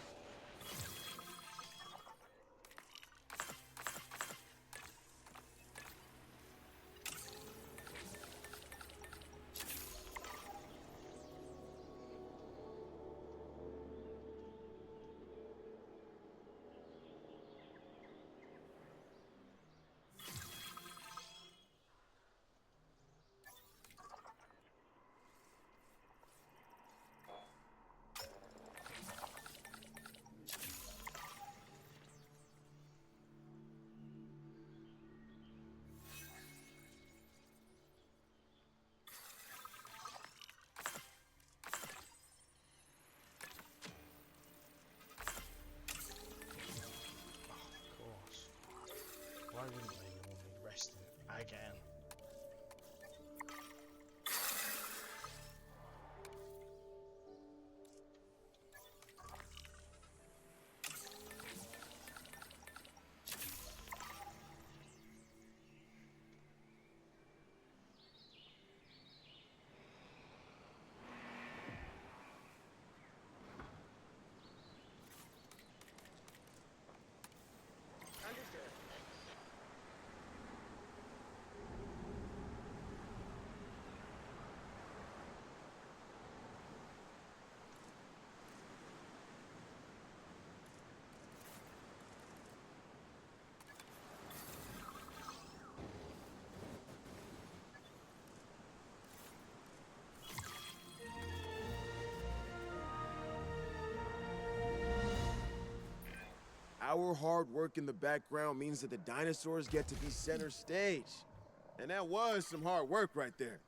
Our hard work in the background means that the dinosaurs get to be center stage. And that was some hard work right there.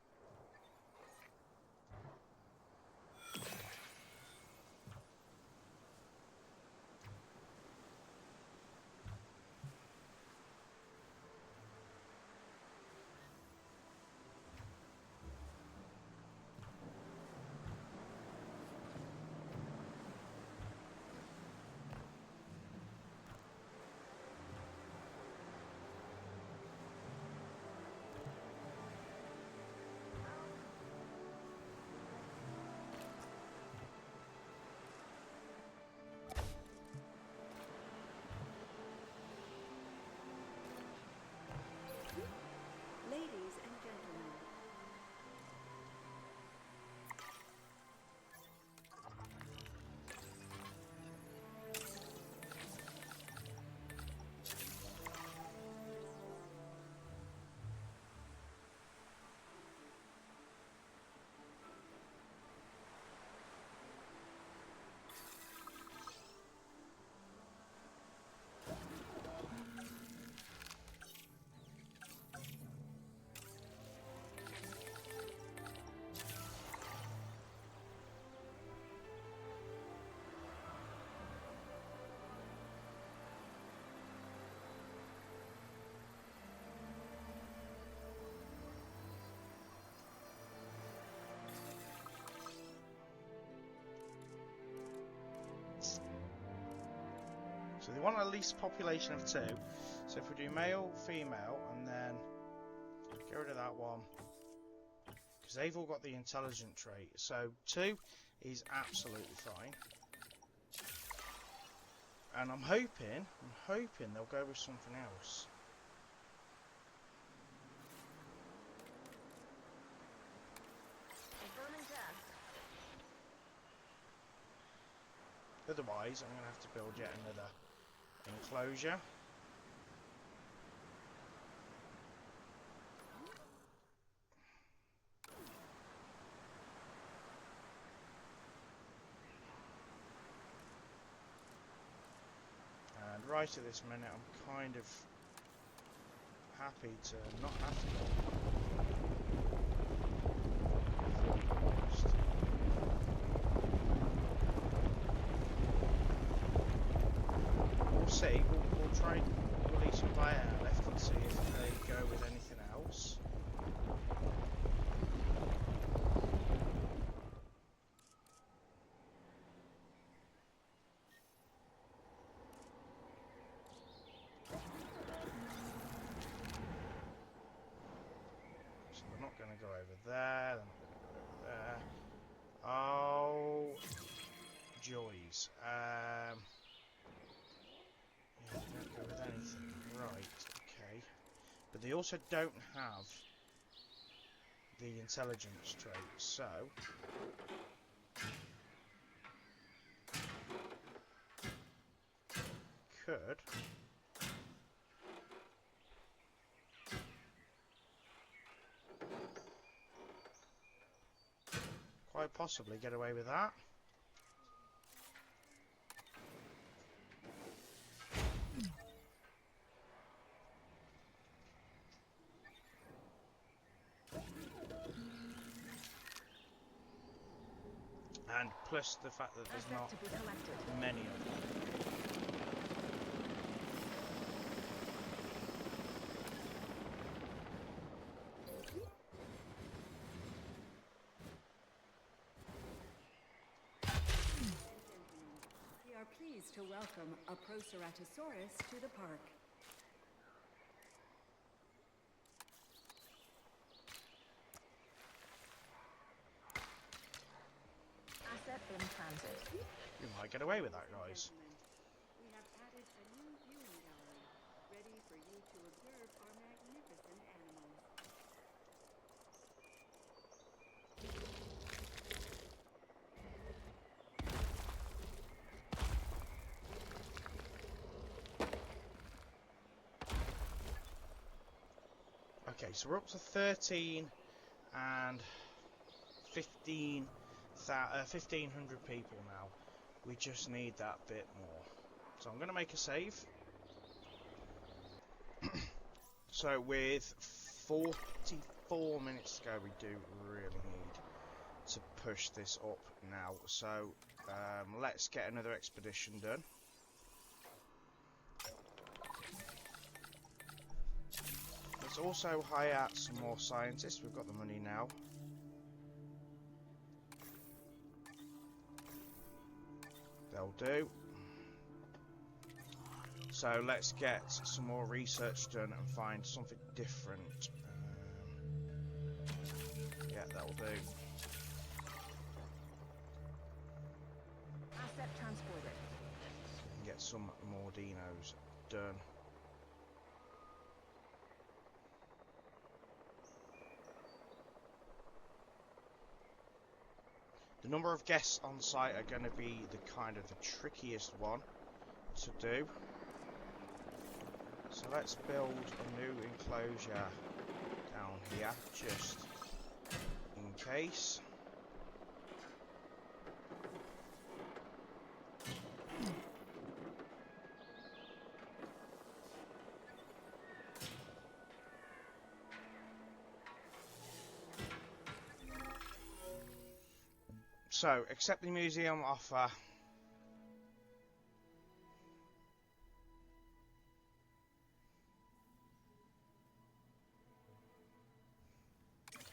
Ladies and gentlemen, So they want a least population of 2. So if we do male, female, and then get rid of that one, because they've all got the intelligent trait. So 2 is absolutely fine. And I'm hoping they'll go with something else. Confirming task. Otherwise, I'm going to have to build yet another enclosure. And right at this minute, I'm kind of happy to not have to go. We'll see. We'll try and release them by airlift and see if they go with anything else. So they're not going to go over there. They're not going to go over there. Oh, joys. Yeah, they don't go with anything. Right, okay. But they also don't have the intelligence trait, so could quite possibly get away with that. And plus the fact that there's not many of them. we are pleased to welcome a Proceratosaurus to the park. Asset in transit. You might get away with that, guys. We have added a new viewing gallery, ready for you to observe our magnificent animals. Okay, so we're up to 13 and 1,500 people now. We just need that bit more. So I'm going to make a save. So with 44 minutes to go, we do really need to push this up now. So let's get another expedition done. Let's also hire some more scientists. We've got the money now. They'll do. So let's get some more research done and find something different. Yeah, that'll do. Asset transported. Get some more dinos done. The number of guests on site are going to be the kind of the trickiest one to do. So let's build a new enclosure down here, just in case. So, accept the museum offer.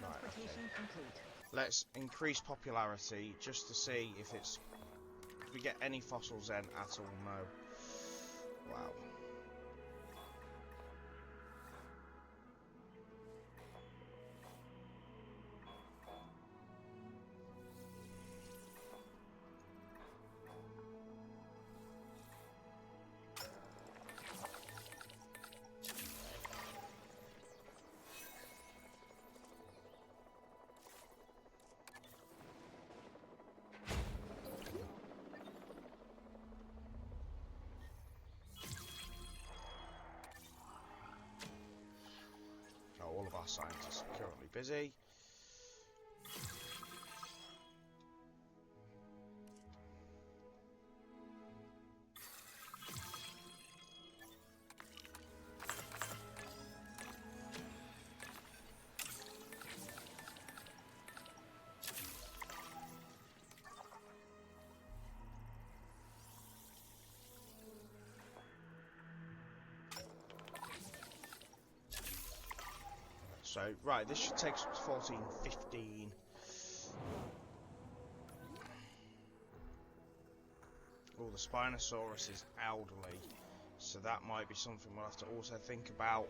Right, okay. Let's increase popularity just to see if it's... Do we get any fossils then at all? No. Wow. All of our scientists are currently busy. So, right, this should take us up to 14, 15. Oh, the Spinosaurus is elderly, so that might be something we'll have to also think about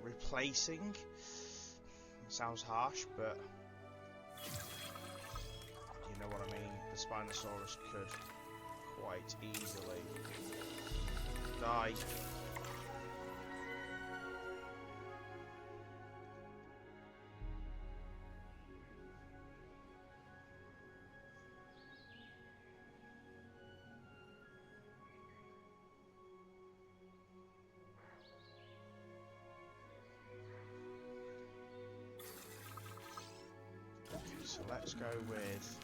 replacing. It sounds harsh, but you know what I mean. The Spinosaurus could quite easily die. So let's go with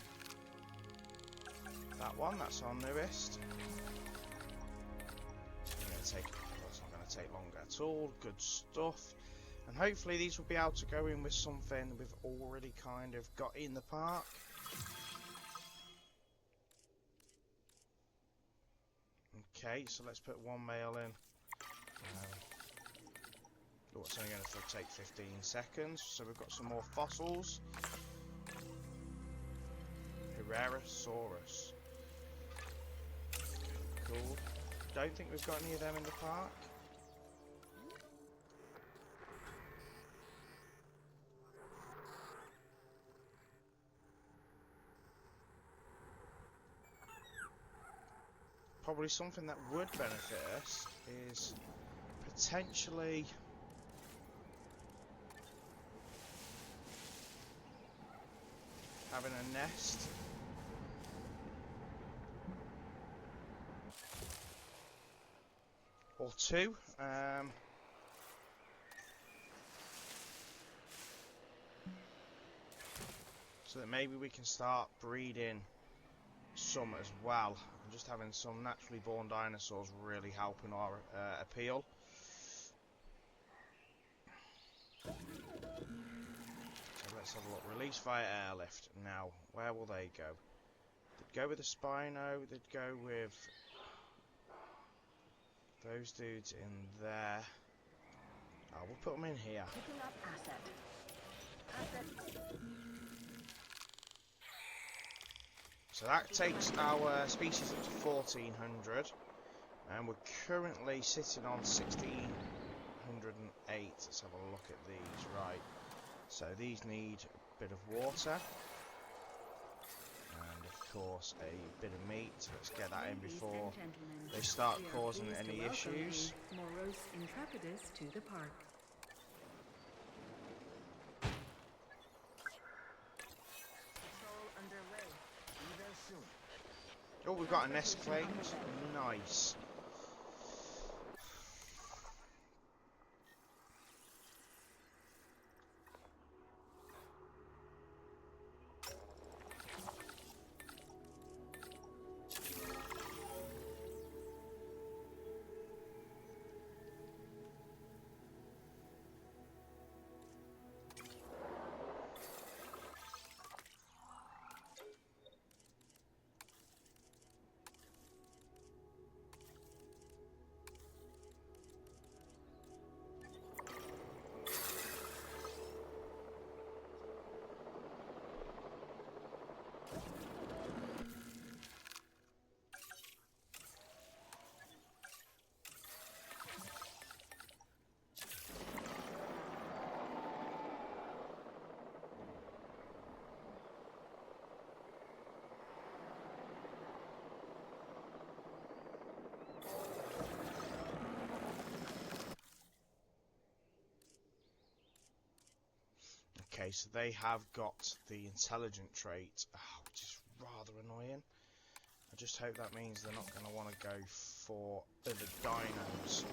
that one, that's our newest. It's not going to take long at all, good stuff. And hopefully these will be able to go in with something we've already kind of got in the park. Okay, so let's put one male in. Oh, it's only going to take 15 seconds, so we've got some more fossils. Herrerasaurus. Cool. Don't think we've got any of them in the park. Probably something that would benefit us is potentially having a nest. Or two. So that maybe we can start breeding some as well. And just having some naturally born dinosaurs really helping our appeal. So let's have a look. Release via airlift. Now, where will they go? They'd go with the Spino. They'd go with those dudes in there. Oh, we'll put them in here. Picking up asset. Asset. So that takes our species up to 1400, and we're currently sitting on 1608. Let's have a look at these. Right, so these need a bit of water, and of course a bit of meat. So let's get that in before they start causing any issues. Moros Intrepidus to the park. Patrol underway. Be there soon. Oh, we've got a nest claimed. Nice. Okay, so they have got the intelligent trait, which is rather annoying. I just hope that means they're not going to want to go for other dinos.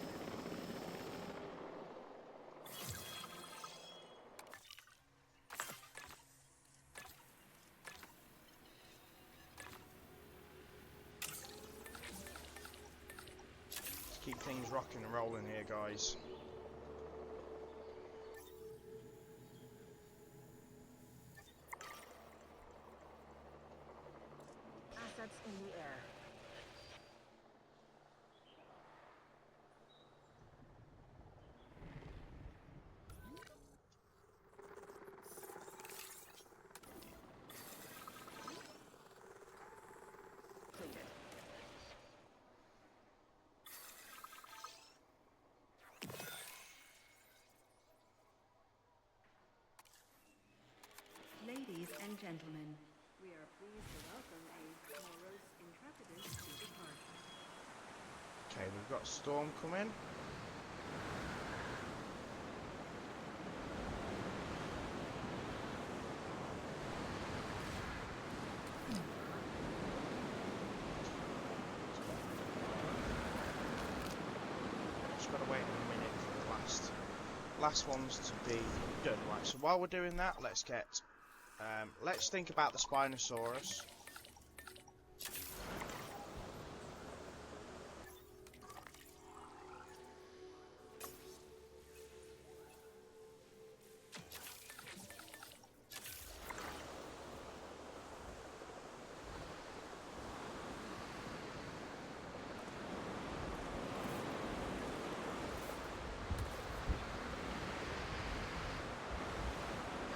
Let's keep things rocking and rolling here, guys. Assets in the air. Completed. Ladies and gentlemen, we are pleased to welcome a Moros Intrepidus to the park. Okay, we've got Storm coming. Just gotta wait a minute for the last ones to be done. Right, so while we're doing that, let's think about the Spinosaurus.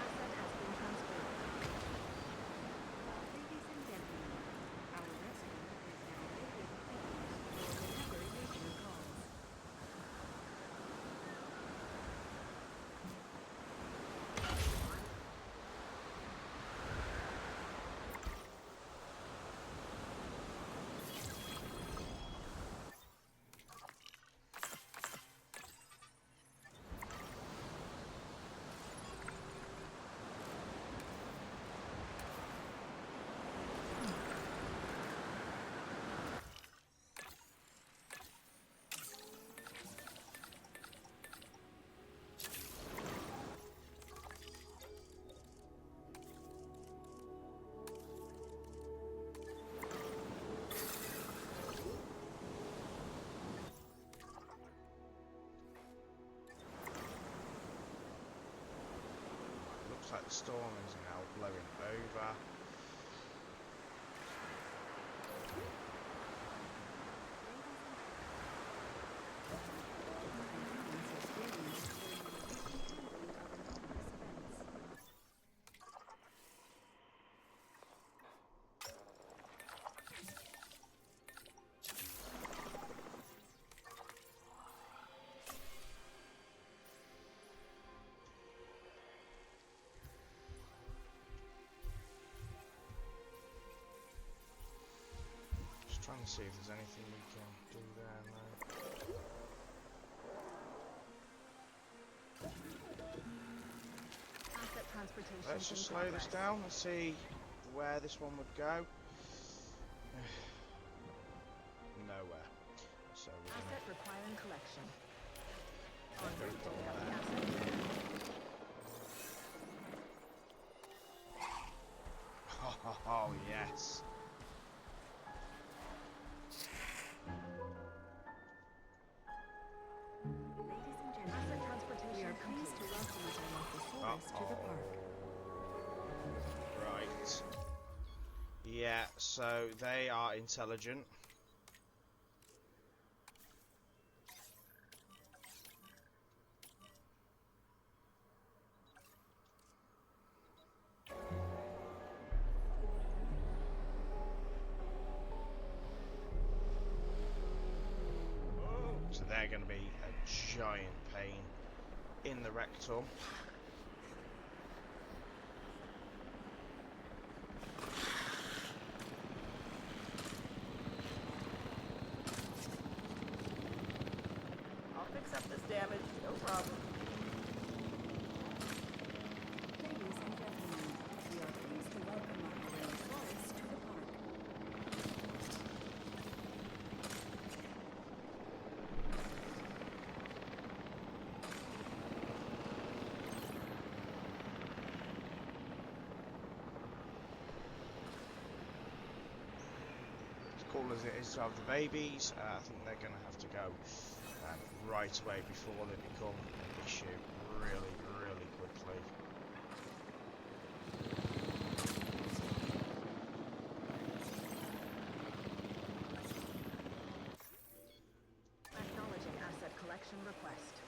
Asset has been transferred. Ladies and the storm is now blowing over. Trying to see if there's anything we can do there now. Asset transportation. Let's just in slow this progress. down and see where this one would go. Nowhere. So we're gonna Asset requiring collection. go On route to from pick up the there. asset. Oh yes. Ladies and gentlemen, Asset we transportation are pleased to complete. welcome the Dilophosaurus to the park. Right. Yeah, so they are intelligent. So they're going to be a giant pain in the rectum. I'll fix up this damage, no problem. Ladies and gentlemen, we are pleased to welcome the Dilophosaurus to the park. As cool as it is to have the babies, I think they're going to have to go right away before they become an issue really, really quickly. Acknowledging asset collection request.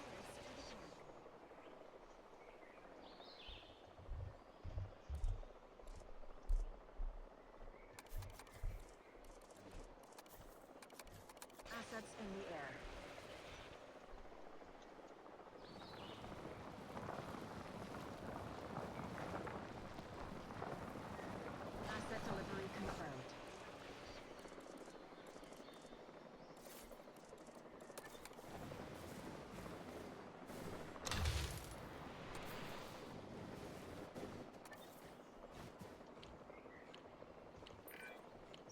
Assets in the air. Asset delivery confirmed.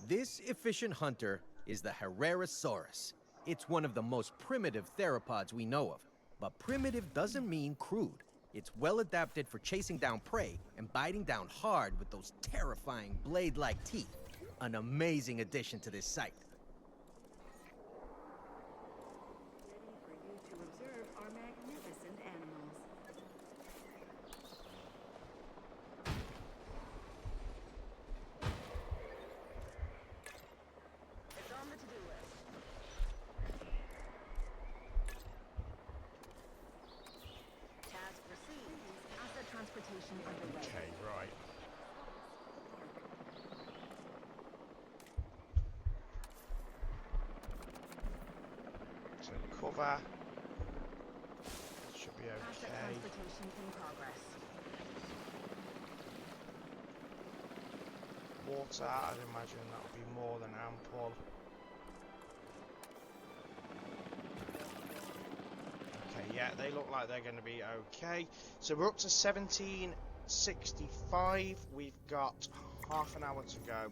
This efficient hunter is the Herrerasaurus. It's one of the most primitive theropods we know of. But primitive doesn't mean crude. It's well adapted for chasing down prey and biting down hard with those terrifying blade-like teeth. An amazing addition to this site. Ready for you to observe our magnificent animals. It's on the to-do list. Task received. Asset transportation underway. Okay, right. So cover should be Asset okay. transportation in progress. Water, I'd imagine that'll be more than ample. Okay, yeah, they look like they're going to be okay. So we're up to 1765. We've got half an hour to go.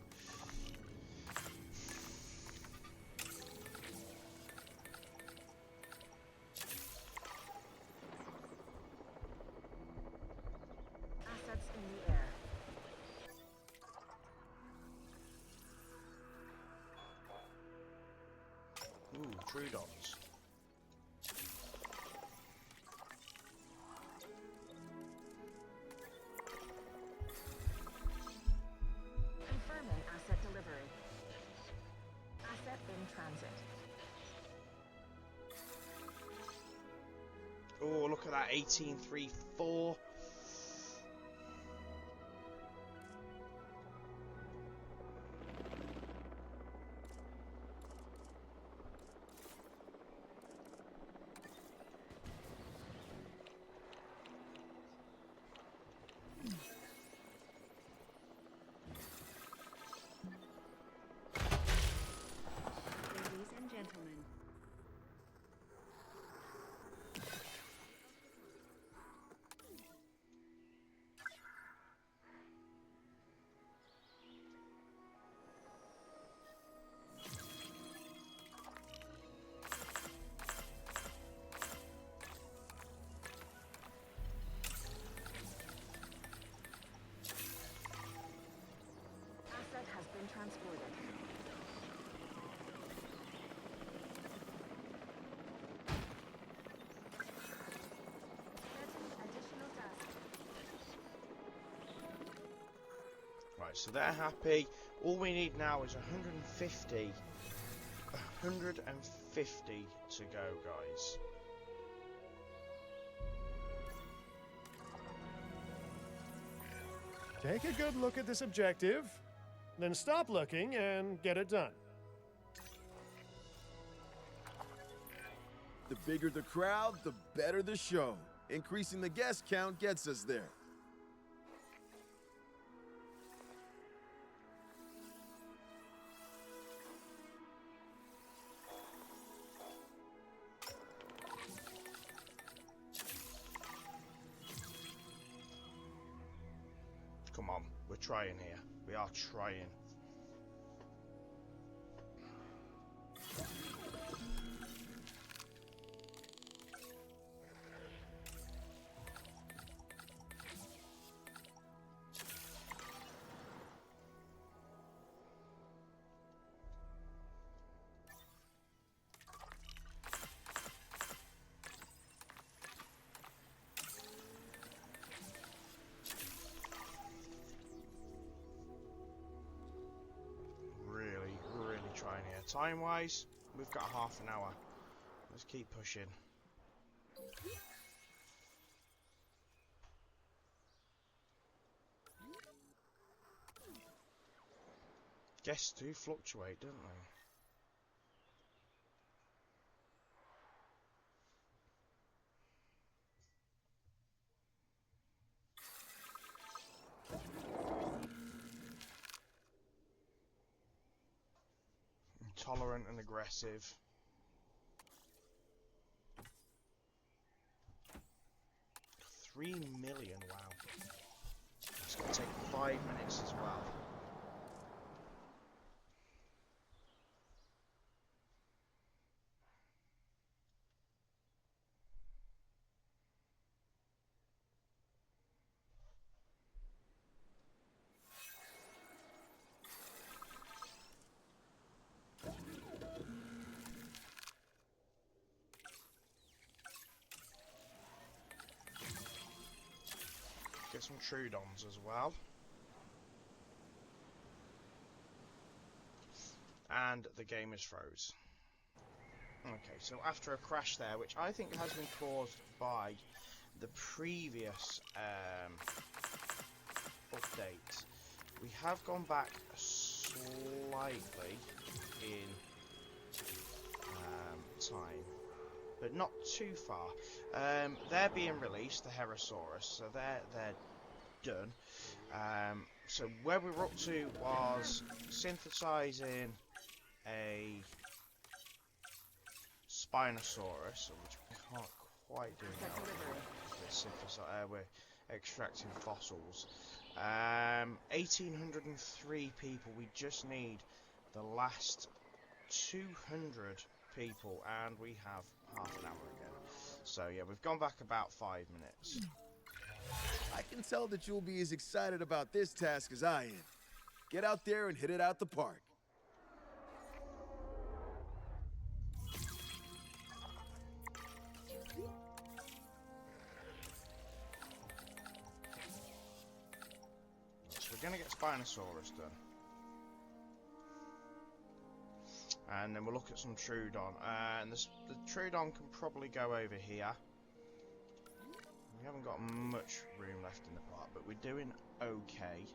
Assets in the air. Ooh, Trudons. at 1834. Ladies and gentlemen, Asset has been transported. Setting additional task. Right, so they're happy. All we need now is 150. 150 to go, guys. Take a good look at this objective, then stop looking and get it done. The bigger the crowd, the better the show. Increasing the guest count gets us there. Come on, we're trying here. We are trying. Really trying here. Time-wise, we've got half an hour. Let's keep pushing. Guests do fluctuate, don't they? Intolerant and aggressive. $3 million, wow. It's going to take 5 minutes as well. Get some Trudons as well. And the game is froze. Okay, so after a crash there, which I think has been caused by the previous update, we have gone back slightly in time, but not too far. They're being released, the Herosaurus, so they're done. So where we were up to was synthesizing a Spinosaurus, which we can't quite do now. We're extracting fossils. 1,803 people. We just need the last 200 people, and we have half an hour again. So yeah, we've gone back about 5 minutes. I can tell that you'll be as excited about this task as I am. Get out there and hit it out the park. So we're going to get Spinosaurus done. And then we'll look at some Trudon. And the Trudon can probably go over here. We haven't got much room left in the park, but we're doing okay.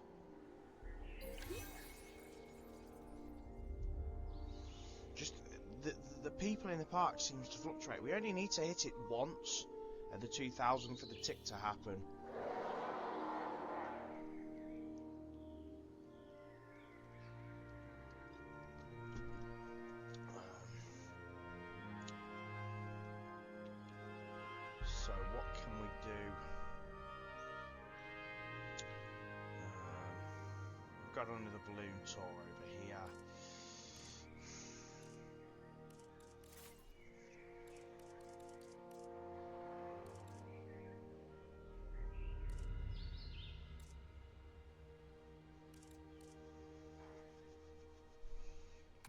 Just the people in the park seems to fluctuate. We only need to hit it once at the 2000 for the tick to happen. So what can we do? We've got another balloon tour over here.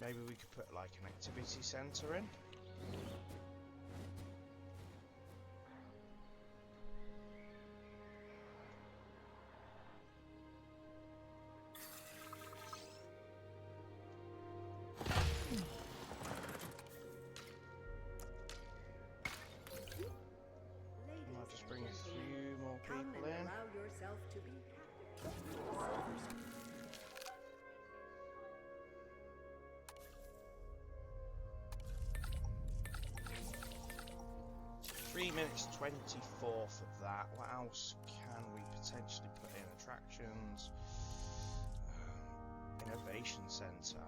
Maybe we could put like an activity centre in. 3 minutes 24 for that. What else can we potentially put in? Attractions, innovation centre.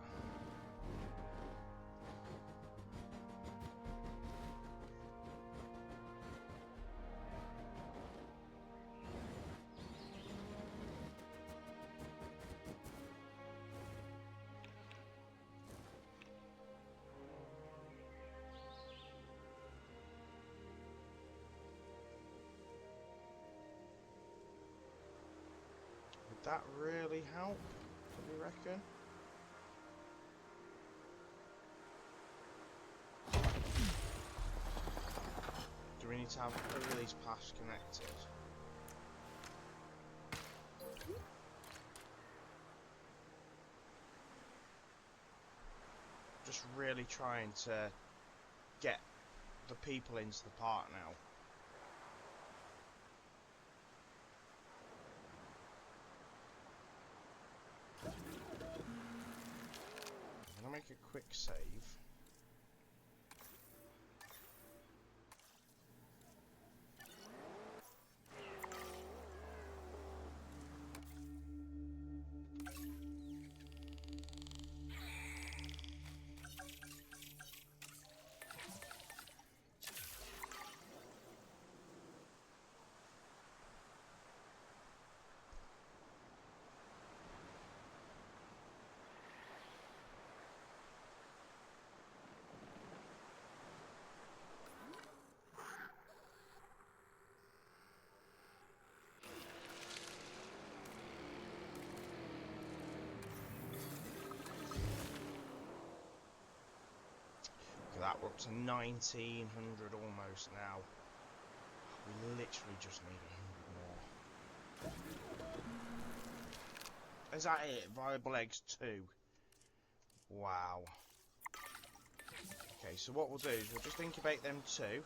That really help, do we reckon? Do we need to have all these paths connected? Just really trying to get the people into the park now. Make a quick save. That we're up to 1900 almost now. We literally just need 100 more. Is that it? Viable eggs 2. Wow. Okay, so what we'll do is we'll just incubate them 2.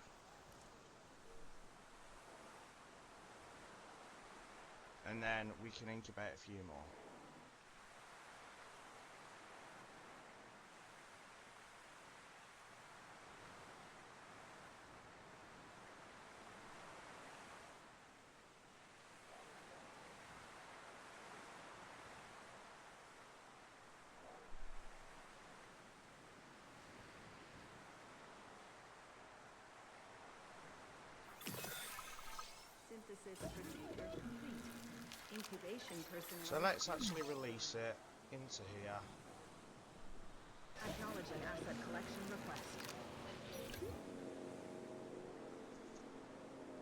And then we can incubate a few more. Synthesis procedure complete. Incubation personnel. So let's actually release it into here. Acknowledging asset collection request.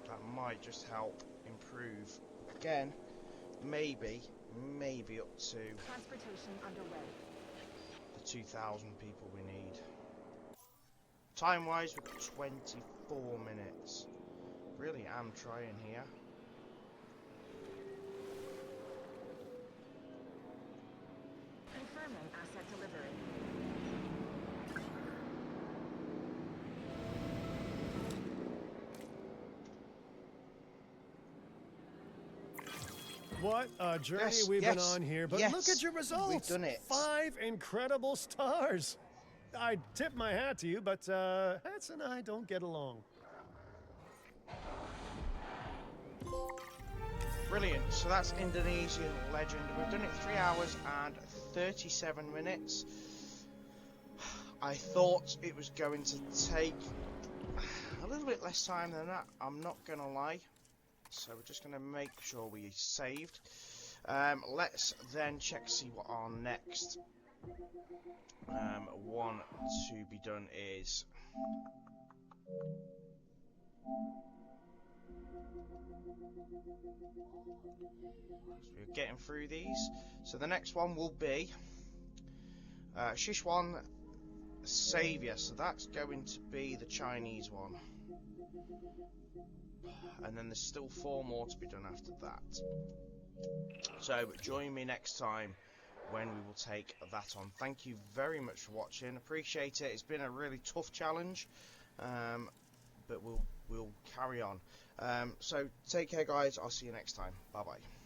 That might just help improve. Again, maybe up to Transportation underway. the 2000 people we need. Time-wise, we've got 24 minutes. Really am trying here. Confirming asset delivery. What a journey Yes, we've been yes, on here, but yes. look at your results. We've done it. 5 incredible stars. I tip my hat to you, but Hats and I don't get along. Brilliant. So that's Indonesian Legend. We've done it 3 hours and 37 minutes. I thought it was going to take a little bit less time than that, I'm not going to lie. So we're just going to make sure we saved. Let's then check to see what our next one to be done is. So we're getting through these. So the next one will be Sichuan Savior. So that's going to be the Chinese one. And then there's still 4 more to be done after that. So join me next time when we will take that on. Thank you very much for watching. Appreciate it. It's been a really tough challenge, but we'll carry on. So take care, guys. I'll see you next time. Bye bye.